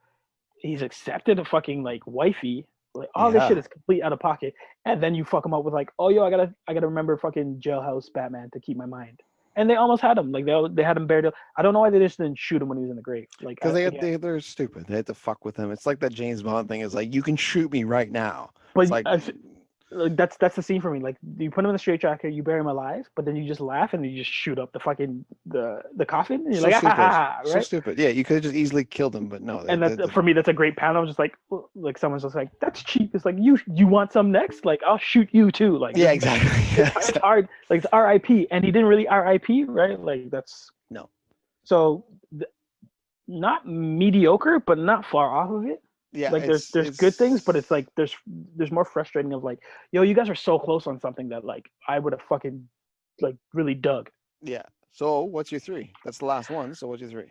He's accepted a fucking like wifey. Like all this shit is complete out of pocket. And then you fuck him up with like, oh, yo, I gotta remember fucking Jailhouse Batman to keep my mind. And they almost had him. Like they had him buried. I don't know why they just didn't shoot him when he was in the grave. Like because they're stupid. They had to fuck with him. It's like that James Bond thing. Is like you can shoot me right now. But like, that's the scene for me. Like you put him in the straitjacket, you bury him alive, but then you just laugh and you just shoot up the fucking the coffin. And you're so like, right? So stupid. Yeah, you could have just easily killed him, but no. And for me, that's a great panel. I'm just like someone's just like, that's cheap. It's like you want some next? Like I'll shoot you too. Like yeah, exactly. It's hard. Like it's R.I.P. and he didn't really R.I.P. right? Like that's no. So not mediocre, but not far off of it. Yeah, like there's good things, but it's like there's more frustrating of like, yo, you guys are so close on something that like I would have fucking like really dug. Yeah. So what's your 3? That's the last one. So what's your 3?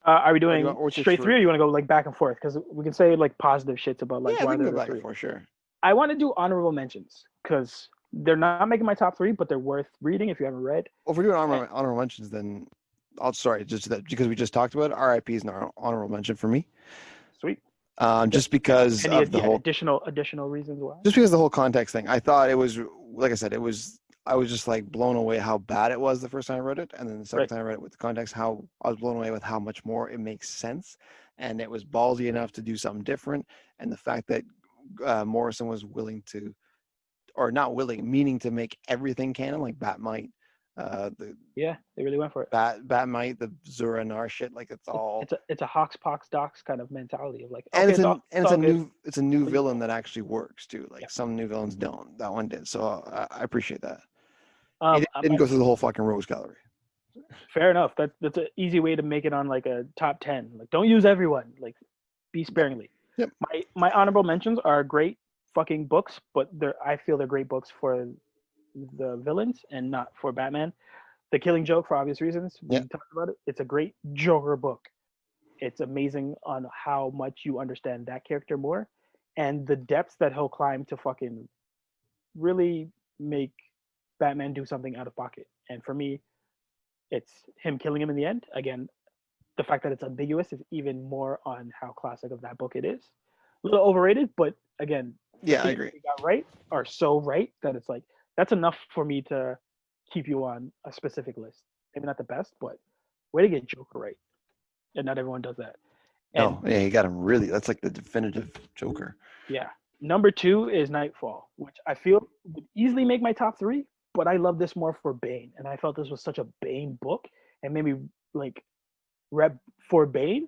Are we doing straight 3 or you want to go like back and forth? Because we can say like positive shits about like why they're back and forth. Sure. I want to do honorable mentions because they're not making my top 3, but they're worth reading if you haven't read. Well, if we're doing honorable mentions, then just that because we just talked about it, R.I.P. is an honorable mention for me. Sweet. Just because of the whole additional reasons why. Just because the whole context thing, I thought it was like I said, it was I was just like blown away how bad it was the first time I read it, and then the second Right. time I read it with the context, how I was blown away with how much more it makes sense, and it was ballsy enough to do something different, and the fact that Morrison was willing to, or not willing, meaning to make everything canon, like Batmite, the Yeah, they really went for it. Batmite, the Zura-Nar shit, like it's all, It's a Hox Pox Docs kind of mentality of like, and okay, it's all good. it's a new Please villain don't. that actually works too. Yeah. Like some new villains don't. That one did, so I appreciate that. Um, It didn't go through the whole fucking Rose Gallery. fair enough. That's an easy way to make it on like a top 10. Like, don't use everyone. Like, be sparingly. Yep. My honorable mentions are great fucking books, but I feel they're great books for the villains and not for Batman. The Killing Joke, for obvious reasons, we Yeah. talked about it. It's a great Joker book. It's amazing on how much you understand that character more, and the depths that he'll climb to fucking really make Batman do something out of pocket. And for me, it's him killing him in the end. Again, the fact that it's ambiguous is even more on how classic of that book it is. A little overrated, but again, Yeah, I things agree. we got right are so right that it's like that's enough for me to keep you on a specific list. Maybe not the best, but way to get Joker right. And not everyone does that. And No, yeah, you got him really. That's like the definitive Joker. yeah, number 2 is Nightfall, which I feel would easily make my top 3, but I love this more for Bane, and I felt this was such a Bane book, and maybe like rep for Bane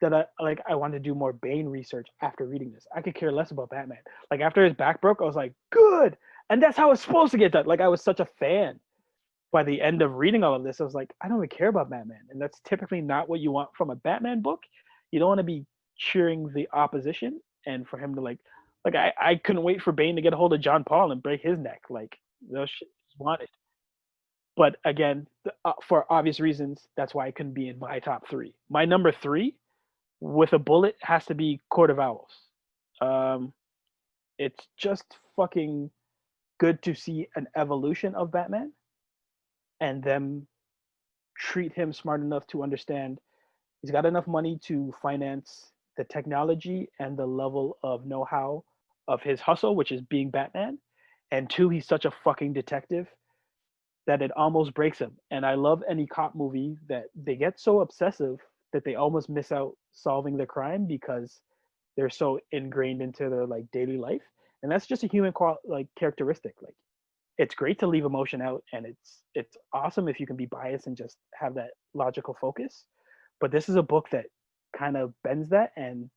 that I wanted to do more Bane research after reading this. I could care less about Batman. Like after his back broke, I was like, good, and that's how it's supposed to get done. Like I was such a fan. By the end of reading all of this, I was like, I don't even care about Batman, and that's typically not what you want from a Batman book. You don't want to be cheering the opposition, and for him to like I couldn't wait for Bane to get a hold of John Paul and break his neck. Like those shit is wanted. But again, for obvious reasons, that's why it couldn't be in my top 3. My number 3 with a bullet has to be Court of Owls. Um, it's just fucking good to see an evolution of Batman and them treat him smart enough to understand he's got enough money to finance the technology and the level of know-how of his hustle, which is being Batman. And 2, he's such a fucking detective that it almost breaks him. And I love any cop movie that they get so obsessive that they almost miss out solving the crime because they're so ingrained into their like daily life. And that's just a human characteristic. Like it's great to leave emotion out, and it's awesome if you can be biased and just have that logical focus. But this is a book that kind of bends that, and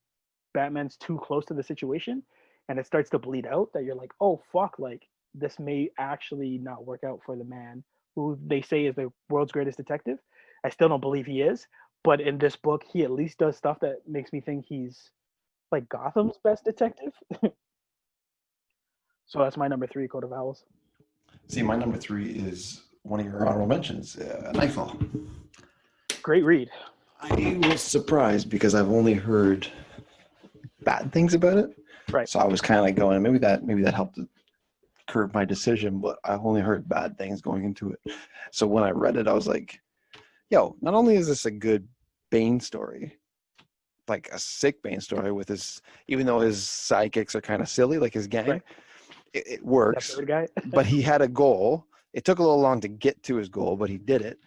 Batman's too close to the situation, and it starts to bleed out. That you're like, oh fuck, like this may actually not work out for the man who they say is the world's greatest detective. I still don't believe he is, but in this book, he at least does stuff that makes me think he's like Gotham's best detective. So that's my number 3, Code of Owls. See, my number 3 is one of your honorable mentions, Knightfall. Great read. I was surprised because I've only heard bad things about it. Right. So I was kind of like going, maybe that helped curb my decision, but I only heard bad things going into it. So when I read it, I was like, yo, not only is this a good Bane story, like a sick Bane story with his, even though his sidekicks are kind of silly, like his gang, Right. it works. That third guy. But he had a goal. It took a little long to get to his goal, but he did it.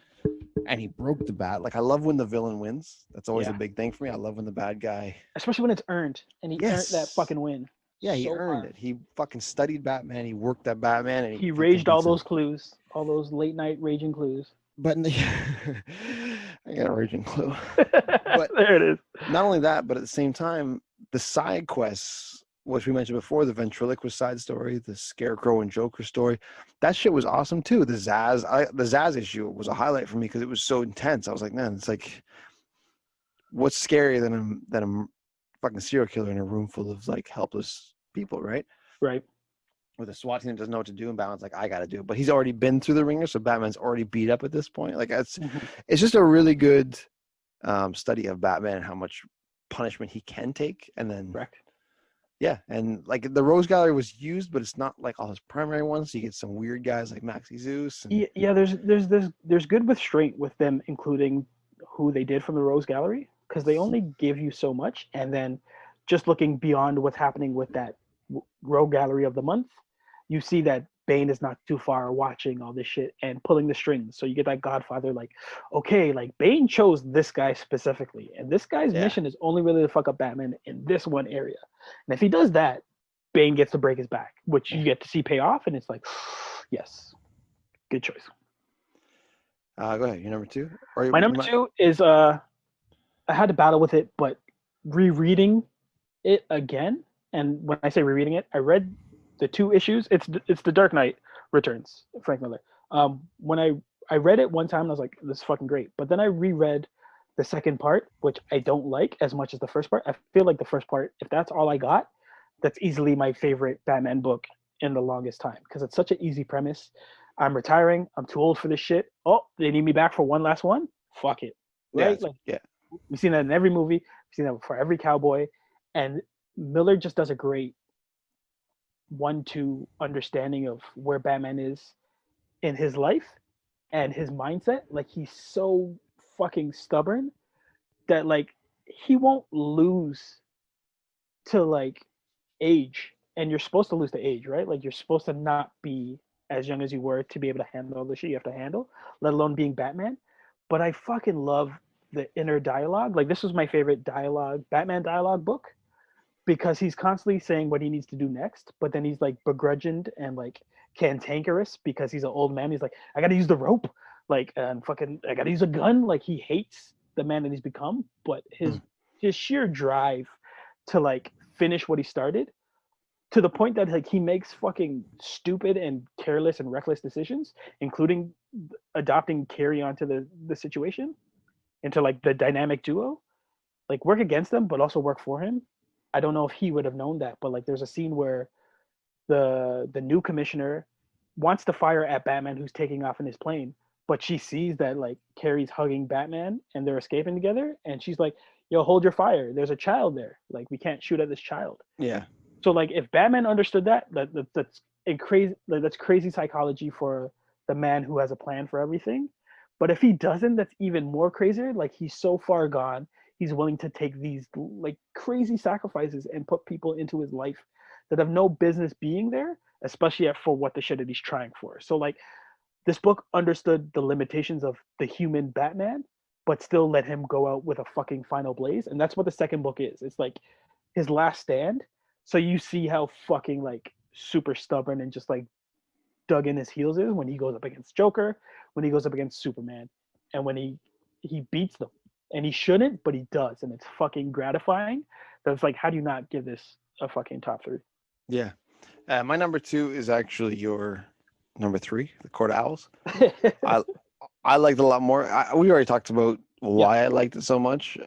And he broke the bat. Like I love when the villain wins. That's always a big thing for me. I love when the bad guy, especially when it's earned, and he earned that fucking win. Yeah, he earned it. He fucking studied Batman. He worked at Batman, and he raged all those clues, all those late night raging clues. But I got a raging clue. But there it is. Not only that, but at the same time, the side quests, which we mentioned before, the ventriloquist side story, the Scarecrow and Joker story, that shit was awesome too. The Zaz issue was a highlight for me because it was so intense. I was like, man, it's like, what's scarier than a fucking serial killer in a room full of like helpless people, right? Right. With a SWAT team that doesn't know what to do, and Batman's like, I gotta do it. But he's already been through the ringer, so Batman's already beat up at this point. Like it's just a really good study of Batman and how much punishment he can take, and then correct. Yeah, and like the Rose Gallery was used, but it's not like all his primary ones. So you get some weird guys like Maxie Zeus. And... Yeah, there's good restraint with them including who they did from the Rose Gallery because they only give you so much, and then just looking beyond what's happening with that Rogue Gallery of the month, you see that Bane is not too far watching all this shit and pulling the strings. So you get that Godfather, like, okay, like Bane chose this guy specifically, and this guy's Yeah. mission is only really to fuck up Batman in this one area. And if he does that, Bane gets to break his back, which you get to see pay off, and it's like, yes, good choice. Go ahead. Your number two. Or My number two is I had to battle with it, but rereading it again, and when I say rereading it, I read the 2 issues. It's the Dark Knight Returns, Frank Miller. When I read it one time, and I was like, this is fucking great. But then I reread the second part, which I don't like as much as the first part. I feel like the first part, if that's all I got, that's easily my favorite Batman book in the longest time, because it's such an easy premise. I'm retiring. I'm too old for this shit. Oh, they need me back for one last one. Fuck it, right? Yeah. We've seen that in every movie. We've seen that for every cowboy, and Miller just does a great 1-2 understanding of where Batman is in his life and his mindset. Like, he's so fucking stubborn that like he won't lose to like age, and you're supposed to lose to age, right? Like, you're supposed to not be as young as you were to be able to handle all the shit you have to handle, let alone being Batman. But I fucking love the inner dialogue. Like, this was my favorite Batman dialogue book, because he's constantly saying what he needs to do next, but then he's like begrudged and like cantankerous because he's an old man. He's like, I gotta use the rope, like, and fucking I gotta use a gun. Like, he hates the man that he's become, but his sheer drive to like finish what he started, to the point that like he makes fucking stupid and careless and reckless decisions, including adopting Carrie onto the situation, into like the dynamic duo, like work against them but also work for him. I don't know if he would have known that, but like there's a scene where the new commissioner wants to fire at Batman who's taking off in his plane, but she sees that like Carrie's hugging Batman and they're escaping together, and she's like, yo, hold your fire, there's a child there, like we can't shoot at this child. Yeah. So like if Batman understood that's a crazy, like, that's crazy psychology for the man who has a plan for everything. But if he doesn't, that's even more crazier. Like, he's so far gone, he's willing to take these like crazy sacrifices and put people into his life that have no business being there, especially for what the shit that he's trying for. So like, this book understood the limitations of the human Batman, but still let him go out with a fucking final blaze. And that's what the second book is. It's like his last stand. So you see how fucking like super stubborn and just like dug in his heels is when he goes up against Joker, when he goes up against Superman, and when he beats them. And he shouldn't, but he does, and it's fucking gratifying. That's like, how do you not give this a fucking top 3? Yeah. My number 2 is actually your number 3, the Court of Owls. I liked it a lot more. We already talked about why I liked it so much.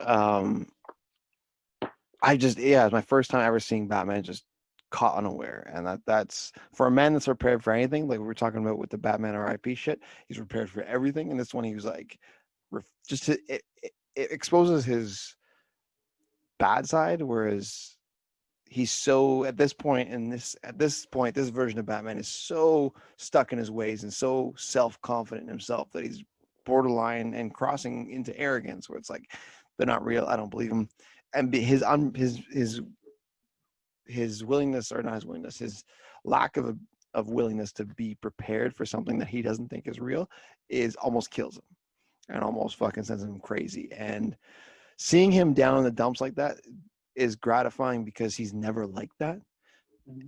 It's my first time ever seeing Batman just caught unaware, and that's for a man that's prepared for anything. Like we were talking about with the Batman R.I.P. shit, he's prepared for everything. And this one, he was like, it exposes his bad side, whereas he's so at this point this version of Batman is so stuck in his ways and so self-confident in himself that he's borderline and crossing into arrogance, where it's like, they're not real, I don't believe him. And his willingness, or not his willingness, his lack of willingness to be prepared for something that he doesn't think is real is almost kills him and almost fucking sends him crazy. And seeing him down in the dumps like that is gratifying, because he's never like that.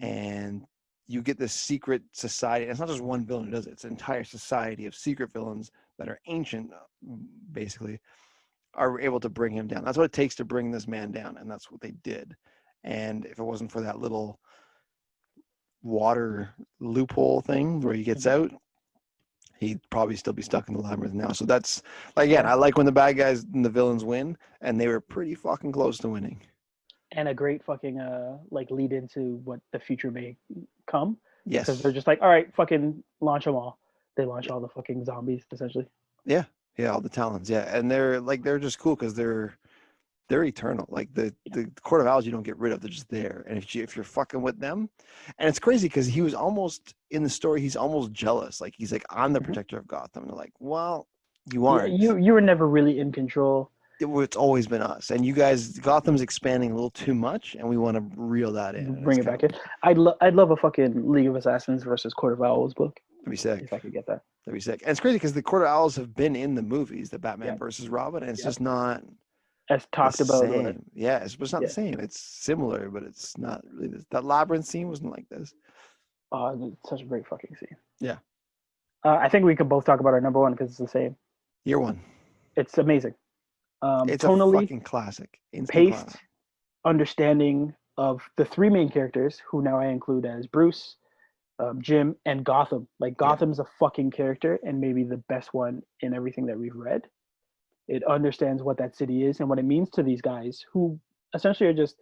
And you get this secret society. And it's not just one villain who does it. It's an entire society of secret villains that are ancient, basically, are able to bring him down. That's what it takes to bring this man down, and that's what they did. And if it wasn't for that little water loophole thing where he gets out, he'd probably still be stuck in the labyrinth now. So that's, again, I like when the bad guys and the villains win, and they were pretty fucking close to winning. And a great fucking like lead into what the future may come. Yes. Because they're just like, all right, fucking launch them all. They launch all the fucking zombies, essentially. Yeah, all the talons. Yeah, and they're just cool because they're eternal. Like the Court of Owls, you don't get rid of. They're just there. And if you're fucking with them, and it's crazy because he was almost in the story. He's almost jealous. Like, he's like, I'm the protector of Gotham. And they're like, well, you aren't. You were never really in control. It's always been us, and you guys, Gotham's expanding a little too much, and we want to reel that in. Bring it back in. I'd love a fucking League of Assassins versus Court of Owls book. That'd be sick. If I could get that. That'd be sick. And it's crazy because the Court of Owls have been in the movies, the Batman Yeah. versus Robin, and it's just not as talked the about. same. Yeah, it's not the same. It's similar, but it's not really. That labyrinth scene wasn't like this. Oh, it's such a great fucking scene. Yeah. I think we can both talk about our number one because it's the same. Year one. It's amazing. It's tonally, a fucking classic. Paced, classic. Understanding of the three main characters, who now I include as Bruce, Jim, and Gotham. Like, Gotham's a fucking character and maybe the best one in everything that we've read. It understands what that city is and what it means to these guys who essentially are just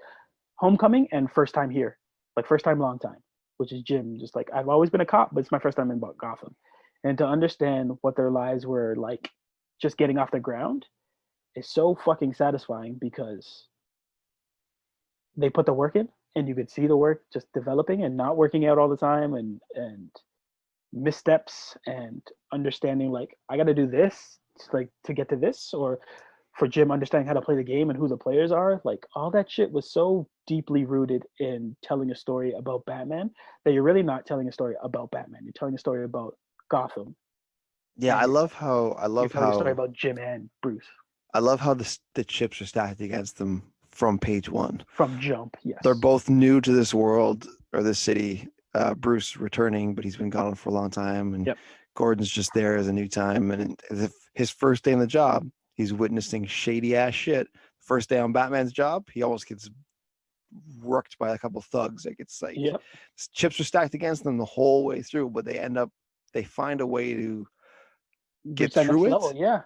homecoming and first time here. Like, first time, long time, which is Jim. Just like, I've always been a cop, but it's my first time in Gotham. And to understand what their lives were like just getting off the ground is so fucking satisfying because they put the work in and you could see the work just developing and not working out all the time and missteps and understanding like I got to do this to get to this, or for Jim understanding how to play the game and who the players are. Like, all that shit was so deeply rooted in telling a story about Batman that you're really not telling a story about Batman. You're telling a story about Gotham. Yeah, I love how you're telling a story about Jim and Bruce. I love how the chips are stacked against them from page one. From jump, yes. They're both new to this world or this city. Bruce returning, but he's been gone for a long time, and Gordon's just there as a new time. And his first day on the job, he's witnessing shady ass shit. First day on Batman's job, he almost gets worked by a couple thugs. Like, it's like chips are stacked against them the whole way through, but they find a way to get through it. Level,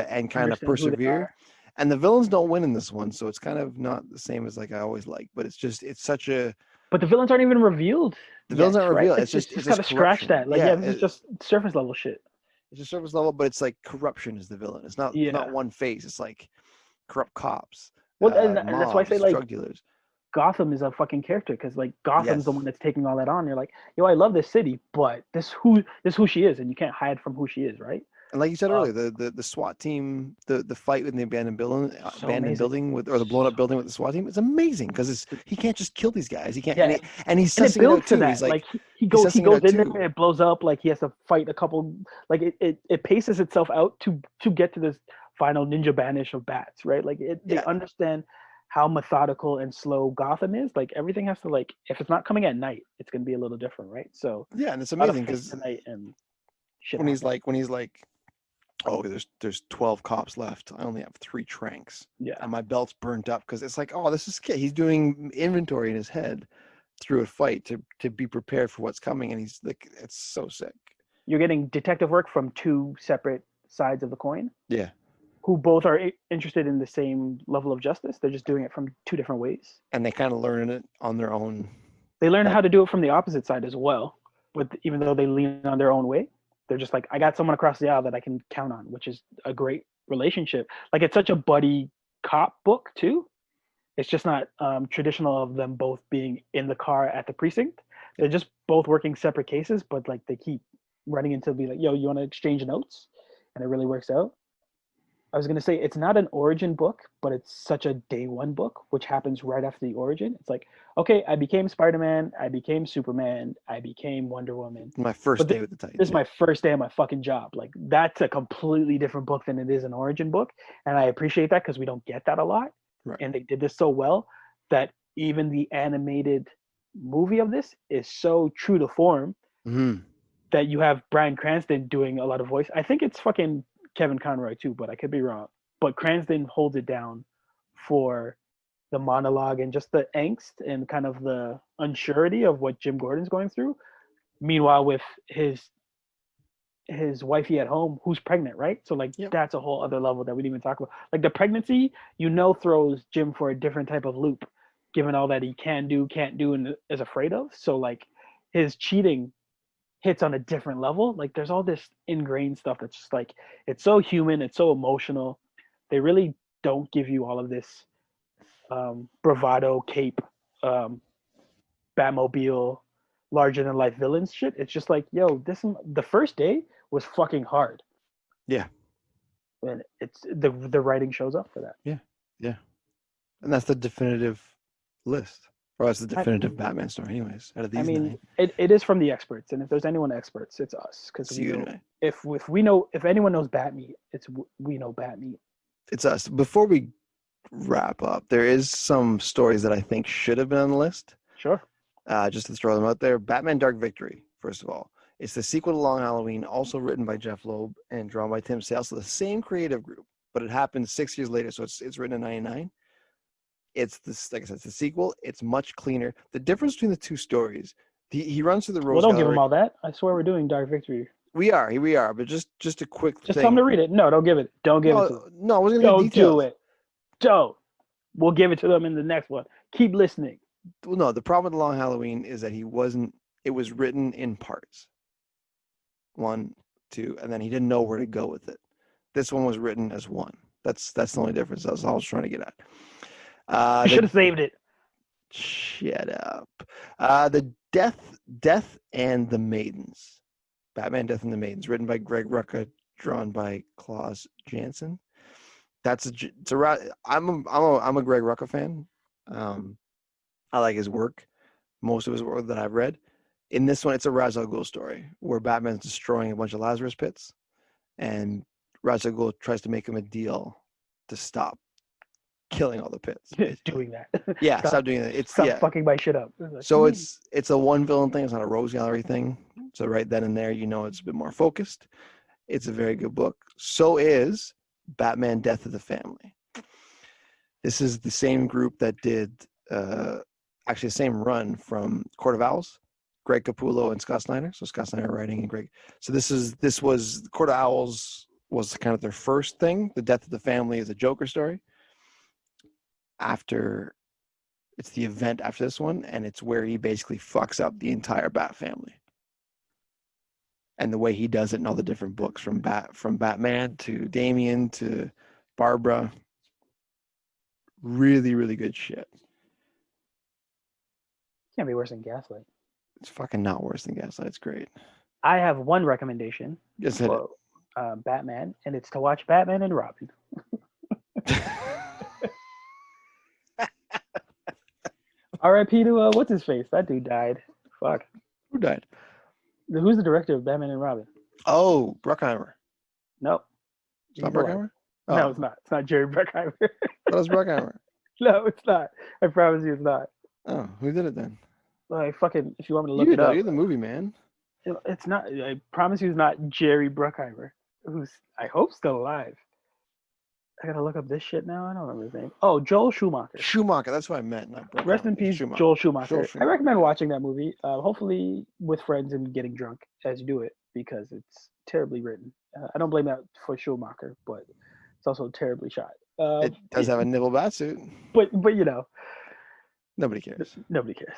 and kind of persevere. And the villains don't win in this one, so it's kind of not the same as like I always like. But it's such a. But the villains aren't even revealed. The villains aren't revealed. Right? It's just gotta scratch that. Like, it's just surface level shit. It's just surface level, but it's like corruption is the villain. It's not one face. It's like corrupt cops. Well, and that's why I say, like, drug dealers. Gotham is a fucking character because, like, Gotham's the one that's taking all that on. You're like, yo, I love this city, but this who she is, and you can't hide from who she is, right? And like you said earlier, the SWAT team, the fight in the abandoned building with, or the blown up building with the SWAT team, is amazing because he can't just kill these guys. He can't, and he's sussing it out too. He's like he goes in there and it blows up. Like, he has to fight a couple. Like, it paces itself out to get to this final ninja banish of bats, right? Like, they understand how methodical and slow Gotham is. Like, everything has to, like, if it's not coming at night, it's gonna be a little different, right? So and it's amazing because when he's like. Oh, there's 12 cops left. I only have 3 tranks. Yeah. And my belt's burnt up because it's like, oh, this is kid. He's doing inventory in his head through a fight to be prepared for what's coming. And he's like, it's so sick. You're getting detective work from 2 separate sides of the coin. Yeah. Who both are interested in the same level of justice. They're just doing it from 2 different ways. And they kind of learn it on their own. They learn how to do it from the opposite side as well. But even though they lean on their own way, they're just like, I got someone across the aisle that I can count on, which is a great relationship. Like, it's such a buddy cop book too. It's just not traditional of them both being in the car at the precinct. They're just both working separate cases, but like they keep running into be like, yo, you want to exchange notes? And it really works out. I was going to say, it's not an origin book, but it's such a day one book, which happens right after the origin. It's like, okay, I became Spider-Man, I became Superman, I became Wonder Woman. My first day with the Titans. This is my first day of my fucking job. Like, that's a completely different book than it is an origin book. And I appreciate that because we don't get that a lot. Right. And they did this so well that even the animated movie of this is so true to form that you have Bryan Cranston doing a lot of voice. I think it's fucking Kevin Conroy too, but I could be wrong. But Cranston holds it down for the monologue and just the angst and kind of the unsurety of what Jim Gordon's going through. Meanwhile, with his wifey at home who's pregnant, right? So like that's a whole other level that we didn't even talk about. Like, the pregnancy, throws Jim for a different type of loop, given all that he can't do, and is afraid of. So like his cheating hits on a different level. Like, there's all this ingrained stuff that's just like, it's so human, it's so emotional. They really don't give you all of this bravado, cape, Batmobile, larger than life villains shit. It's just like, yo, the first day was fucking hard. Yeah. And it's the writing shows up for that. Yeah. And that's the definitive list. Or that's the definitive Batman story, anyways. Out of these I mean, 9, it is from the experts, and if there's anyone experts, it's us, because it's we you know and I. if we know if anyone knows Batmeat, we know Batmeat. It's us. Before we wrap up, there is some stories that I think should have been on the list. Sure. Just to throw them out there. Batman Dark Victory, first of all. It's the sequel to Long Halloween, also written by Jeff Loeb and drawn by Tim Sale. So the same creative group, but it happened 6 years later. So it's written in 99. It's this, like I said, it's the sequel. It's much cleaner. The difference between the two stories, he runs through the Rose Well, don't give Gallery. him all that. I swear we're doing Dark Victory. We are, but just a quick Just thing. tell him to read it. No, don't give it. Don't give it to them. No, I wasn't going to Don't do it. Don't. We'll give it to them in the next one. Keep listening. Well, no, the problem with Long Halloween is that it was written in parts. 1, 2, and then he didn't know where to go with it. This one was written as one. That's the only difference. That's all I was trying to get at. You should have saved it. Shut up. The Death and the Maidens. Batman Death and the Maidens, written by Greg Rucka, drawn by Klaus Janson. I'm a Greg Rucka fan. I like his work, most of his work that I've read. In this one, it's a Ra's al Ghul story where Batman's destroying a bunch of Lazarus pits, and Ra's al Ghul tries to make him a deal to stop killing all the pits. Doing that. Yeah, stop doing that. Stop fucking my shit up. So it's a one villain thing. It's not a Rose Gallery thing. So right then and there, it's a bit more focused. It's a very good book. So is Batman Death of the Family. This is the same group that did actually the same run from Court of Owls, Greg Capullo and Scott Snyder. So Scott Snyder writing and Greg. So this was Court of Owls was kind of their first thing. The Death of the Family is a Joker story. It's the event after this one, and it's where he basically fucks up the entire Bat family. And the way he does it in all the different books, from Batman to Damian to Barbara. Really, really good shit. Can't be worse than Gaslight. It's fucking not worse than Gaslight. It's great. I have one recommendation for Batman, and it's to watch Batman and Robin. R.I.P. to what's his face? That dude died. Fuck. Who died? Who's the director of Batman and Robin? Oh, Bruckheimer. No. It's not Bruckheimer? Oh. No, it's not. It's not Jerry Bruckheimer. That was Bruckheimer. No, it's not. I promise you it's not. Oh, who did it then? Like, fucking, if you want me to look it up. You're the movie man. It's not. I promise you it's not Jerry Bruckheimer, who's, I hope, still alive. I gotta look up this shit now. I don't remember his name. Oh, Joel Schumacher. Schumacher, that's what I meant. Not Bruckheimer. Rest in peace, Joel Schumacher. I recommend watching that movie, hopefully with friends and getting drunk as you do it, because it's terribly written. I don't blame that for Schumacher, but it's also terribly shot. It does have a nibble bat suit. But nobody cares. Nobody cares.